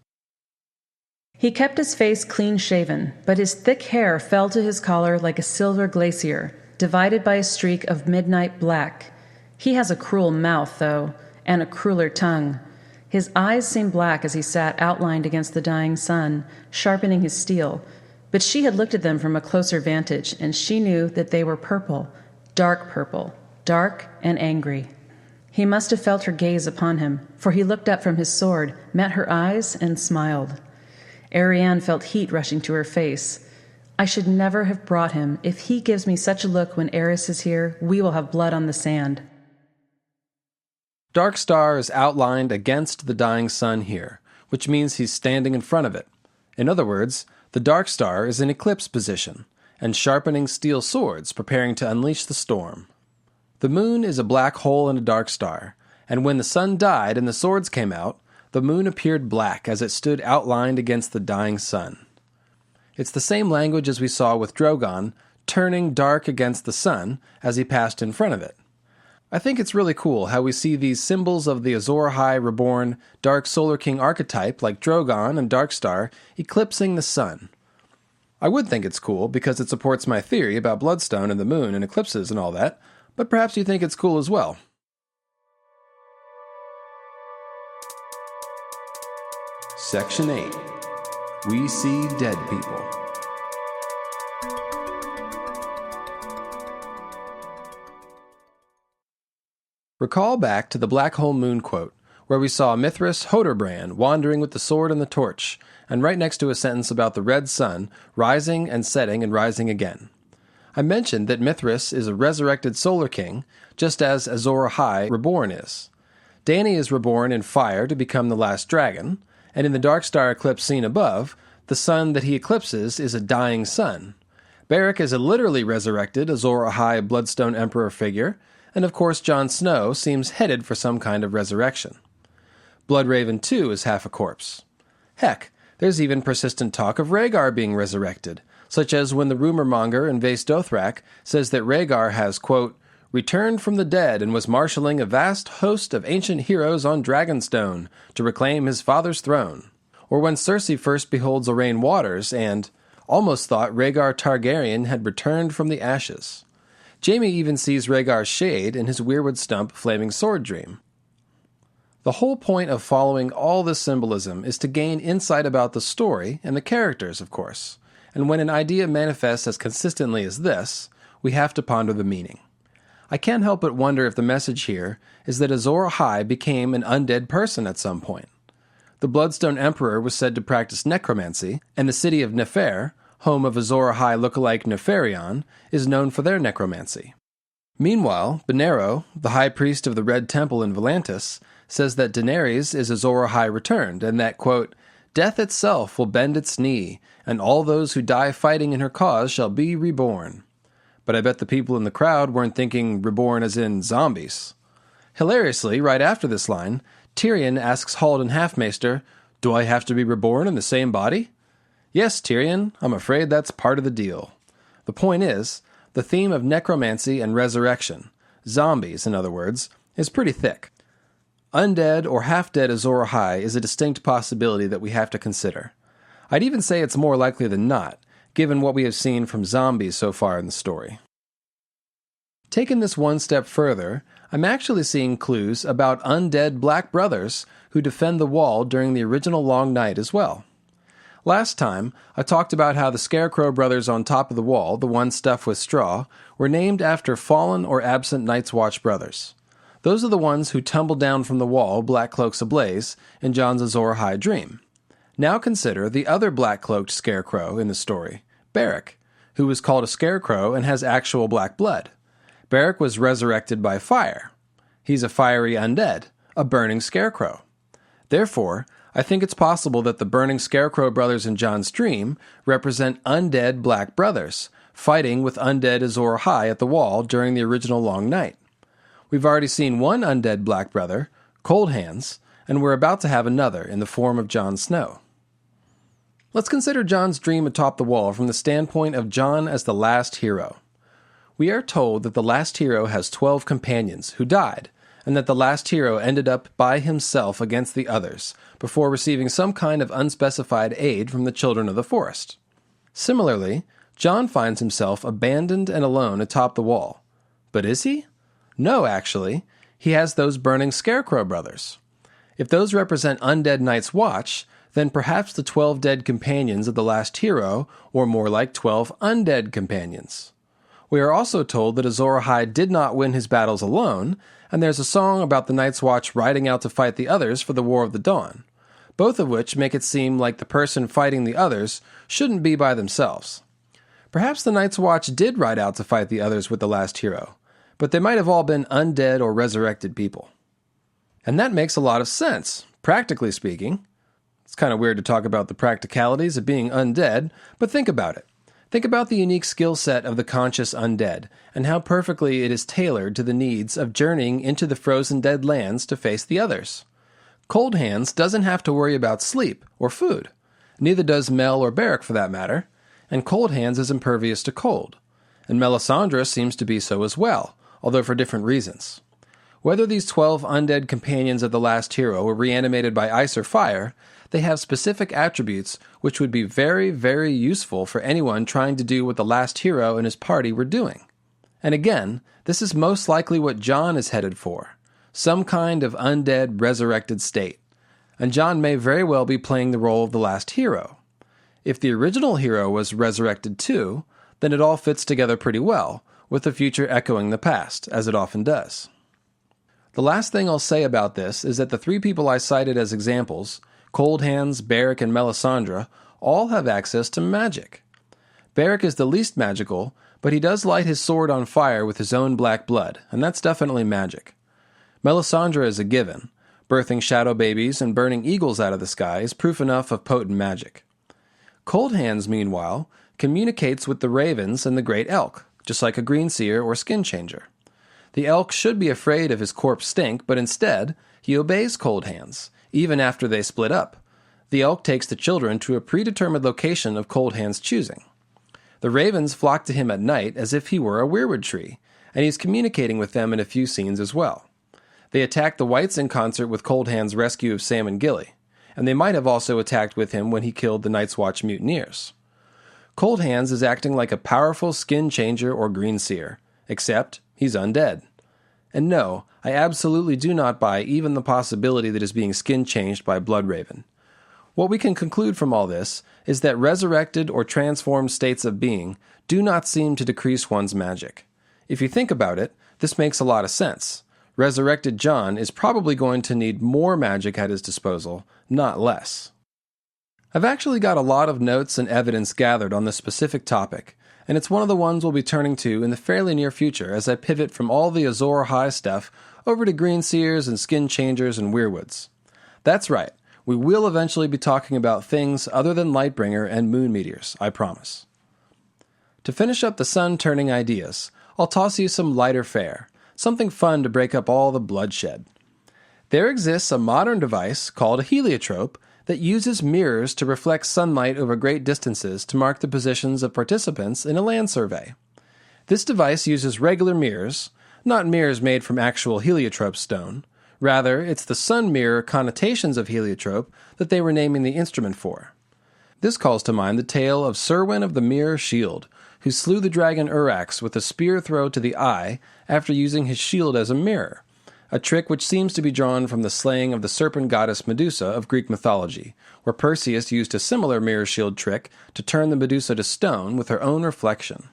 S4: He kept his face clean-shaven, but his thick hair fell to his collar like a silver glacier, divided by a streak of midnight black. He has a cruel mouth, though, and a crueler tongue. His eyes seemed black as he sat outlined against the dying sun, sharpening his steel, but she had looked at them from a closer vantage, and she knew that they were purple, dark and angry. He must have felt her gaze upon him, for he looked up from his sword, met her eyes, and smiled. Arianne felt heat rushing to her face. I should never have brought him. If he gives me such a look when Eris is here, we will have blood on the sand.
S2: Dark Star is outlined against the dying sun here, which means he's standing in front of it. In other words, the Dark Star is in eclipse position, and sharpening steel swords, preparing to unleash the storm. The moon is a black hole in a dark star, and when the sun died and the swords came out, the moon appeared black as it stood outlined against the dying sun. It's the same language as we saw with Drogon, turning dark against the sun as he passed in front of it. I think it's really cool how we see these symbols of the Azor Ahai reborn Dark Solar King archetype like Drogon and Darkstar eclipsing the sun. I would think it's cool because it supports my theory about Bloodstone and the moon and eclipses and all that, but perhaps you think it's cool as well. Section 8. We see dead people. Recall back to the Black Hole Moon quote, where we saw Mithras Hoderbrand wandering with the sword and the torch, and right next to a sentence about the red sun rising and setting and rising again. I mentioned that Mithras is a resurrected solar king, just as Azor Ahai reborn is. Dany is reborn in fire to become the last dragon, and in the Dark Star eclipse scene above, the sun that he eclipses is a dying sun. Beric is a literally resurrected Azor Ahai Bloodstone Emperor figure, and of course Jon Snow seems headed for some kind of resurrection. Bloodraven too is half a corpse. Heck, there's even persistent talk of Rhaegar being resurrected, such as when the rumor monger in Vaes Dothrak says that Rhaegar has, quote, returned from the dead and was marshalling a vast host of ancient heroes on Dragonstone to reclaim his father's throne. Or when Cersei first beholds Lorraine Waters and almost thought Rhaegar Targaryen had returned from the ashes. Jaime even sees Rhaegar's shade in his Weirwood Stump flaming sword dream. The whole point of following all this symbolism is to gain insight about the story and the characters, of course. And when an idea manifests as consistently as this, we have to ponder the meaning. I can't help but wonder if the message here is that Azor Ahai became an undead person at some point. The Bloodstone Emperor was said to practice necromancy, and the city of Nefer, home of Azor Ahai lookalike Neferion, is known for their necromancy. Meanwhile, Benero, the high priest of the Red Temple in Volantis, says that Daenerys is Azor Ahai returned, and that, quote, death itself will bend its knee, and all those who die fighting in her cause shall be reborn. But I bet the people in the crowd weren't thinking reborn as in zombies. Hilariously, right after this line, Tyrion asks Haldan Halfmaester, do I have to be reborn in the same body? Yes, Tyrion, I'm afraid that's part of the deal. The point is, the theme of necromancy and resurrection, zombies in other words, is pretty thick. Undead or half-dead Azor Ahai is a distinct possibility that we have to consider. I'd even say it's more likely than not, given what we have seen from zombies so far in the story. Taking this one step further, I'm actually seeing clues about undead Black Brothers who defend the wall during the original Long Night as well. Last time, I talked about how the Scarecrow brothers on top of the wall, the ones stuffed with straw, were named after fallen or absent Night's Watch brothers. Those are the ones who tumbled down from the wall, black cloaks ablaze, in Jon's Azor Ahai dream. Now consider the other black-cloaked Scarecrow in the story, Beric, who was called a Scarecrow and has actual black blood. Beric was resurrected by fire. He's a fiery undead, a burning Scarecrow. Therefore, I think it's possible that the burning Scarecrow brothers in Jon's dream represent undead Black Brothers, fighting with undead Azor Ahai at the wall during the original Long Night. We've already seen one undead Black Brother, Cold Hands, and we're about to have another in the form of Jon Snow. Let's consider Jon's dream atop the wall from the standpoint of Jon as the last hero. We are told that the last hero has 12 companions who died, and that the last hero ended up by himself against the others, before receiving some kind of unspecified aid from the Children of the Forest. Similarly, Jon finds himself abandoned and alone atop the wall. But is he? No, actually. He has those burning Scarecrow brothers. If those represent undead Night's Watch, then perhaps the 12 dead companions of the last hero were more like 12 undead companions. We are also told that Azor Ahai did not win his battles alone, and there's a song about the Night's Watch riding out to fight the others for the War of the Dawn, both of which make it seem like the person fighting the others shouldn't be by themselves. Perhaps the Night's Watch did ride out to fight the others with the last hero, but they might have all been undead or resurrected people. And that makes a lot of sense, practically speaking. It's kind of weird to talk about the practicalities of being undead, but think about it. Think about the unique skill set of the conscious undead, and how perfectly it is tailored to the needs of journeying into the frozen dead lands to face the others. Cold Hands doesn't have to worry about sleep or food. Neither does Mel or Beric for that matter, and Cold Hands is impervious to cold. And Melisandre seems to be so as well, although for different reasons. Whether these 12 undead companions of the last hero were reanimated by ice or fire, they have specific attributes which would be very, very useful for anyone trying to do what the last hero and his party were doing. And again, this is most likely what Jon is headed for, some kind of undead, resurrected state. And Jon may very well be playing the role of the last hero. If the original hero was resurrected too, then it all fits together pretty well, with the future echoing the past, as it often does. The last thing I'll say about this is that the three people I cited as examples, Cold Hands, Beric, and Melisandre, all have access to magic. Beric is the least magical, but he does light his sword on fire with his own black blood, and that's definitely magic. Melisandre is a given. Birthing shadow babies and burning eagles out of the sky is proof enough of potent magic. Cold Hands, meanwhile, communicates with the ravens and the great elk, just like a green seer or skin changer. The elk should be afraid of his corpse stink, but instead, he obeys Cold Hands, even after they split up. The elk takes the children to a predetermined location of Cold Hands' choosing. The ravens flock to him at night as if he were a weirwood tree, and he's communicating with them in a few scenes as well. They attack the whites in concert with Cold Hands' rescue of Sam and Gilly, and they might have also attacked with him when he killed the Night's Watch mutineers. Cold Hands is acting like a powerful skin changer or green seer, except he's undead. And no, I absolutely do not buy even the possibility that he's being skin changed by Bloodraven. What we can conclude from all this is that resurrected or transformed states of being do not seem to decrease one's magic. If you think about it, this makes a lot of sense. Resurrected Jon is probably going to need more magic at his disposal, not less. I've actually got a lot of notes and evidence gathered on this specific topic, and it's one of the ones we'll be turning to in the fairly near future as I pivot from all the Azor Ahai stuff over to green seers and skin changers and weirwoods. That's right. We will eventually be talking about things other than Lightbringer and moon meteors, I promise. To finish up the sun-turning ideas, I'll toss you some lighter fare, something fun to break up all the bloodshed. There exists a modern device called a heliotrope that uses mirrors to reflect sunlight over great distances to mark the positions of participants in a land survey. This device uses regular mirrors, not mirrors made from actual heliotrope stone. Rather, it's the sun mirror connotations of heliotrope that they were naming the instrument for. This calls to mind the tale of Serwyn of the Mirror Shield, who slew the dragon Urax with a spear throw to the eye after using his shield as a mirror, a trick which seems to be drawn from the slaying of the serpent goddess Medusa of Greek mythology, where Perseus used a similar mirror shield trick to turn the Medusa to stone with her own reflection.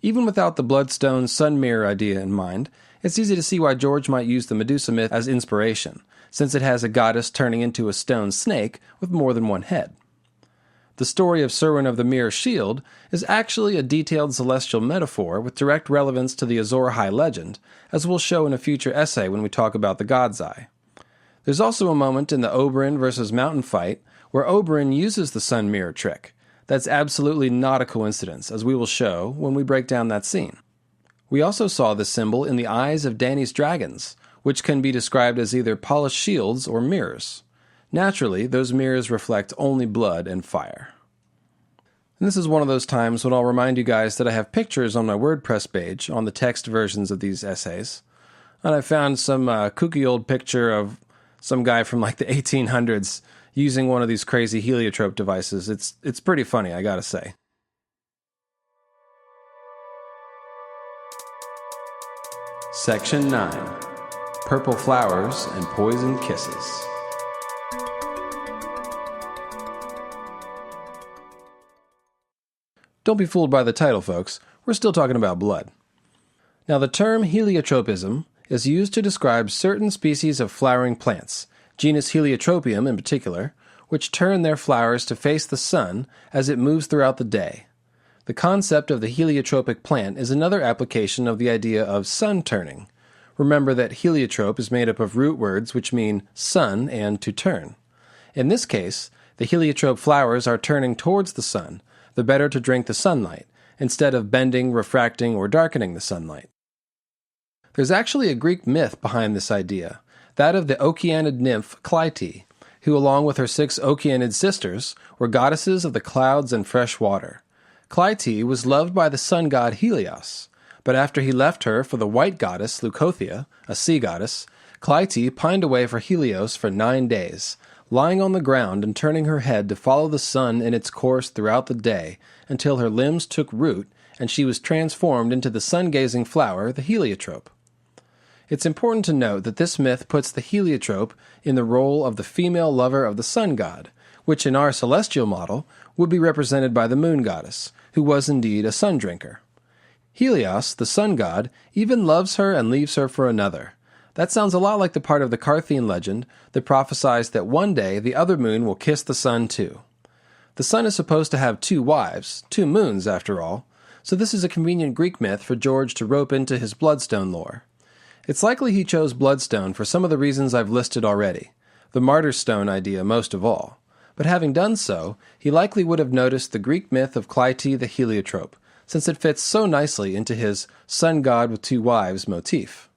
S2: Even without the Bloodstone sun mirror idea in mind, it's easy to see why George might use the Medusa myth as inspiration, since it has a goddess turning into a stone snake with more than one head. The story of Serwyn of the Mirror Shield is actually a detailed celestial metaphor with direct relevance to the Azor Ahai legend, as we'll show in a future essay when we talk about the God's Eye. There's also a moment in the Oberyn versus Mountain fight where Oberyn uses the sun mirror trick. That's absolutely not a coincidence, as we will show when we break down that scene. We also saw this symbol in the eyes of Dany's dragons, which can be described as either polished shields or mirrors. Naturally, those mirrors reflect only blood and fire. And this is one of those times when I'll remind you guys that I have pictures on my WordPress page on the text versions of these essays. And I found some kooky old picture of some guy from like the 1800s using one of these crazy heliotrope devices. It's pretty funny, I gotta say. Section 9. Purple Flowers and Poison Kisses. Don't be fooled by the title, folks. We're still talking about blood. Now, the term heliotropism is used to describe certain species of flowering plants, genus Heliotropium in particular, which turn their flowers to face the sun as it moves throughout the day. The concept of the heliotropic plant is another application of the idea of sun turning. Remember that heliotrope is made up of root words which mean sun and to turn. In this case, the heliotrope flowers are turning towards the sun, the better to drink the sunlight, instead of bending, refracting, or darkening the sunlight. There's actually a Greek myth behind this idea, that of the Oceanid nymph Clytie, who along with her 6 Oceanid sisters were goddesses of the clouds and fresh water. Clytie was loved by the sun god Helios, but after he left her for the white goddess Leucothea, a sea goddess, Clytie pined away for Helios for 9 days, lying on the ground and turning her head to follow the sun in its course throughout the day until her limbs took root and she was transformed into the sun-gazing flower, the heliotrope. It's important to note that this myth puts the heliotrope in the role of the female lover of the sun god, which in our celestial model would be represented by the moon goddess, who was indeed a sun drinker. Helios, the sun god, even loves her and leaves her for another. That sounds a lot like the part of the Carthian legend that prophesies that one day the other moon will kiss the sun too. The sun is supposed to have 2 wives, 2 moons after all, so this is a convenient Greek myth for George to rope into his Bloodstone lore. It's likely he chose Bloodstone for some of the reasons I've listed already, the Martyr Stone idea most of all, but having done so, he likely would have noticed the Greek myth of Clytie the heliotrope, since it fits so nicely into his sun god with two wives motif.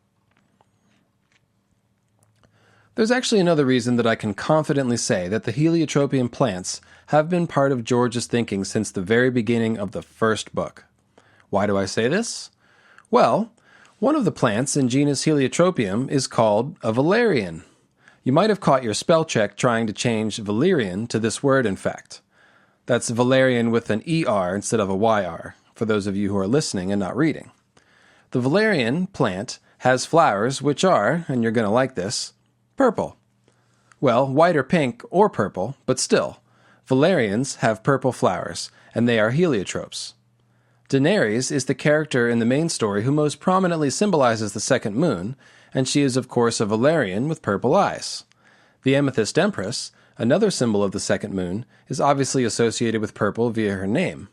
S2: There's actually another reason that I can confidently say that the heliotropian plants have been part of George's thinking since the very beginning of the first book. Why do I say this? Well, one of the plants in genus Heliotropium is called a valerian. You might have caught your spell check trying to change Valerian to this word, in fact. That's Valerian with an ER instead of a YR, for those of you who are listening and not reading. The valerian plant has flowers which are, and you're going to like this, purple. Well, white or pink or purple, but still, valerians have purple flowers, and they are heliotropes. Daenerys is the character in the main story who most prominently symbolizes the second moon, and she is of course a Valerian with purple eyes. The Amethyst Empress, another symbol of the second moon, is obviously associated with purple via her name.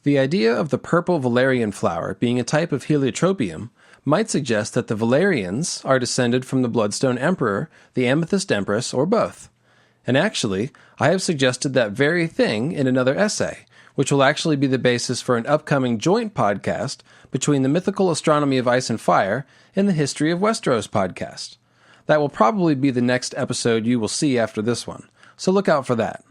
S2: The idea of the purple Valerian flower being a type of heliotropium might suggest that the Valerians are descended from the Bloodstone Emperor, the Amethyst Empress, or both. And actually, I have suggested that very thing in another essay, which will actually be the basis for an upcoming joint podcast between the Mythical Astronomy of Ice and Fire and the History of Westeros podcast. That will probably be the next episode you will see after this one, so look out for that.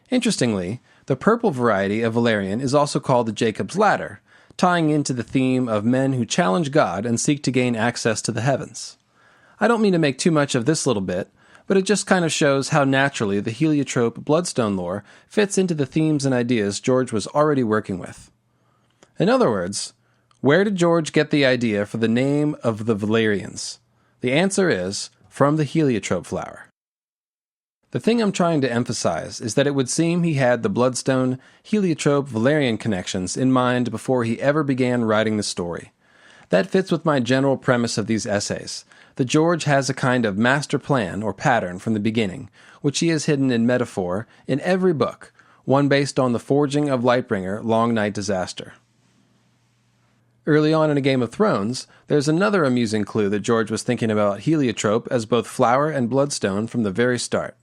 S2: Interestingly, the purple variety of Valerian is also called the Jacob's Ladder, tying into the theme of men who challenge God and seek to gain access to the heavens. I don't mean to make too much of this little bit, but it just kind of shows how naturally the heliotrope Bloodstone lore fits into the themes and ideas George was already working with. In other words, where did George get the idea for the name of the Valerians? The answer is, from the heliotrope flower. The thing I'm trying to emphasize is that it would seem he had the Bloodstone, heliotrope, Valerian connections in mind before he ever began writing the story. That fits with my general premise of these essays, that George has a kind of master plan or pattern from the beginning, which he has hidden in metaphor in every book, one based on the forging of Lightbringer, Long Night Disaster. Early on in A Game of Thrones, there's another amusing clue that George was thinking about heliotrope as both flower and bloodstone from the very start.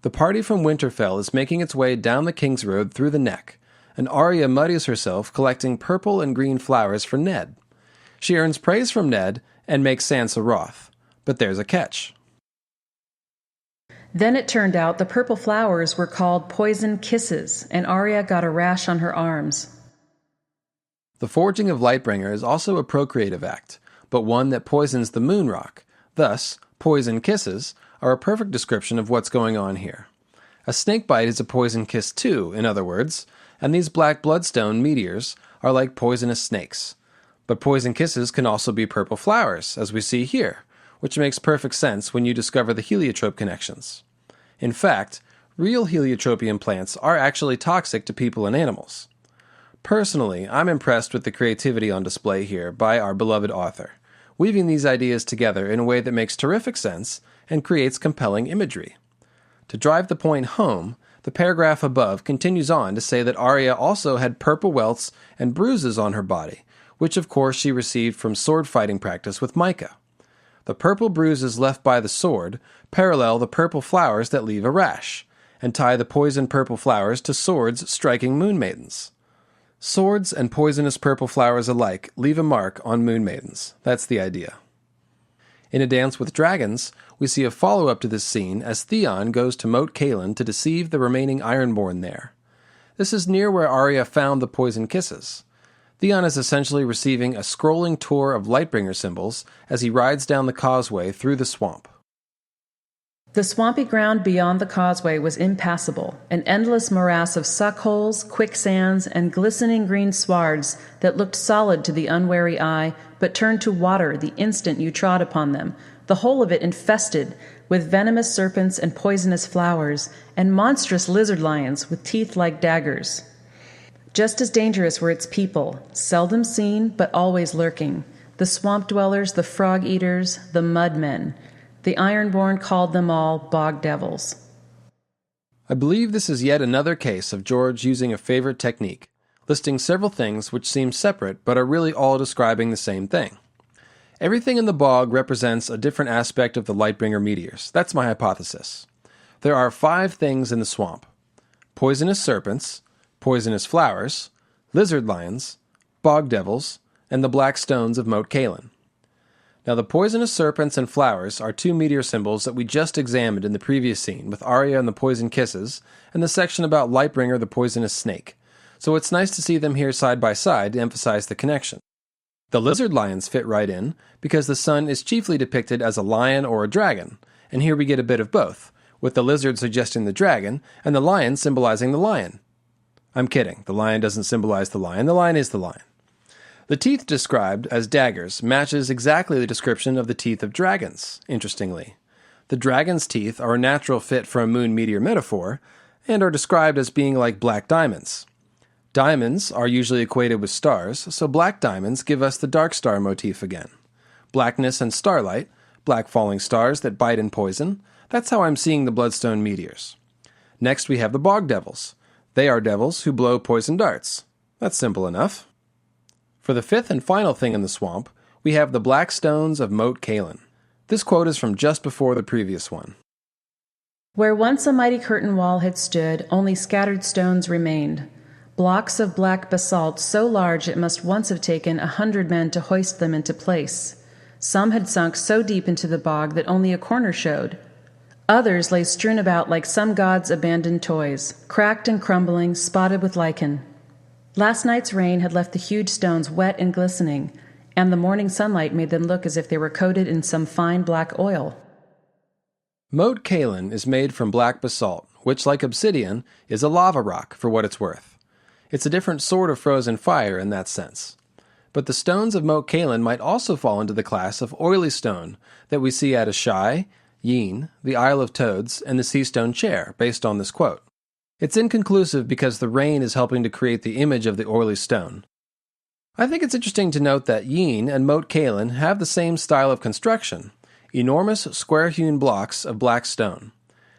S2: The party from Winterfell is making its way down the King's Road through the Neck, and Arya muddies herself collecting purple and green flowers for Ned. She earns praise from Ned and makes Sansa wroth. But there's a catch.
S4: Then it turned out the purple flowers were called poison kisses, and Arya got a rash on her arms.
S2: The forging of Lightbringer is also a procreative act, but one that poisons the moon rock. Thus, poison kisses are a perfect description of what's going on here. A snakebite is a poison kiss too, in other words, and these black bloodstone meteors are like poisonous snakes. But poison kisses can also be purple flowers, as we see here, which makes perfect sense when you discover the heliotrope connections. In fact, real heliotropian plants are actually toxic to people and animals. Personally, I'm impressed with the creativity on display here by our beloved author, weaving these ideas together in a way that makes terrific sense and creates compelling imagery. To drive the point home, the paragraph above continues on to say that Arya also had purple welts and bruises on her body, which of course she received from sword fighting practice with Micah. The purple bruises left by the sword parallel the purple flowers that leave a rash, and tie the poison purple flowers to swords striking moon maidens. Swords and poisonous purple flowers alike leave a mark on moon maidens. That's the idea. In A Dance with Dragons, we see a follow-up to this scene as Theon goes to Moat Cailin to deceive the remaining Ironborn there. This is near where Arya found the poison kisses. Theon is essentially receiving a scrolling tour of Lightbringer symbols as he rides down the causeway through the swamp.
S4: The swampy ground beyond the causeway was impassable, an endless morass of suckholes, quicksands, and glistening green swards that looked solid to the unwary eye, but turned to water the instant you trod upon them, the whole of it infested with venomous serpents and poisonous flowers, and monstrous lizard lions with teeth like daggers. Just as dangerous were its people, seldom seen but always lurking, the swamp dwellers, the frog eaters, the mud men. The Ironborn called them all bog devils.
S2: I believe this is yet another case of George using a favorite technique, listing several things which seem separate but are really all describing the same thing. Everything in the bog represents a different aspect of the Lightbringer meteors. That's my hypothesis. There are 5 things in the swamp: poisonous serpents, poisonous flowers, lizard lions, bog devils, and the black stones of Moat Cailin. Now, the poisonous serpents and flowers are 2 meteor symbols that we just examined in the previous scene with Arya and the poison kisses, and the section about Lightbringer the poisonous snake, so it's nice to see them here side by side to emphasize the connection. The lizard lions fit right in, because the sun is chiefly depicted as a lion or a dragon, and here we get a bit of both, with the lizard suggesting the dragon, and the lion symbolizing the lion. I'm kidding, the lion doesn't symbolize the lion is the lion. The teeth described as daggers matches exactly the description of the teeth of dragons, interestingly. The dragon's teeth are a natural fit for a moon meteor metaphor, and are described as being like black diamonds. Diamonds are usually equated with stars, so black diamonds give us the dark star motif again. Blackness and starlight, black falling stars that bite and poison, that's how I'm seeing the Bloodstone meteors. Next we have the bog devils. They are devils who blow poison darts. That's simple enough. For the 5th and final thing in the swamp, we have the black stones of Moat Cailin. This quote is from just before the previous one.
S4: Where once a mighty curtain wall had stood, only scattered stones remained. Blocks of black basalt so large it must once have taken 100 men to hoist them into place. Some had sunk so deep into the bog that only a corner showed. Others lay strewn about like some god's abandoned toys, cracked and crumbling, spotted with lichen. Last night's rain had left the huge stones wet and glistening, and the morning sunlight made them look as if they were coated in some fine black oil.
S2: Moat Cailin is made from black basalt, which, like obsidian, is a lava rock for what it's worth. It's a different sort of frozen fire in that sense. But the stones of Moat Cailin might also fall into the class of oily stone that we see at Ashai, Yin, the Isle of Toads, and the Sea Stone Chair, based on this quote. It's inconclusive because the rain is helping to create the image of the oily stone. I think it's interesting to note that Yin and Moat Cailin have the same style of construction, enormous square-hewn blocks of black stone.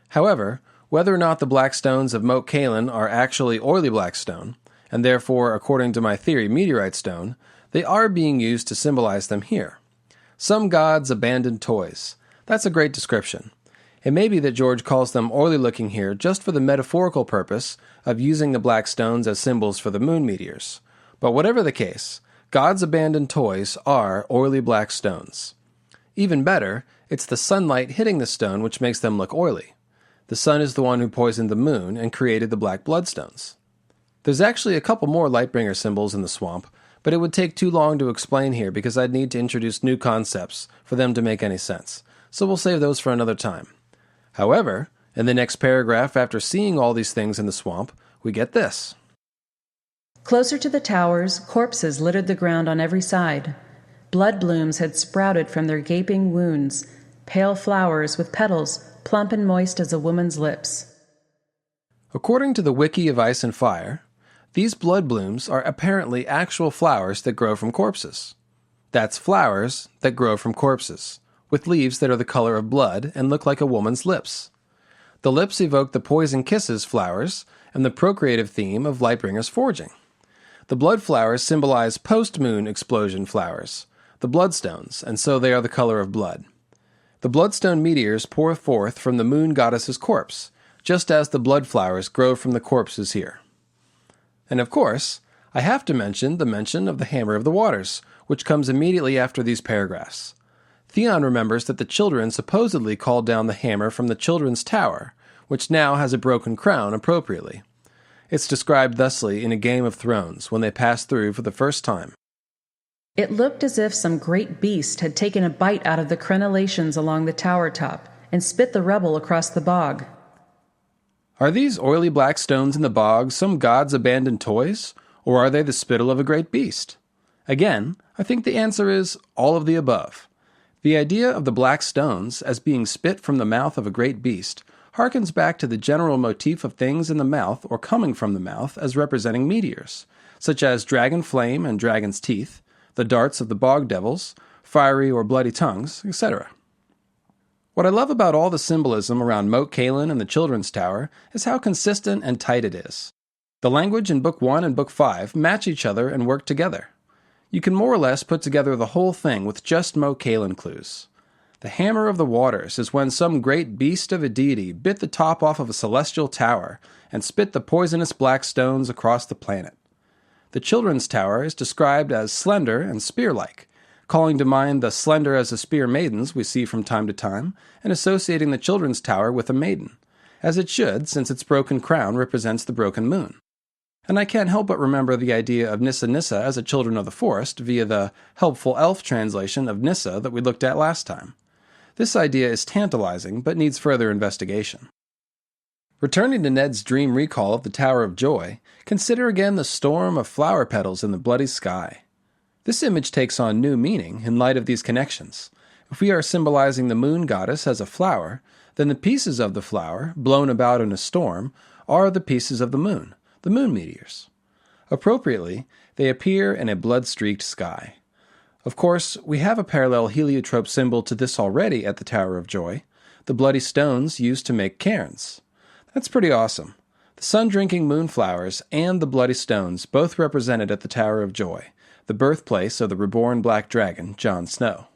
S2: However, whether or not the black stones of Moat Cailin are actually oily black stone, and therefore, according to my theory, meteorite stone, they are being used to symbolize them here. Some gods' abandoned toys. That's a great description. It may be that George calls them oily-looking here just for the metaphorical purpose of using the black stones as symbols for the moon meteors. But whatever the case, God's abandoned toys are oily black stones. Even better, it's the sunlight hitting the stone which makes them look oily. The sun is the one who poisoned the moon and created the black bloodstones. There's actually a couple more Lightbringer symbols in the swamp, but it would take too long to explain here because I'd need to introduce new concepts for them to make any sense, so we'll save those for another time. However, in the next paragraph, after seeing all these things in the swamp, we get this.
S4: Closer to the towers, corpses littered the ground on every side. Blood blooms had sprouted from their gaping wounds, pale flowers with petals plump and moist as a woman's lips.
S2: According to the Wiki of Ice and Fire, these blood blooms are apparently actual flowers that grow from corpses. That's flowers that grow from corpses, with leaves that are the color of blood and look like a woman's lips. The lips evoke the poison kisses flowers and the procreative theme of Lightbringer's forging. The blood flowers symbolize post-moon explosion flowers, the bloodstones, and so they are the color of blood. The bloodstone meteors pour forth from the moon goddess's corpse, just as the blood flowers grow from the corpses here. And of course, I have to mention the mention of the Hammer of the Waters, which comes immediately after these paragraphs. Theon remembers that the children supposedly called down the hammer from the children's tower, which now has a broken crown appropriately. It's described thusly in A Game of Thrones, when they pass through for the first time.
S4: It looked as if some great beast had taken a bite out of the crenellations along the tower top and spit the rubble across the bog.
S2: Are these oily black stones in the bog some god's abandoned toys, or are they the spittle of a great beast? Again, I think the answer is all of the above. The idea of the black stones as being spit from the mouth of a great beast harkens back to the general motif of things in the mouth or coming from the mouth as representing meteors, such as dragon flame and dragon's teeth, the darts of the bog devils, fiery or bloody tongues, etc. What I love about all the symbolism around Moat Cailin and the Children's Tower is how consistent and tight it is. The language in Book 1 and Book 5 match each other and work together. You can more or less put together the whole thing with just Moat Cailin clues. The hammer of the waters is when some great beast of a deity bit the top off of a celestial tower and spit the poisonous black stones across the planet. The children's tower is described as slender and spear-like, calling to mind the slender as a spear maidens we see from time to time, and associating the children's tower with a maiden, as it should, since its broken crown represents the broken moon. And I can't help but remember the idea of Nissa Nissa as a children of the forest via the helpful elf translation of Nissa that we looked at last time. This idea is tantalizing, but needs further investigation. Returning to Ned's dream recall of the Tower of Joy, consider again the storm of flower petals in the bloody sky. This image takes on new meaning in light of these connections. If we are symbolizing the moon goddess as a flower, then the pieces of the flower, blown about in a storm, are the pieces of the moon meteors. Appropriately, they appear in a blood-streaked sky. Of course, we have a parallel heliotrope symbol to this already at the Tower of Joy, the bloody stones used to make cairns. That's pretty awesome. The sun-drinking moonflowers and the bloody stones both represented at the Tower of Joy, the birthplace of the reborn black dragon, Jon Snow.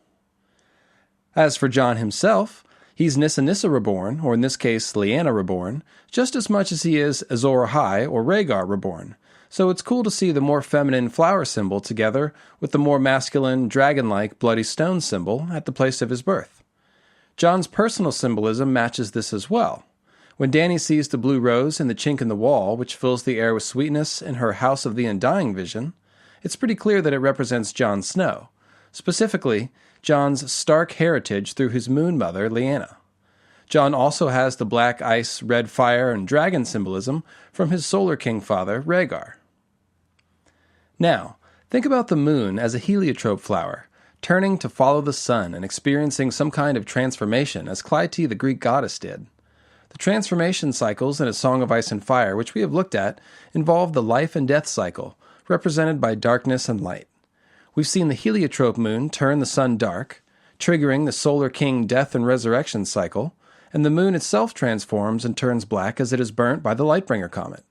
S2: As for Jon himself, he's Nissa Nissa reborn, or in this case Lyanna reborn, just as much as he is Azor Ahai or Rhaegar reborn, so it's cool to see the more feminine flower symbol together with the more masculine, dragon-like bloody stone symbol at the place of his birth. Jon's personal symbolism matches this as well. When Dany sees the blue rose in the chink in the wall, which fills the air with sweetness in her House of the Undying vision, it's pretty clear that it represents Jon Snow, specifically Jon's stark heritage through his moon mother, Lyanna. Jon also has the black ice, red fire, and dragon symbolism from his Solar King father, Rhaegar. Now, think about the moon as a heliotrope flower, turning to follow the sun and experiencing some kind of transformation as Clytie the Greek goddess did. The transformation cycles in A Song of Ice and Fire, which we have looked at, involve the life and death cycle, represented by darkness and light. We've seen the heliotrope moon turn the sun dark, triggering the Solar King death and resurrection cycle, and the moon itself transforms and turns black as it is burnt by the Lightbringer comet.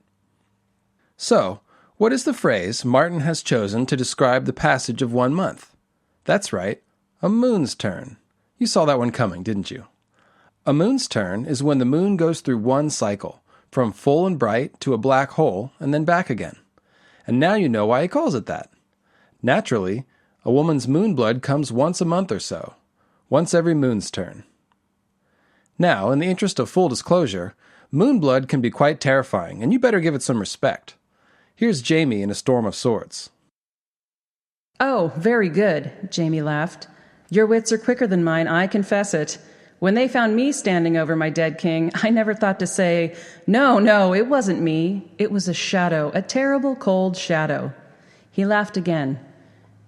S2: So, what is the phrase Martin has chosen to describe the passage of 1 month? That's right, a moon's turn. You saw that one coming, didn't you? A moon's turn is when the moon goes through one cycle, from full and bright to a black hole and then back again. And now you know why he calls it that. Naturally, a woman's moon blood comes once a month or so, once every moon's turn. Now, in the interest of full disclosure, moon blood can be quite terrifying, and you better give it some respect. Here's Jaime in A Storm of Swords.
S4: Oh, very good, Jaime laughed. Your wits are quicker than mine, I confess it. When they found me standing over my dead king, I never thought to say, No, it wasn't me. It was a shadow, a terrible cold shadow. He laughed again.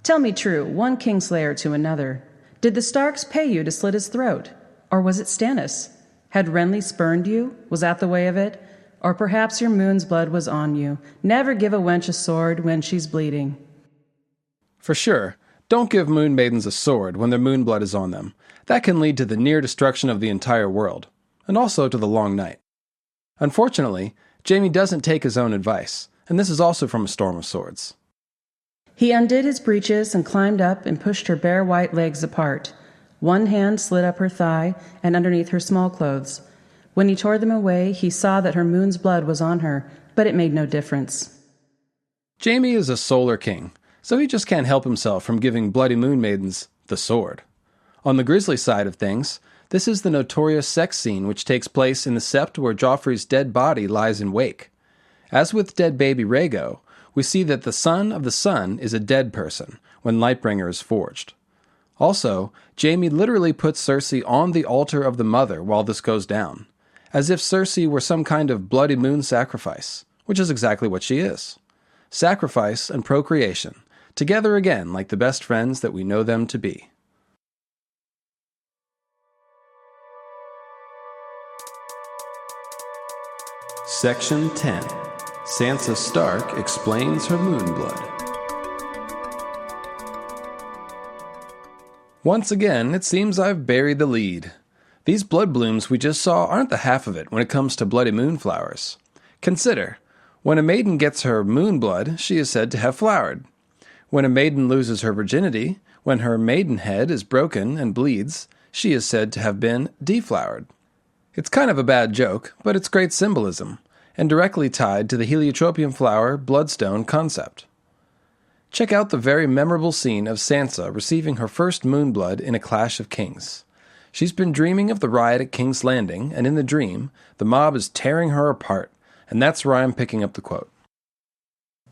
S4: Tell me true, one kingslayer to another. Did the Starks pay you to slit his throat? Or was it Stannis? Had Renly spurned you? Was that the way of it? Or perhaps your moon's blood was on you. Never give a wench a sword when she's bleeding.
S2: For sure, don't give moon maidens a sword when their moon blood is on them. That can lead to the near destruction of the entire world, and also to the long night. Unfortunately, Jaime doesn't take his own advice, and this is also from A Storm of Swords.
S4: He undid his breeches and climbed up and pushed her bare white legs apart. One hand slid up her thigh and underneath her small clothes. When he tore them away, he saw that her moon's blood was on her, but it made no difference.
S2: Jaime is a Solar King, so he just can't help himself from giving bloody moon maidens the sword. On the grisly side of things, this is the notorious sex scene which takes place in the sept where Joffrey's dead body lies in wake. As with dead baby Rhaego, we see that the son of the sun is a dead person when Lightbringer is forged. Also, Jaime literally puts Cersei on the altar of the mother while this goes down, as if Cersei were some kind of bloody moon sacrifice, which is exactly what she is. Sacrifice and procreation, together again like the best friends that we know them to be. Section 10. Sansa Stark explains her moonblood. Once again, it seems I've buried the lead. These blood blooms we just saw aren't the half of it when it comes to bloody moonflowers. Consider, when a maiden gets her moonblood, she is said to have flowered. When a maiden loses her virginity, when her maidenhead is broken and bleeds, she is said to have been deflowered. It's kind of a bad joke, but it's great symbolism, and directly tied to the heliotropium flower Bloodstone concept. Check out the very memorable scene of Sansa receiving her first moonblood in A Clash of Kings. She's been dreaming of the riot at King's Landing, and in the dream, the mob is tearing her apart, and that's where I'm picking up the quote.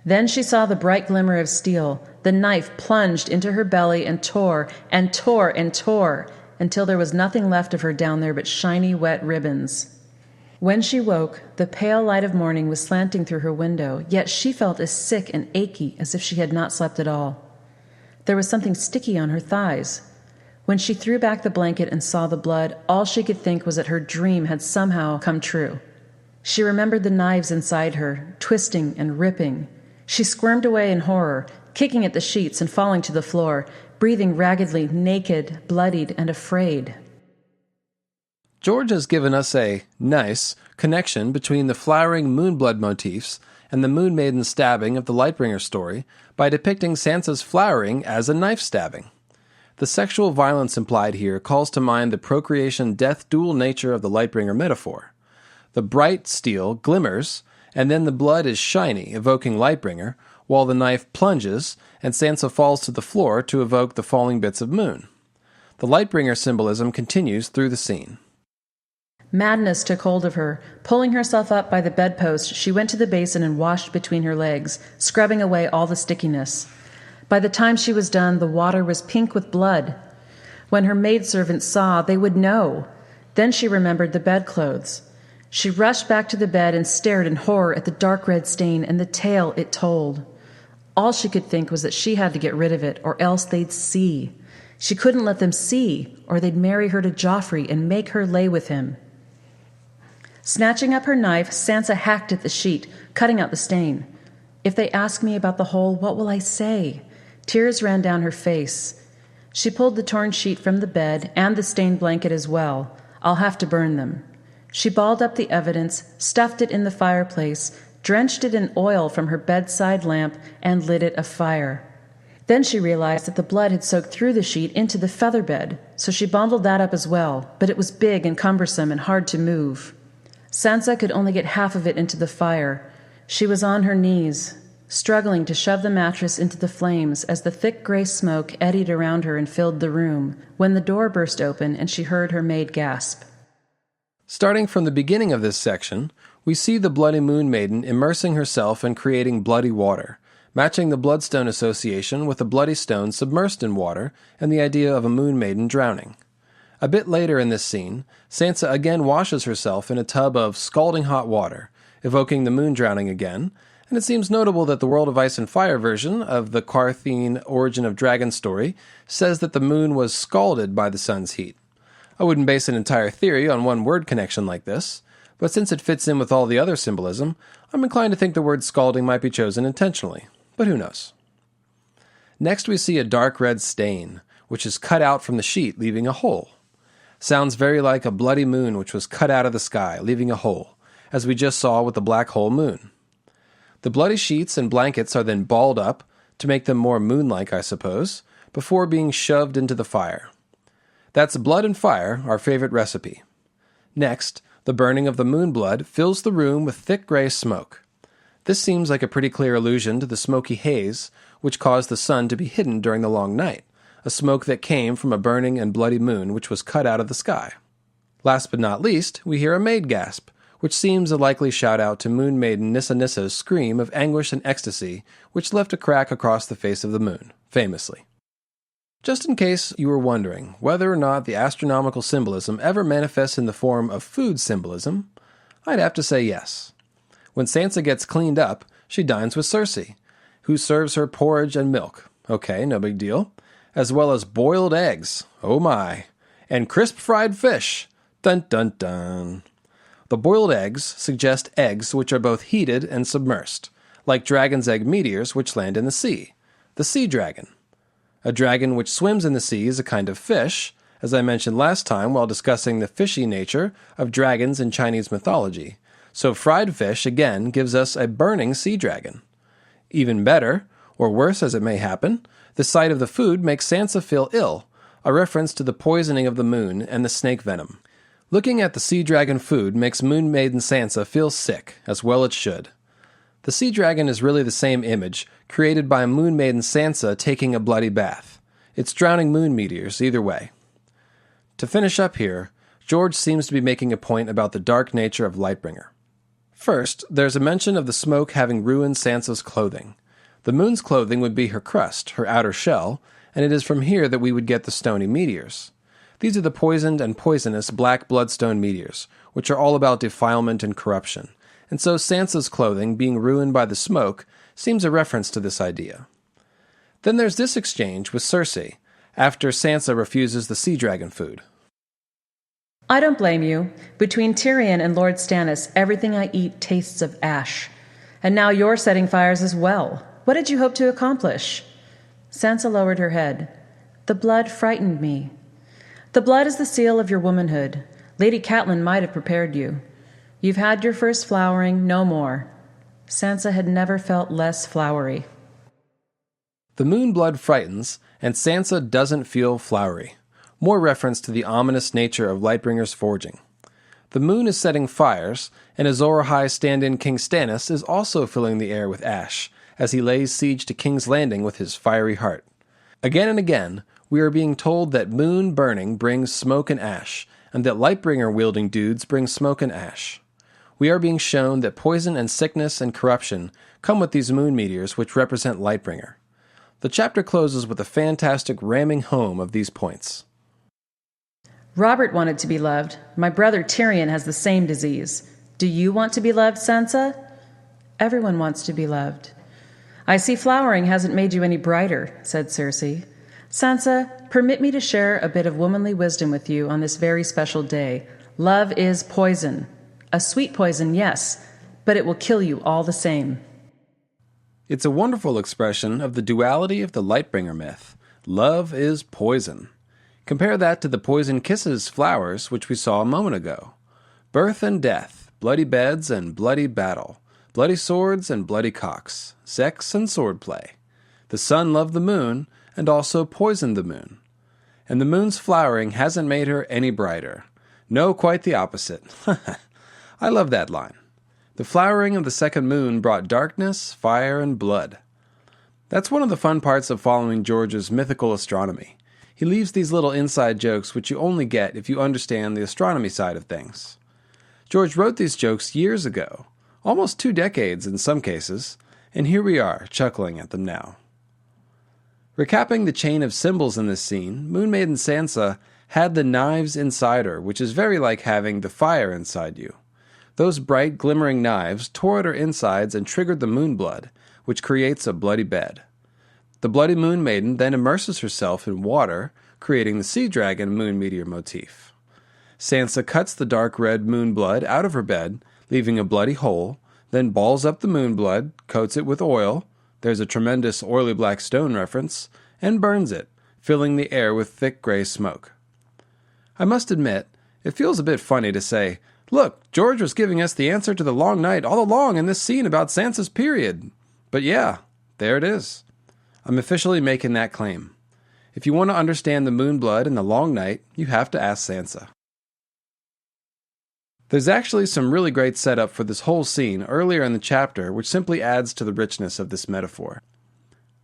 S4: Then she saw the bright glimmer of steel. The knife plunged into her belly and tore and tore and tore until there was nothing left of her down there but shiny, wet ribbons. When she woke, the pale light of morning was slanting through her window, yet she felt as sick and achy as if she had not slept at all. There was something sticky on her thighs. When she threw back the blanket and saw the blood, all she could think was that her dream had somehow come true. She remembered the knives inside her, twisting and ripping. She squirmed away in horror, kicking at the sheets and falling to the floor, breathing raggedly, naked, bloodied, and afraid.
S2: George has given us a nice connection between the flowering moonblood motifs and the Moon Maiden stabbing of the Lightbringer story by depicting Sansa's flowering as a knife stabbing. The sexual violence implied here calls to mind the procreation-death dual nature of the Lightbringer metaphor. The bright steel glimmers, and then the blood is shiny, evoking Lightbringer, while the knife plunges and Sansa falls to the floor to evoke the falling bits of moon. The Lightbringer symbolism continues through the scene.
S4: Madness took hold of her. Pulling herself up by the bedpost, she went to the basin and washed between her legs, scrubbing away all the stickiness. By the time she was done, the water was pink with blood. When her maidservants saw, they would know. Then she remembered the bedclothes. She rushed back to the bed and stared in horror at the dark red stain and the tale it told. All she could think was that she had to get rid of it, or else they'd see. She couldn't let them see, or they'd marry her to Joffrey and make her lay with him. Snatching up her knife, Sansa hacked at the sheet, cutting out the stain. If they ask me about the hole, what will I say? Tears ran down her face. She pulled the torn sheet from the bed and the stained blanket as well. I'll have to burn them. She balled up the evidence, stuffed it in the fireplace, drenched it in oil from her bedside lamp, and lit it afire. Then she realized that the blood had soaked through the sheet into the feather bed, so she bundled that up as well, but it was big and cumbersome and hard to move. Sansa could only get half of it into the fire. She was on her knees, struggling to shove the mattress into the flames as the thick gray smoke eddied around her and filled the room, when the door burst open and she heard her maid gasp.
S2: Starting from the beginning of this section, we see the Bloody Moon Maiden immersing herself and creating bloody water, matching the Bloodstone association with a bloody stone submersed in water and the idea of a Moon Maiden drowning. A bit later in this scene, Sansa again washes herself in a tub of scalding hot water, evoking the moon drowning again, and it seems notable that the World of Ice and Fire version of the Qartheen Origin of Dragon story says that the moon was scalded by the sun's heat. I wouldn't base an entire theory on one word connection like this, but since it fits in with all the other symbolism, I'm inclined to think the word scalding might be chosen intentionally, but who knows. Next we see a dark red stain, which is cut out from the sheet, leaving a hole. Sounds very like a bloody moon which was cut out of the sky, leaving a hole, as we just saw with the black hole moon. The bloody sheets and blankets are then balled up, to make them more moon-like, I suppose, before being shoved into the fire. That's blood and fire, our favorite recipe. Next, the burning of the moon blood fills the room with thick gray smoke. This seems like a pretty clear allusion to the smoky haze which caused the sun to be hidden during the long night, a smoke that came from a burning and bloody moon which was cut out of the sky. Last but not least, we hear a maid gasp, which seems a likely shout-out to Moon Maiden Nissa Nissa's scream of anguish and ecstasy, which left a crack across the face of the moon, famously. Just in case you were wondering whether or not the astronomical symbolism ever manifests in the form of food symbolism, I'd have to say yes. When Sansa gets cleaned up, she dines with Cersei, who serves her porridge and milk. Okay, no big deal. As well as boiled eggs, oh my, and crisp fried fish, dun dun dun. The boiled eggs suggest eggs which are both heated and submersed, like dragon's egg meteors which land in the sea, the sea dragon. A dragon which swims in the sea is a kind of fish, as I mentioned last time while discussing the fishy nature of dragons in Chinese mythology, so fried fish again gives us a burning sea dragon. Even better, or worse as it may happen, the sight of the food makes Sansa feel ill, a reference to the poisoning of the moon and the snake venom. Looking at the sea dragon food makes Moon Maiden Sansa feel sick, as well it should. The sea dragon is really the same image, created by Moon Maiden Sansa taking a bloody bath. It's drowning moon meteors either way. To finish up here, George seems to be making a point about the dark nature of Lightbringer. First, there's a mention of the smoke having ruined Sansa's clothing. The moon's clothing would be her crust, her outer shell, and it is from here that we would get the stony meteors. These are the poisoned and poisonous black bloodstone meteors, which are all about defilement and corruption, and so Sansa's clothing being ruined by the smoke seems a reference to this idea. Then there's this exchange with Cersei, after Sansa refuses the sea dragon food.
S4: I don't blame you. Between Tyrion and Lord Stannis, everything I eat tastes of ash. And now you're setting fires as well. What did you hope to accomplish? Sansa lowered her head. The blood frightened me. The blood is the seal of your womanhood. Lady Catelyn might have prepared you. You've had your first flowering, no more. Sansa had never felt less flowery.
S2: The moon blood frightens, and Sansa doesn't feel flowery. More reference to the ominous nature of Lightbringer's forging. The moon is setting fires, and Azor Ahai stand-in King Stannis is also filling the air with ash, as he lays siege to King's Landing with his fiery heart. Again and again, we are being told that moon burning brings smoke and ash, and that Lightbringer-wielding dudes bring smoke and ash. We are being shown that poison and sickness and corruption come with these moon meteors which represent Lightbringer. The chapter closes with a fantastic ramming home of these points.
S4: Robert wanted to be loved. My brother Tyrion has the same disease. Do you want to be loved, Sansa? Everyone wants to be loved. I see flowering hasn't made you any brighter, said Cersei. Sansa, permit me to share a bit of womanly wisdom with you on this very special day. Love is poison. A sweet poison, yes, but it will kill you all the same.
S2: It's a wonderful expression of the duality of the Lightbringer myth. Love is poison. Compare that to the poison kisses flowers which we saw a moment ago. Birth and death, bloody beds and bloody battle, bloody swords and bloody cocks, sex and swordplay. The sun loved the moon and also poisoned the moon. And the moon's flowering hasn't made her any brighter. No, quite the opposite. I love that line. The flowering of the second moon brought darkness, fire, and blood. That's one of the fun parts of following George's mythical astronomy. He leaves these little inside jokes which you only get if you understand the astronomy side of things. George wrote these jokes years ago, almost 2 decades in some cases, and here we are, chuckling at them now. Recapping the chain of symbols in this scene, Moon Maiden Sansa had the knives inside her, which is very like having the fire inside you. Those bright, glimmering knives tore at her insides and triggered the moon blood, which creates a bloody bed. The bloody Moon Maiden then immerses herself in water, creating the sea dragon moon meteor motif. Sansa cuts the dark red moon blood out of her bed, leaving a bloody hole, then balls up the moon blood, coats it with oil, there's a tremendous oily black stone reference, and burns it, filling the air with thick gray smoke. I must admit, it feels a bit funny to say, look, George was giving us the answer to the long night all along in this scene about Sansa's period. But yeah, there it is. I'm officially making that claim. If you want to understand the moon blood and the long night, you have to ask Sansa. There's actually some really great setup for this whole scene earlier in the chapter, which simply adds to the richness of this metaphor.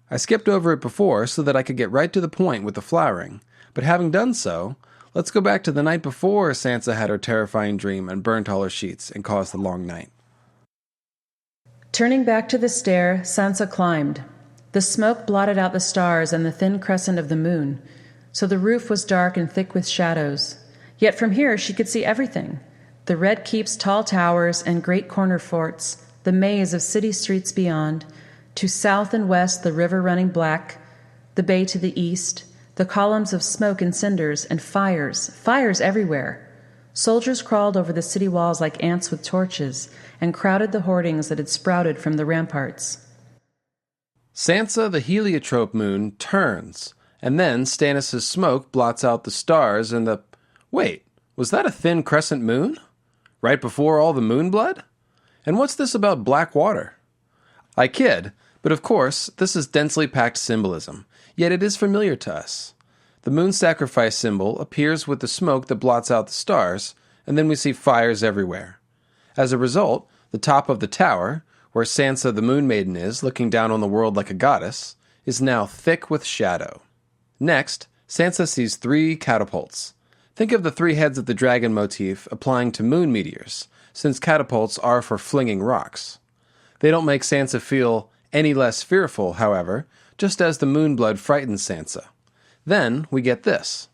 S2: I skipped over it before so that I could get right to the point with the flowering, but having done so, let's go back to the night before Sansa had her terrifying dream and burnt all her sheets and caused the long night.
S4: Turning back to the stair, Sansa climbed. The smoke blotted out the stars and the thin crescent of the moon, so the roof was dark and thick with shadows. Yet from here she could see everything. The Red Keep's tall towers and great corner forts, the maze of city streets beyond, to south and west the river running black, the bay to the east, the columns of smoke and cinders, and fires everywhere. Soldiers crawled over the city walls like ants with torches, and crowded the hoardings that had sprouted from the ramparts.
S2: Sansa the heliotrope moon turns, and then Stannis' smoke blots out the stars and the... Wait, was that a thin crescent moon? Right before all the moon blood? And what's this about black water? I kid, but of course, this is densely packed symbolism, yet it is familiar to us. The moon sacrifice symbol appears with the smoke that blots out the stars, and then we see fires everywhere. As a result, the top of the tower, where Sansa the Moon Maiden is, looking down on the world like a goddess, is now thick with shadow. Next, Sansa sees 3 catapults. Think of the 3 heads of the dragon motif applying to moon meteors, since catapults are for flinging rocks. They don't make Sansa feel any less fearful, however, just as the moon blood frightens Sansa. Then we get this.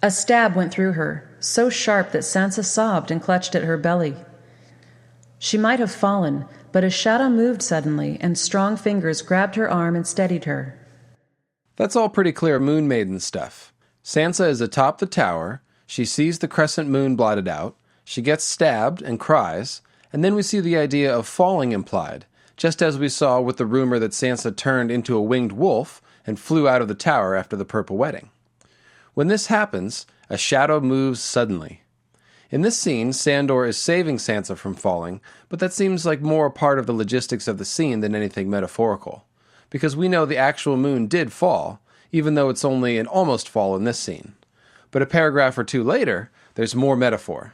S4: A stab went through her, so sharp that Sansa sobbed and clutched at her belly. She might have fallen, but a shadow moved suddenly, and strong fingers grabbed her arm and steadied her.
S2: That's all pretty clear Moon Maiden stuff. Sansa is atop the tower, she sees the crescent moon blotted out, she gets stabbed and cries, and then we see the idea of falling implied, just as we saw with the rumor that Sansa turned into a winged wolf and flew out of the tower after the Purple Wedding. When this happens, a shadow moves suddenly. In this scene, Sandor is saving Sansa from falling, but that seems like more a part of the logistics of the scene than anything metaphorical, because we know the actual moon did fall, even though it's only an almost fall in this scene. But a paragraph or 2 later, there's more metaphor.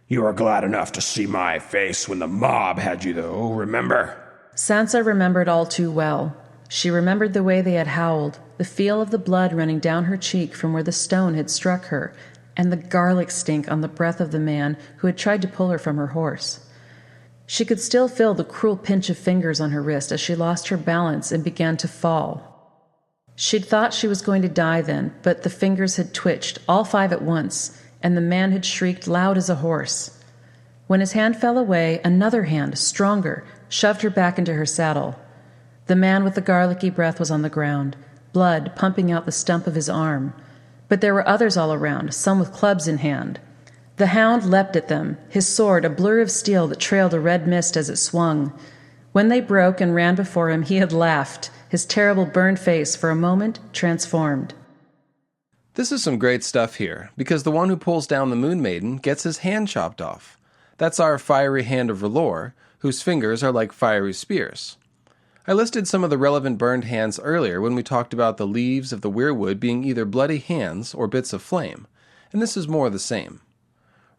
S5: You were glad enough to see my face when the mob had you, though, remember?
S4: Sansa remembered all too well. She remembered the way they had howled, the feel of the blood running down her cheek from where the stone had struck her, and the garlic stink on the breath of the man who had tried to pull her from her horse. She could still feel the cruel pinch of fingers on her wrist as she lost her balance and began to fall. She'd thought she was going to die then, but the fingers had twitched, all 5 at once, and the man had shrieked loud as a horse. When his hand fell away, another hand, stronger, shoved her back into her saddle. The man with the garlicky breath was on the ground, blood pumping out the stump of his arm. But there were others all around, some with clubs in hand. The hound leapt at them, his sword a blur of steel that trailed a red mist as it swung. When they broke and ran before him, he had laughed, his terrible burned face for a moment transformed.
S2: This is some great stuff here, because the one who pulls down the Moon Maiden gets his hand chopped off. That's our fiery hand of R'hllor, whose fingers are like fiery spears. I listed some of the relevant burned hands earlier when we talked about the leaves of the weirwood being either bloody hands or bits of flame, and this is more the same.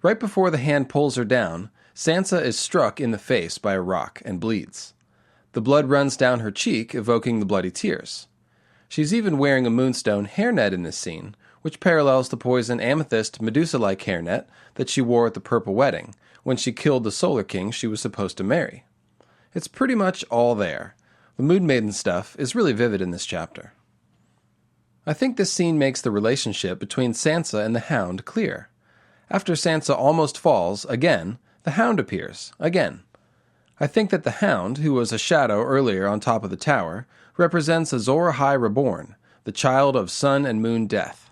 S2: Right before the hand pulls her down, Sansa is struck in the face by a rock and bleeds. The blood runs down her cheek, evoking the bloody tears. She's even wearing a moonstone hairnet in this scene, which parallels the poison amethyst Medusa-like hairnet that she wore at the Purple Wedding, when she killed the Solar King she was supposed to marry. It's pretty much all there. The Moon Maiden stuff is really vivid in this chapter. I think this scene makes the relationship between Sansa and the Hound clear. After Sansa almost falls, again, the Hound appears, again. I think that the Hound, who was a shadow earlier on top of the tower, represents Azor Ahai reborn, the child of sun and moon death.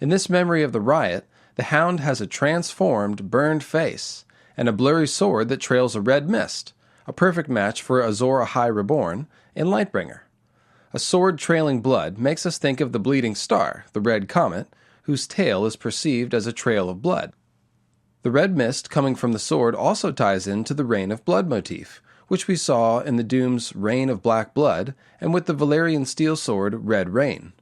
S2: In this memory of the riot, the Hound has a transformed, burned face, and a blurry sword that trails a red mist, a perfect match for Azor Ahai reborn in Lightbringer. A sword trailing blood makes us think of the bleeding star, the red comet, whose tail is perceived as a trail of blood. The red mist coming from the sword also ties into the Rain of Blood motif, which we saw in the Doom's Rain of Black Blood and with the Valyrian steel sword Red Rain.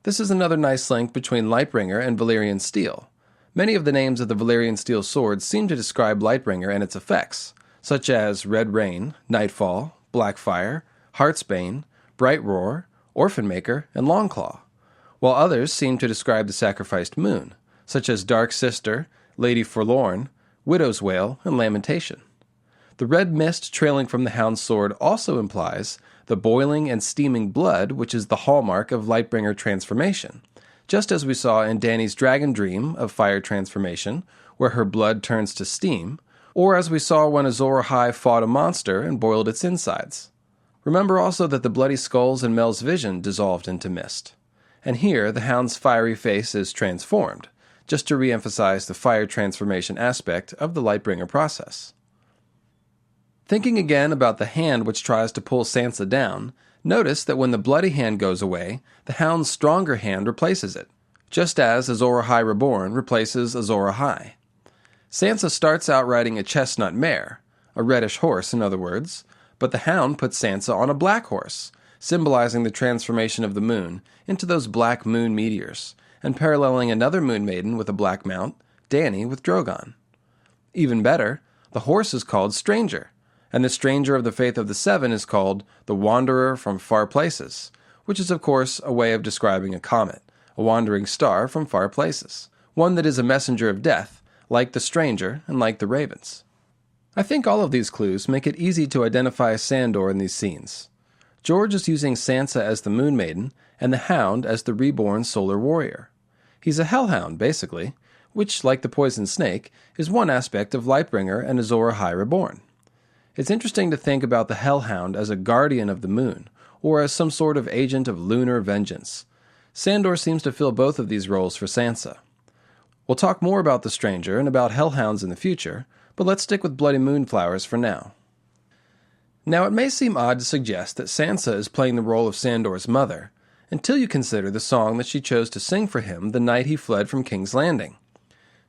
S2: This is another nice link between Lightbringer and Valyrian steel. Many of the names of the Valyrian steel swords seem to describe Lightbringer and its effects, such as Red Rain, Nightfall, Blackfire, Heartsbane, Bright Roar, Orphan Maker, and Longclaw, while others seem to describe the sacrificed moon, such as Dark Sister, Lady Forlorn, Widow's Wail, and Lamentation. The red mist trailing from the Hound's sword also implies the boiling and steaming blood which is the hallmark of Lightbringer transformation, just as we saw in Dany's dragon dream of fire transformation, where her blood turns to steam, or as we saw when Azor Ahai fought a monster and boiled its insides. Remember also that the bloody skulls in Mel's vision dissolved into mist. And here, the Hound's fiery face is transformed, just to re-emphasize the fire transformation aspect of the Lightbringer process. Thinking again about the hand which tries to pull Sansa down, notice that when the bloody hand goes away, the Hound's stronger hand replaces it, just as Azor Ahai Reborn replaces Azor Ahai. Sansa starts out riding a chestnut mare, a reddish horse in other words, but the Hound puts Sansa on a black horse, symbolizing the transformation of the moon into those black moon meteors, and paralleling another moon maiden with a black mount, Dany with Drogon. Even better, the horse is called Stranger, and the Stranger of the Faith of the Seven is called the Wanderer from Far Places, which is of course a way of describing a comet, a wandering star from far places, one that is a messenger of death, like the Stranger and like the ravens. I think all of these clues make it easy to identify Sandor in these scenes. George is using Sansa as the Moon Maiden and the Hound as the reborn Solar Warrior. He's a hellhound, basically, which, like the Poison Snake, is one aspect of Lightbringer and Azor Ahai Reborn. It's interesting to think about the hellhound as a guardian of the moon, or as some sort of agent of lunar vengeance. Sandor seems to fill both of these roles for Sansa. We'll talk more about the Stranger and about hellhounds in the future, but let's stick with Bloody Moonflowers for now. Now, it may seem odd to suggest that Sansa is playing the role of Sandor's mother, until you consider the song that she chose to sing for him the night he fled from King's Landing.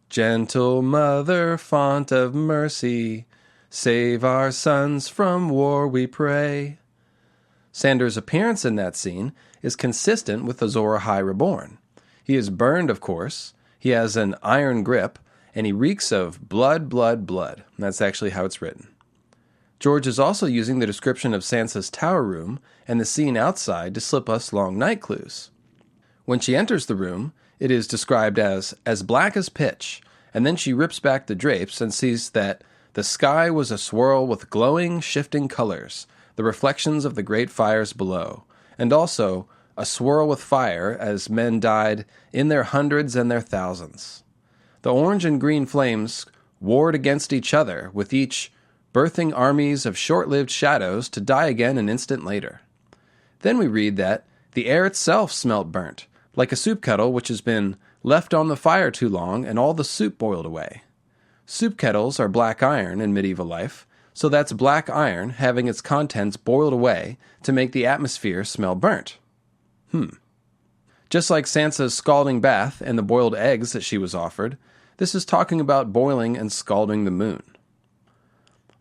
S2: Gentle mother, font of mercy, save our sons from war, we pray. Sandor's appearance in that scene is consistent with Azor Ahai Reborn. He is burned, of course, he has an iron grip, and he reeks of blood, blood, blood. That's actually how it's written. George is also using the description of Sansa's tower room and the scene outside to slip us long night clues. When she enters the room, it is described as black as pitch, and then she rips back the drapes and sees that the sky was a swirl with glowing, shifting colors, the reflections of the great fires below, and also a swirl with fire as men died in their hundreds and their thousands. The orange and green flames warred against each other, with each birthing armies of short-lived shadows to die again an instant later. Then we read that the air itself smelt burnt, like a soup kettle which has been left on the fire too long and all the soup boiled away. Soup kettles are black iron in medieval life, so that's black iron having its contents boiled away to make the atmosphere smell burnt. Just like Sansa's scalding bath and the boiled eggs that she was offered, this is talking about boiling and scalding the moon.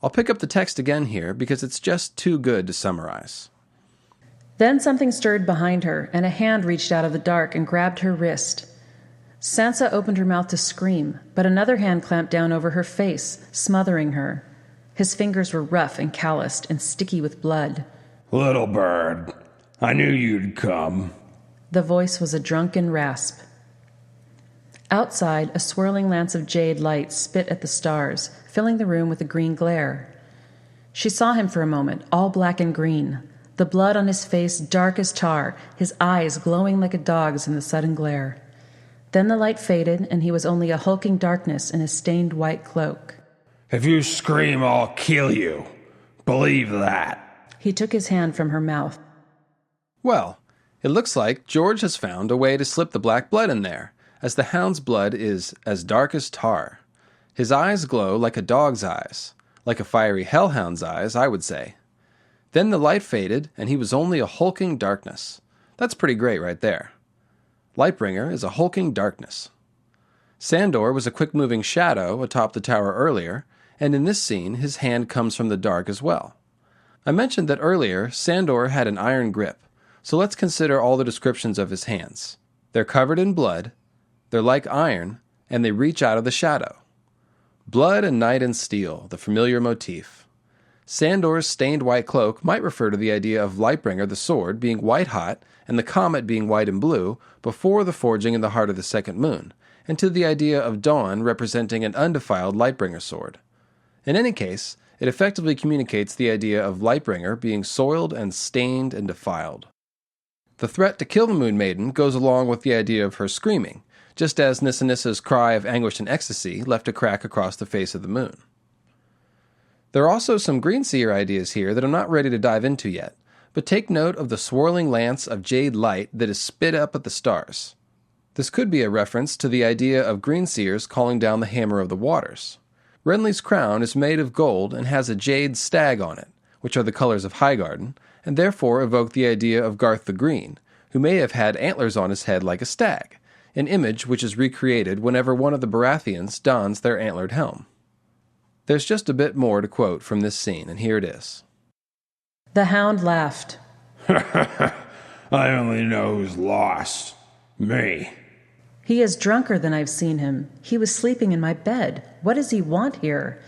S2: I'll pick up the text again here because it's just too good to summarize.
S4: Then something stirred behind her, and a hand reached out of the dark and grabbed her wrist. Sansa opened her mouth to scream, but another hand clamped down over her face, smothering her. His fingers were rough and calloused and sticky with blood.
S5: Little bird, I knew you'd come.
S4: The voice was a drunken rasp. Outside, a swirling lance of jade light spit at the stars, filling the room with a green glare. She saw him for a moment, all black and green, the blood on his face dark as tar, his eyes glowing like a dog's in the sudden glare. Then the light faded, and he was only a hulking darkness in a stained white cloak.
S5: If you scream, I'll kill you. Believe that.
S4: He took his hand from her mouth.
S2: Well, it looks like George has found a way to slip the black blood in there, as the hound's blood is as dark as tar. His eyes glow like a dog's eyes, like a fiery hellhound's eyes, I would say. Then the light faded, and he was only a hulking darkness. That's pretty great right there. Lightbringer is a hulking darkness. Sandor was a quick-moving shadow atop the tower earlier, and in this scene his hand comes from the dark as well. I mentioned that earlier Sandor had an iron grip, so let's consider all the descriptions of his hands. They're covered in blood, they're like iron, and they reach out of the shadow. Blood and night and steel, the familiar motif. Sandor's stained white cloak might refer to the idea of Lightbringer the sword being white-hot and the comet being white and blue before the forging in the heart of the second moon, and to the idea of dawn representing an undefiled Lightbringer sword. In any case, it effectively communicates the idea of Lightbringer being soiled and stained and defiled. The threat to kill the Moon Maiden goes along with the idea of her screaming, just as Nissanissa's cry of anguish and ecstasy left a crack across the face of the moon. There are also some Greenseer ideas here that I'm not ready to dive into yet, but take note of the swirling lance of jade light that is spit up at the stars. This could be a reference to the idea of Greenseers calling down the Hammer of the Waters. Renly's crown is made of gold and has a jade stag on it, which are the colors of Highgarden, and therefore evoke the idea of Garth the Green, who may have had antlers on his head like a stag, an image which is recreated whenever one of the Baratheons dons their antlered helm. There's just a bit more to quote from this scene, and here it is.
S4: The hound laughed.
S5: I only know who's lost. Me.
S4: He is drunker than I've seen him. He was sleeping in my bed. What does he want here?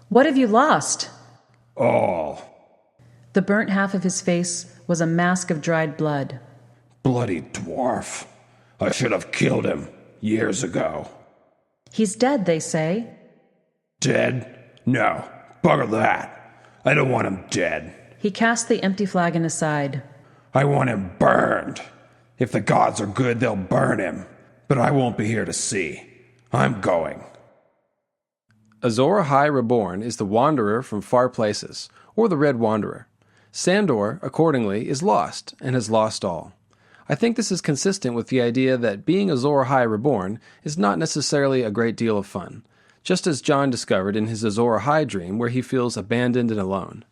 S4: What have you lost?
S5: All.
S4: The burnt half of his face was a mask of dried blood.
S5: Bloody dwarf. I should have killed him years ago.
S4: He's dead, they say.
S5: Dead? No. Bugger that. I don't want him dead.
S4: He cast the empty flagon aside.
S5: I want him burned. If the gods are good, they'll burn him. But I won't be here to see. I'm going.
S2: Azor Ahai Reborn is the Wanderer from Far Places, or the Red Wanderer. Sandor, accordingly, is lost, and has lost all. I think this is consistent with the idea that being Azor Ahai Reborn is not necessarily a great deal of fun, just as Jon discovered in his Azor Ahai dream where he feels abandoned and alone.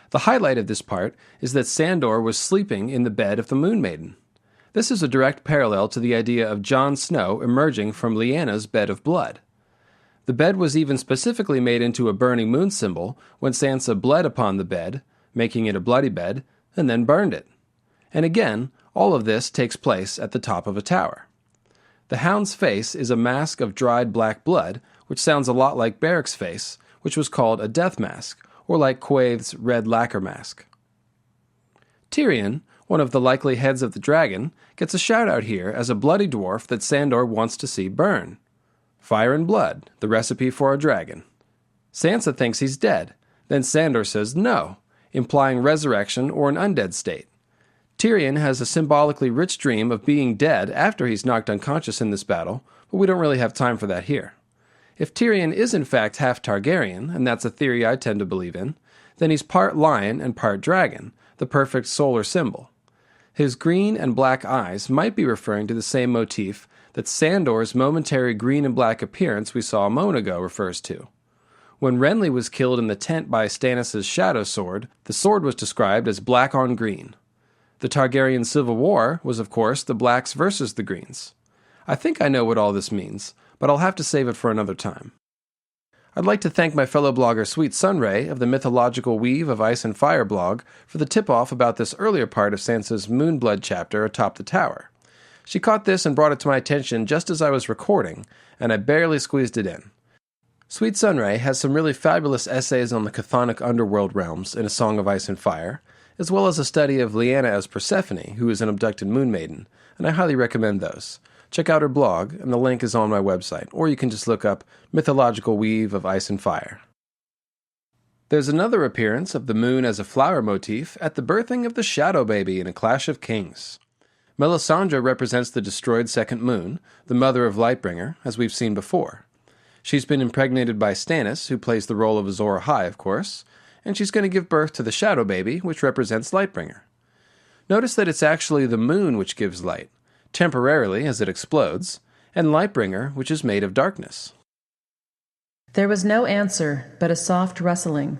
S2: The highlight of this part is that Sandor was sleeping in the bed of the Moon Maiden. This is a direct parallel to the idea of Jon Snow emerging from Lyanna's bed of blood. The bed was even specifically made into a burning moon symbol when Sansa bled upon the bed, making it a bloody bed, and then burned it. And again, all of this takes place at the top of a tower. The Hound's face is a mask of dried black blood, which sounds a lot like Beric's face, which was called a death mask, or like Quaithe's red lacquer mask. Tyrion, one of the likely heads of the dragon, gets a shout-out here as a bloody dwarf that Sandor wants to see burn. Fire and blood, the recipe for a dragon. Sansa thinks he's dead, then Sandor says no, implying resurrection or an undead state. Tyrion has a symbolically rich dream of being dead after he's knocked unconscious in this battle, but we don't really have time for that here. If Tyrion is in fact half Targaryen, and that's a theory I tend to believe in, then he's part lion and part dragon, the perfect solar symbol. His green and black eyes might be referring to the same motif that Sandor's momentary green and black appearance we saw a moment ago refers to. When Renly was killed in the tent by Stannis' shadow sword, the sword was described as black on green. The Targaryen Civil War was, of course, the blacks versus the greens. I think I know what all this means, but I'll have to save it for another time. I'd like to thank my fellow blogger Sweet Sunray of the Mythological Weave of Ice and Fire blog for the tip-off about this earlier part of Sansa's Moonblood chapter atop the tower. She caught this and brought it to my attention just as I was recording, and I barely squeezed it in. Sweet Sunray has some really fabulous essays on the chthonic underworld realms in A Song of Ice and Fire, as well as a study of Lyanna as Persephone, who is an abducted moon maiden, and I highly recommend those. Check out her blog, and the link is on my website, or you can just look up Mythological Weave of Ice and Fire. There's another appearance of the moon as a flower motif at the birthing of the Shadow Baby in A Clash of Kings. Melisandre represents the destroyed second moon, the mother of Lightbringer, as we've seen before. She's been impregnated by Stannis, who plays the role of Azor Ahai, of course, and she's going to give birth to the Shadow Baby, which represents Lightbringer. Notice that it's actually the moon which gives light, temporarily as it explodes, and Lightbringer, which is made of darkness.
S4: There was no answer but a soft rustling,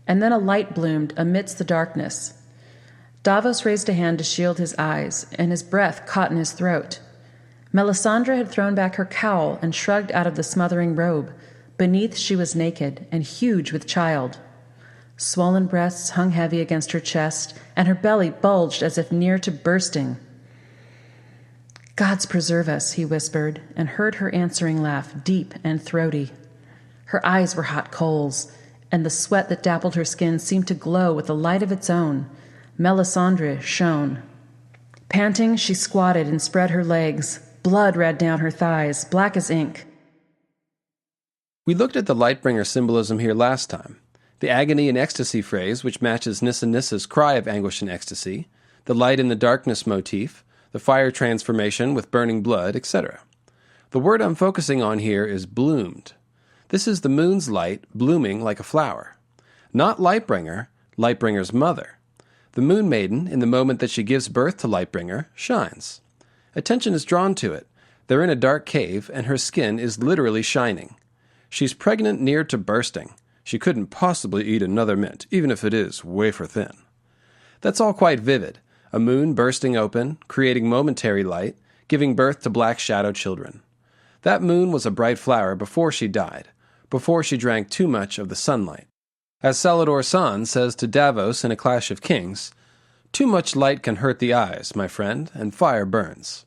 S4: and then a light bloomed amidst the darkness. Davos raised a hand to shield his eyes, and his breath caught in his throat. Melisandre had thrown back her cowl and shrugged out of the smothering robe. Beneath she was naked and huge with child. Swollen breasts hung heavy against her chest, and her belly bulged as if near to bursting. "Gods preserve us," he whispered, and heard her answering laugh, deep and throaty. Her eyes were hot coals, and the sweat that dappled her skin seemed to glow with a light of its own. Melisandre shone. Panting, she squatted and spread her legs. Blood ran down her thighs, black as ink.
S2: We looked at the Lightbringer symbolism here last time. The agony and ecstasy phrase, which matches Nissa Nissa's cry of anguish and ecstasy, the light in the darkness motif, the fire transformation with burning blood, etc. The word I'm focusing on here is bloomed. This is the moon's light blooming like a flower. Not Lightbringer, Lightbringer's mother. The Moon Maiden, in the moment that she gives birth to Lightbringer, shines. Attention is drawn to it. They're in a dark cave, and her skin is literally shining. She's pregnant near to bursting. She couldn't possibly eat another mint, even if it is wafer thin. That's all quite vivid. A moon bursting open, creating momentary light, giving birth to black shadow children. That moon was a bright flower before she died, before she drank too much of the sunlight. As Salador San says to Davos in A Clash of Kings, Too much light can hurt the eyes, my friend, and fire burns.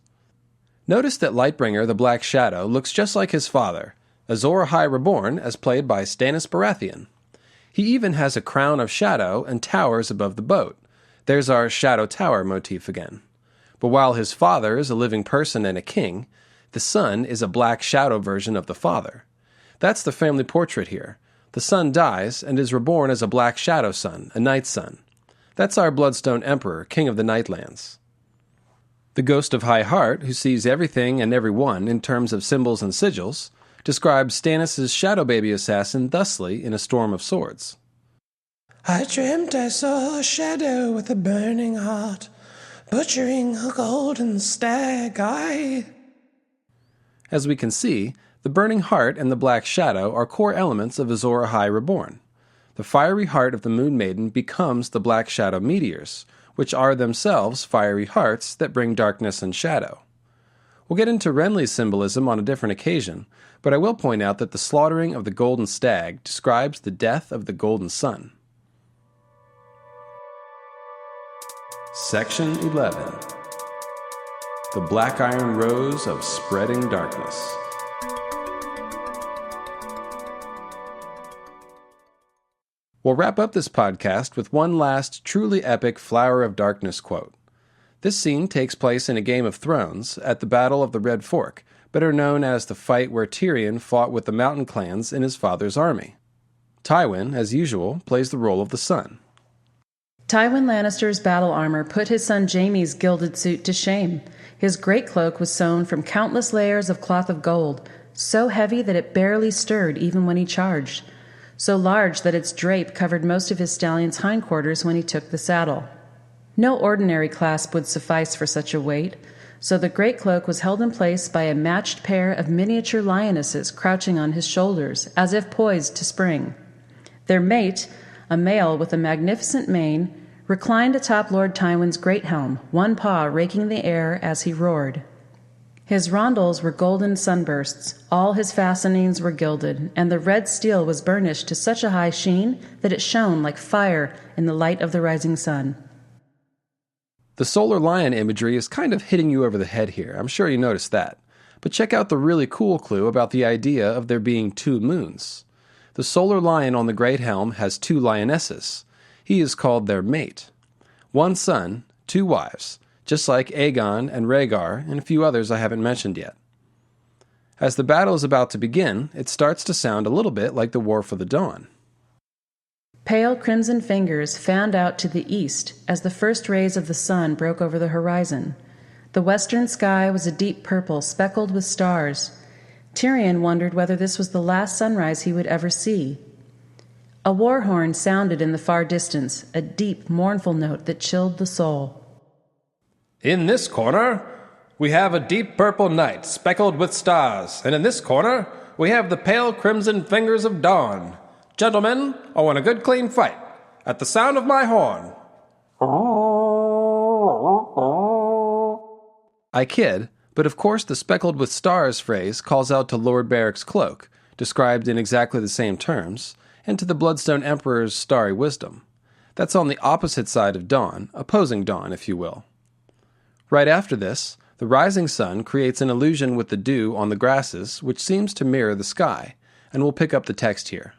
S2: Notice that Lightbringer the Black Shadow looks just like his father, Azor Ahai Reborn, as played by Stannis Baratheon. He even has a crown of shadow and towers above the boat. There's our Shadow Tower motif again. But while his father is a living person and a king, the son is a black shadow version of the father. That's the family portrait here. The son dies and is reborn as a black shadow son, a night son. That's our Bloodstone Emperor, king of the Nightlands. The Ghost of High Heart, who sees everything and everyone in terms of symbols and sigils, describes Stannis' shadow baby assassin thusly in A Storm of Swords.
S7: I dreamt I saw a shadow with a burning heart, butchering a golden stag,
S2: As we can see, the burning heart and the black shadow are core elements of Azor Ahai Reborn. The fiery heart of the Moon Maiden becomes the black shadow meteors, which are themselves fiery hearts that bring darkness and shadow. We'll get into Renly's symbolism on a different occasion, but I will point out that the slaughtering of the golden stag describes the death of the golden sun. Section 11. The Black Iron Rose of Spreading Darkness. We'll wrap up this podcast with one last truly epic Flower of Darkness quote. This scene takes place in a Game of Thrones at the Battle of the Red Fork, better known as the fight where Tyrion fought with the mountain clans in his father's army. Tywin, as usual, plays the role of the sun.
S4: Tywin Lannister's battle armor put his son Jaime's gilded suit to shame. His great cloak was sewn from countless layers of cloth of gold, so heavy that it barely stirred even when he charged, so large that its drape covered most of his stallion's hindquarters when he took the saddle. No ordinary clasp would suffice for such a weight, so the great cloak was held in place by a matched pair of miniature lionesses crouching on his shoulders, as if poised to spring. Their mate, a male with a magnificent mane, reclined atop Lord Tywin's great helm, one paw raking the air as he roared. His rondels were golden sunbursts, all his fastenings were gilded, and the red steel was burnished to such a high sheen that it shone like fire in the light of the rising sun.
S2: The solar lion imagery is kind of hitting you over the head here, I'm sure you noticed that. But check out the really cool clue about the idea of there being two moons. The solar lion on the great helm has two lionesses. He is called their mate. One son, two wives, just like Aegon and Rhaegar and a few others I haven't mentioned yet. As the battle is about to begin, it starts to sound a little bit like the War for the Dawn.
S4: Pale crimson fingers fanned out to the east as the first rays of the sun broke over the horizon. The western sky was a deep purple speckled with stars. Tyrion wondered whether this was the last sunrise he would ever see. A war horn sounded in the far distance, a deep, mournful note that chilled the soul.
S2: In this corner, we have a deep purple night speckled with stars, and in this corner, we have the pale crimson fingers of dawn. Gentlemen, I want a good clean fight. At the sound of my horn. I kid, but of course the speckled with stars phrase calls out to Lord Beric's cloak, described in exactly the same terms, and to the Bloodstone Emperor's starry wisdom. That's on the opposite side of dawn, opposing dawn, if you will. Right after this, the rising sun creates an illusion with the dew on the grasses, which seems to mirror the sky, and we'll pick up the text here.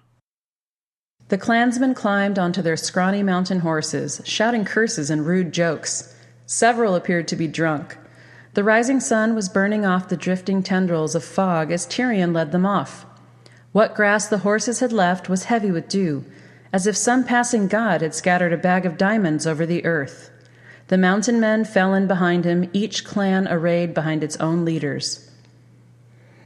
S4: The clansmen climbed onto their scrawny mountain horses, shouting curses and rude jokes. Several appeared to be drunk. The rising sun was burning off the drifting tendrils of fog as Tyrion led them off. What grass the horses had left was heavy with dew, as if some passing god had scattered a bag of diamonds over the earth. The mountain men fell in behind him, each clan arrayed behind its own leaders.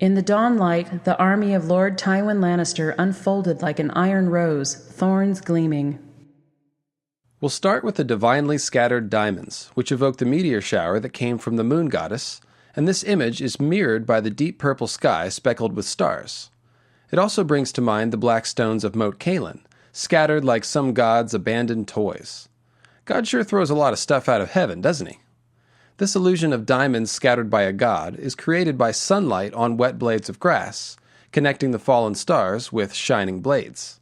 S4: In the dawn light, the army of Lord Tywin Lannister unfolded like an iron rose, thorns gleaming.
S2: We'll start with the divinely scattered diamonds, which evoke the meteor shower that came from the moon goddess, and this image is mirrored by the deep purple sky speckled with stars. It also brings to mind the black stones of Moat Cailin, scattered like some god's abandoned toys. God sure throws a lot of stuff out of heaven, doesn't he? This illusion of diamonds scattered by a god is created by sunlight on wet blades of grass, connecting the fallen stars with shining blades.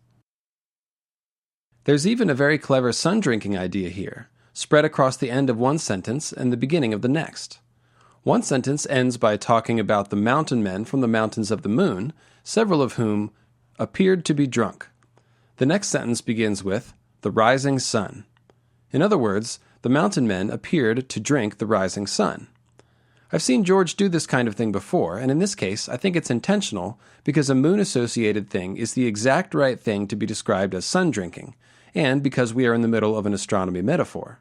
S2: There's even a very clever sun-drinking idea here, spread across the end of one sentence and the beginning of the next. One sentence ends by talking about the mountain men from the mountains of the moon, several of whom appeared to be drunk. The next sentence begins with the rising sun. In other words, the mountain men appeared to drink the rising sun. I've seen George do this kind of thing before, and in this case, I think it's intentional because a moon-associated thing is the exact right thing to be described as sun drinking, and because we are in the middle of an astronomy metaphor.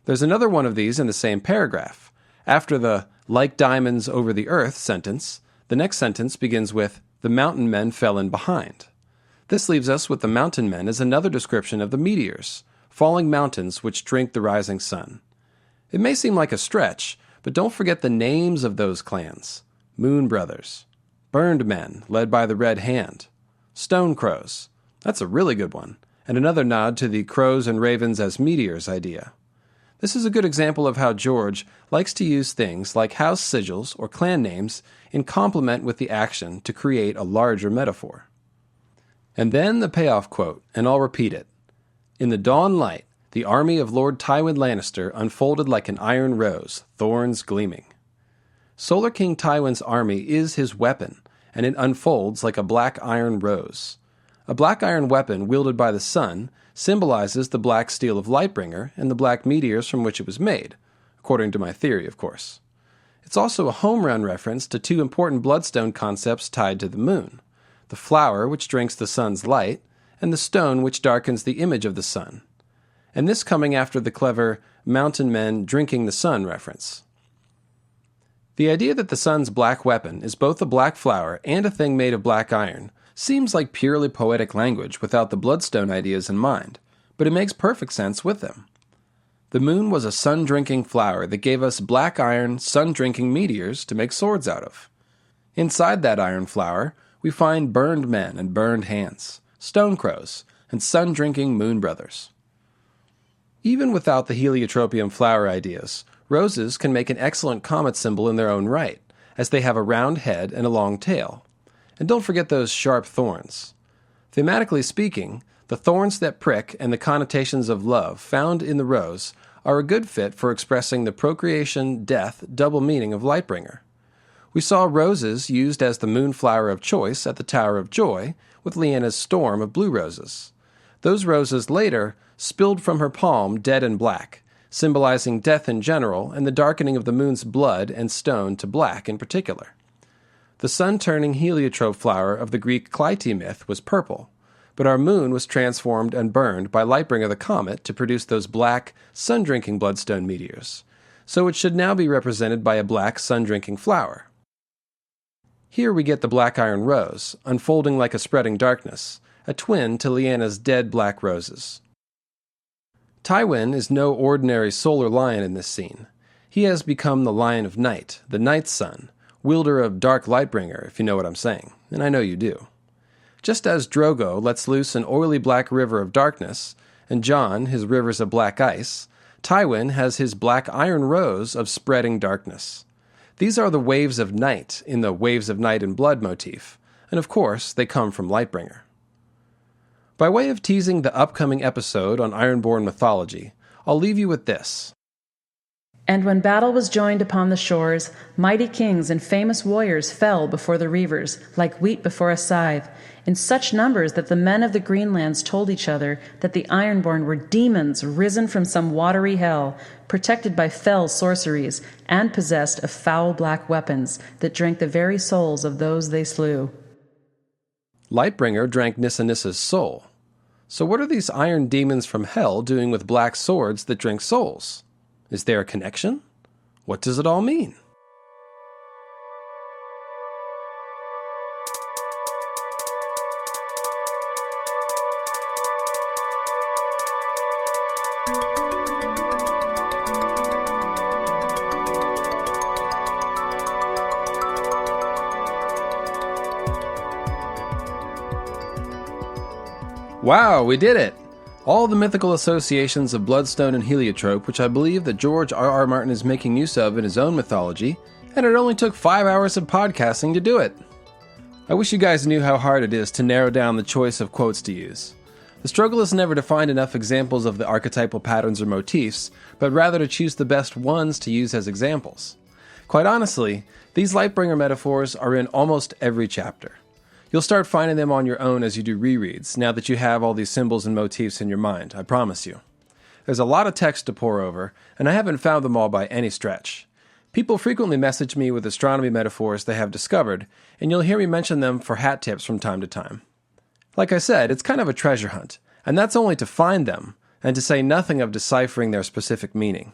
S2: There's another one of these in the same paragraph. After the like diamonds over the earth sentence, the next sentence begins with the mountain men fell in behind. This leaves us with the mountain men as another description of the meteors, falling mountains which drink the rising sun. It may seem like a stretch, but don't forget the names of those clans. Moon Brothers, Burned Men, led by the Red Hand, Stone Crows. That's a really good one, and another nod to the crows and ravens as meteors idea. This is a good example of how George likes to use things like house sigils or clan names in complement with the action to create a larger metaphor. And then the payoff quote, and I'll repeat it. In the dawn light, the army of Lord Tywin Lannister unfolded like an iron rose, thorns gleaming. Solar King Tywin's army is his weapon, and it unfolds like a black iron rose. A black iron weapon wielded by the sun symbolizes the black steel of Lightbringer and the black meteors from which it was made, according to my theory, of course. It's also a home run reference to two important Bloodstone concepts tied to the moon: the flower which drinks the sun's light, and the stone which darkens the image of the sun. And this coming after the clever mountain men drinking the sun reference. The idea that the sun's black weapon is both a black flower and a thing made of black iron seems like purely poetic language without the Bloodstone ideas in mind, but it makes perfect sense with them. The moon was a sun-drinking flower that gave us black iron, sun-drinking meteors to make swords out of. Inside that iron flower, we find burned men and burned hands, stone crows, and sun-drinking moon brothers. Even without the heliotropium flower ideas, roses can make an excellent comet symbol in their own right, as they have a round head and a long tail. And don't forget those sharp thorns. Thematically speaking, the thorns that prick and the connotations of love found in the rose are a good fit for expressing the procreation-death double meaning of Lightbringer. We saw roses used as the moonflower of choice at the Tower of Joy with Lyanna's storm of blue roses. Those roses later spilled from her palm dead and black, symbolizing death in general and the darkening of the moon's blood and stone to black in particular. The sun-turning heliotrope flower of the Greek Clytie myth was purple, but our moon was transformed and burned by Lightbringer the comet to produce those black, sun-drinking Bloodstone meteors, so it should now be represented by a black, sun-drinking flower. Here we get the black iron rose, unfolding like a spreading darkness, a twin to Lyanna's dead black roses. Tywin is no ordinary solar lion in this scene. He has become the Lion of Night, the Night Sun, wielder of dark Lightbringer, if you know what I'm saying, and I know you do. Just as Drogo lets loose an oily black river of darkness, and Jon his rivers of black ice, Tywin has his black iron rose of spreading darkness. These are the waves of night in the Waves of Night and Blood motif, and of course they come from Lightbringer. By way of teasing the upcoming episode on Ironborn mythology, I'll leave you with this.
S4: And when battle was joined upon the shores, mighty kings and famous warriors fell before the reavers, like wheat before a scythe, in such numbers that the men of the Greenlands told each other that the Ironborn were demons risen from some watery hell, protected by fell sorceries, and possessed of foul black weapons that drank the very souls of those they slew.
S2: Lightbringer drank Nissanissa's soul. So what are these iron demons from hell doing with black swords that drink souls? Is there a connection? What does it all mean? Wow, we did it! All the mythical associations of Bloodstone and Heliotrope, which I believe that George R.R. Martin is making use of in his own mythology, and it only took 5 hours of podcasting to do it. I wish you guys knew how hard it is to narrow down the choice of quotes to use. The struggle is never to find enough examples of the archetypal patterns or motifs, but rather to choose the best ones to use as examples. Quite honestly, these Lightbringer metaphors are in almost every chapter. You'll start finding them on your own as you do rereads, now that you have all these symbols and motifs in your mind, I promise you. There's a lot of text to pour over, and I haven't found them all by any stretch. People frequently message me with astronomy metaphors they have discovered, and you'll hear me mention them for hat tips from time to time. Like I said, it's kind of a treasure hunt, and that's only to find them, and to say nothing of deciphering their specific meaning.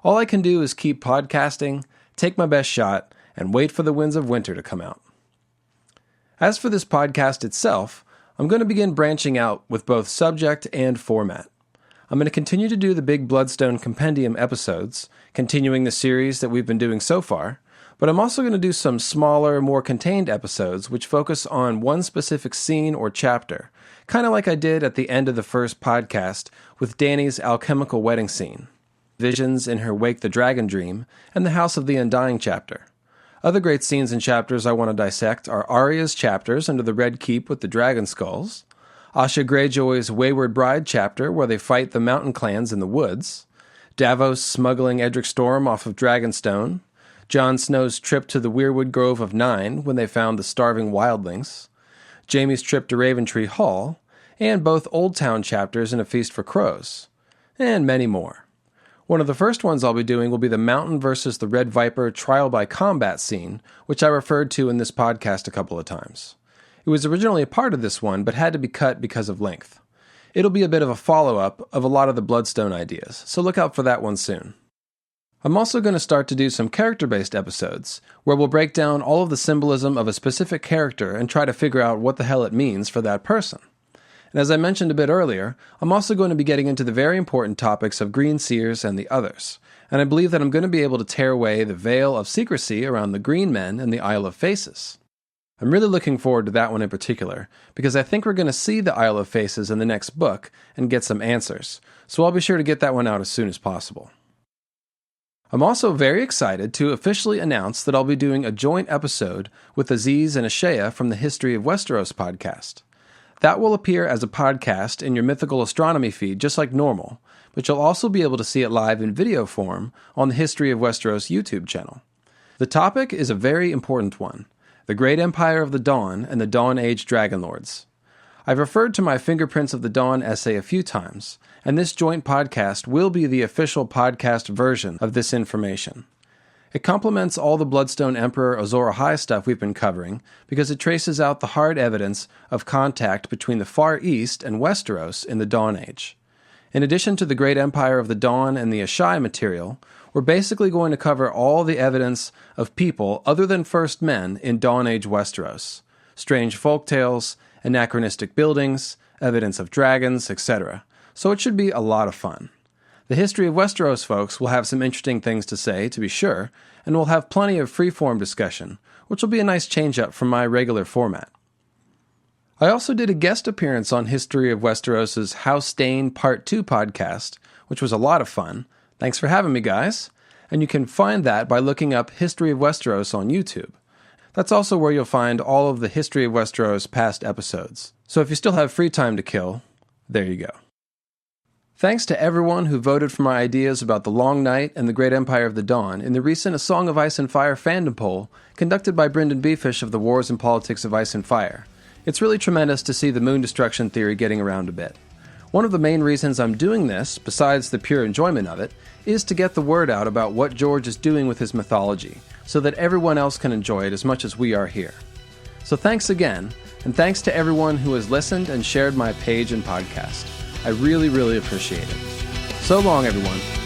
S2: All I can do is keep podcasting, take my best shot, and wait for the Winds of Winter to come out. As for this podcast itself, I'm going to begin branching out with both subject and format. I'm going to continue to do the big Bloodstone Compendium episodes, continuing the series that we've been doing so far, but I'm also going to do some smaller, more contained episodes which focus on one specific scene or chapter, kind of like I did at the end of the first podcast with Dany's alchemical wedding scene, visions in her Wake the Dragon dream, and the House of the Undying chapter. Other great scenes and chapters I want to dissect are Arya's chapters under the Red Keep with the dragon skulls, Asha Greyjoy's Wayward Bride chapter where they fight the mountain clans in the woods, Davos smuggling Edric Storm off of Dragonstone, Jon Snow's trip to the Weirwood Grove of Nine when they found the starving wildlings, Jaime's trip to Raventree Hall, and both Old Town chapters in A Feast for Crows, and many more. One of the first ones I'll be doing will be the Mountain versus the Red Viper trial by combat scene, which I referred to in this podcast a couple of times. It was originally a part of this one, but had to be cut because of length. It'll be a bit of a follow-up of a lot of the Bloodstone ideas, so look out for that one soon. I'm also going to start to do some character-based episodes, where we'll break down all of the symbolism of a specific character and try to figure out what the hell it means for that person. And as I mentioned a bit earlier, I'm also going to be getting into the very important topics of Green Seers and the others, and I believe that I'm going to be able to tear away the veil of secrecy around the Green Men and the Isle of Faces. I'm really looking forward to that one in particular, because I think we're going to see the Isle of Faces in the next book and get some answers, so I'll be sure to get that one out as soon as possible. I'm also very excited to officially announce that I'll be doing a joint episode with Aziz and Ashea from the History of Westeros podcast. That will appear as a podcast in your Mythical Astronomy feed just like normal, but you'll also be able to see it live in video form on the History of Westeros YouTube channel. The topic is a very important one: the Great Empire of the Dawn and the Dawn Age Dragonlords. I've referred to my Fingerprints of the Dawn essay a few times, and this joint podcast will be the official podcast version of this information. It complements all the Bloodstone Emperor Azor Ahai stuff we've been covering because it traces out the hard evidence of contact between the Far East and Westeros in the Dawn Age. In addition to the Great Empire of the Dawn and the Ashai material, we're basically going to cover all the evidence of people other than First Men in Dawn Age Westeros. Strange folktales, anachronistic buildings, evidence of dragons, etc. So it should be a lot of fun. The History of Westeros folks will have some interesting things to say, to be sure, and we'll have plenty of free-form discussion, which will be a nice change-up from my regular format. I also did a guest appearance on History of Westeros' House Dane Part 2 podcast, which was a lot of fun. Thanks for having me, guys. And you can find that by looking up History of Westeros on YouTube. That's also where you'll find all of the History of Westeros past episodes. So if you still have free time to kill, there you go. Thanks to everyone who voted for my ideas about the Long Night and the Great Empire of the Dawn in the recent A Song of Ice and Fire fandom poll conducted by Brendan Beefish of the Wars and Politics of Ice and Fire. It's really tremendous to see the moon destruction theory getting around a bit. One of the main reasons I'm doing this, besides the pure enjoyment of it, is to get the word out about what George is doing with his mythology, so that everyone else can enjoy it as much as we are here. So thanks again, and thanks to everyone who has listened and shared my page and podcast. I really, really appreciate it. So long, everyone.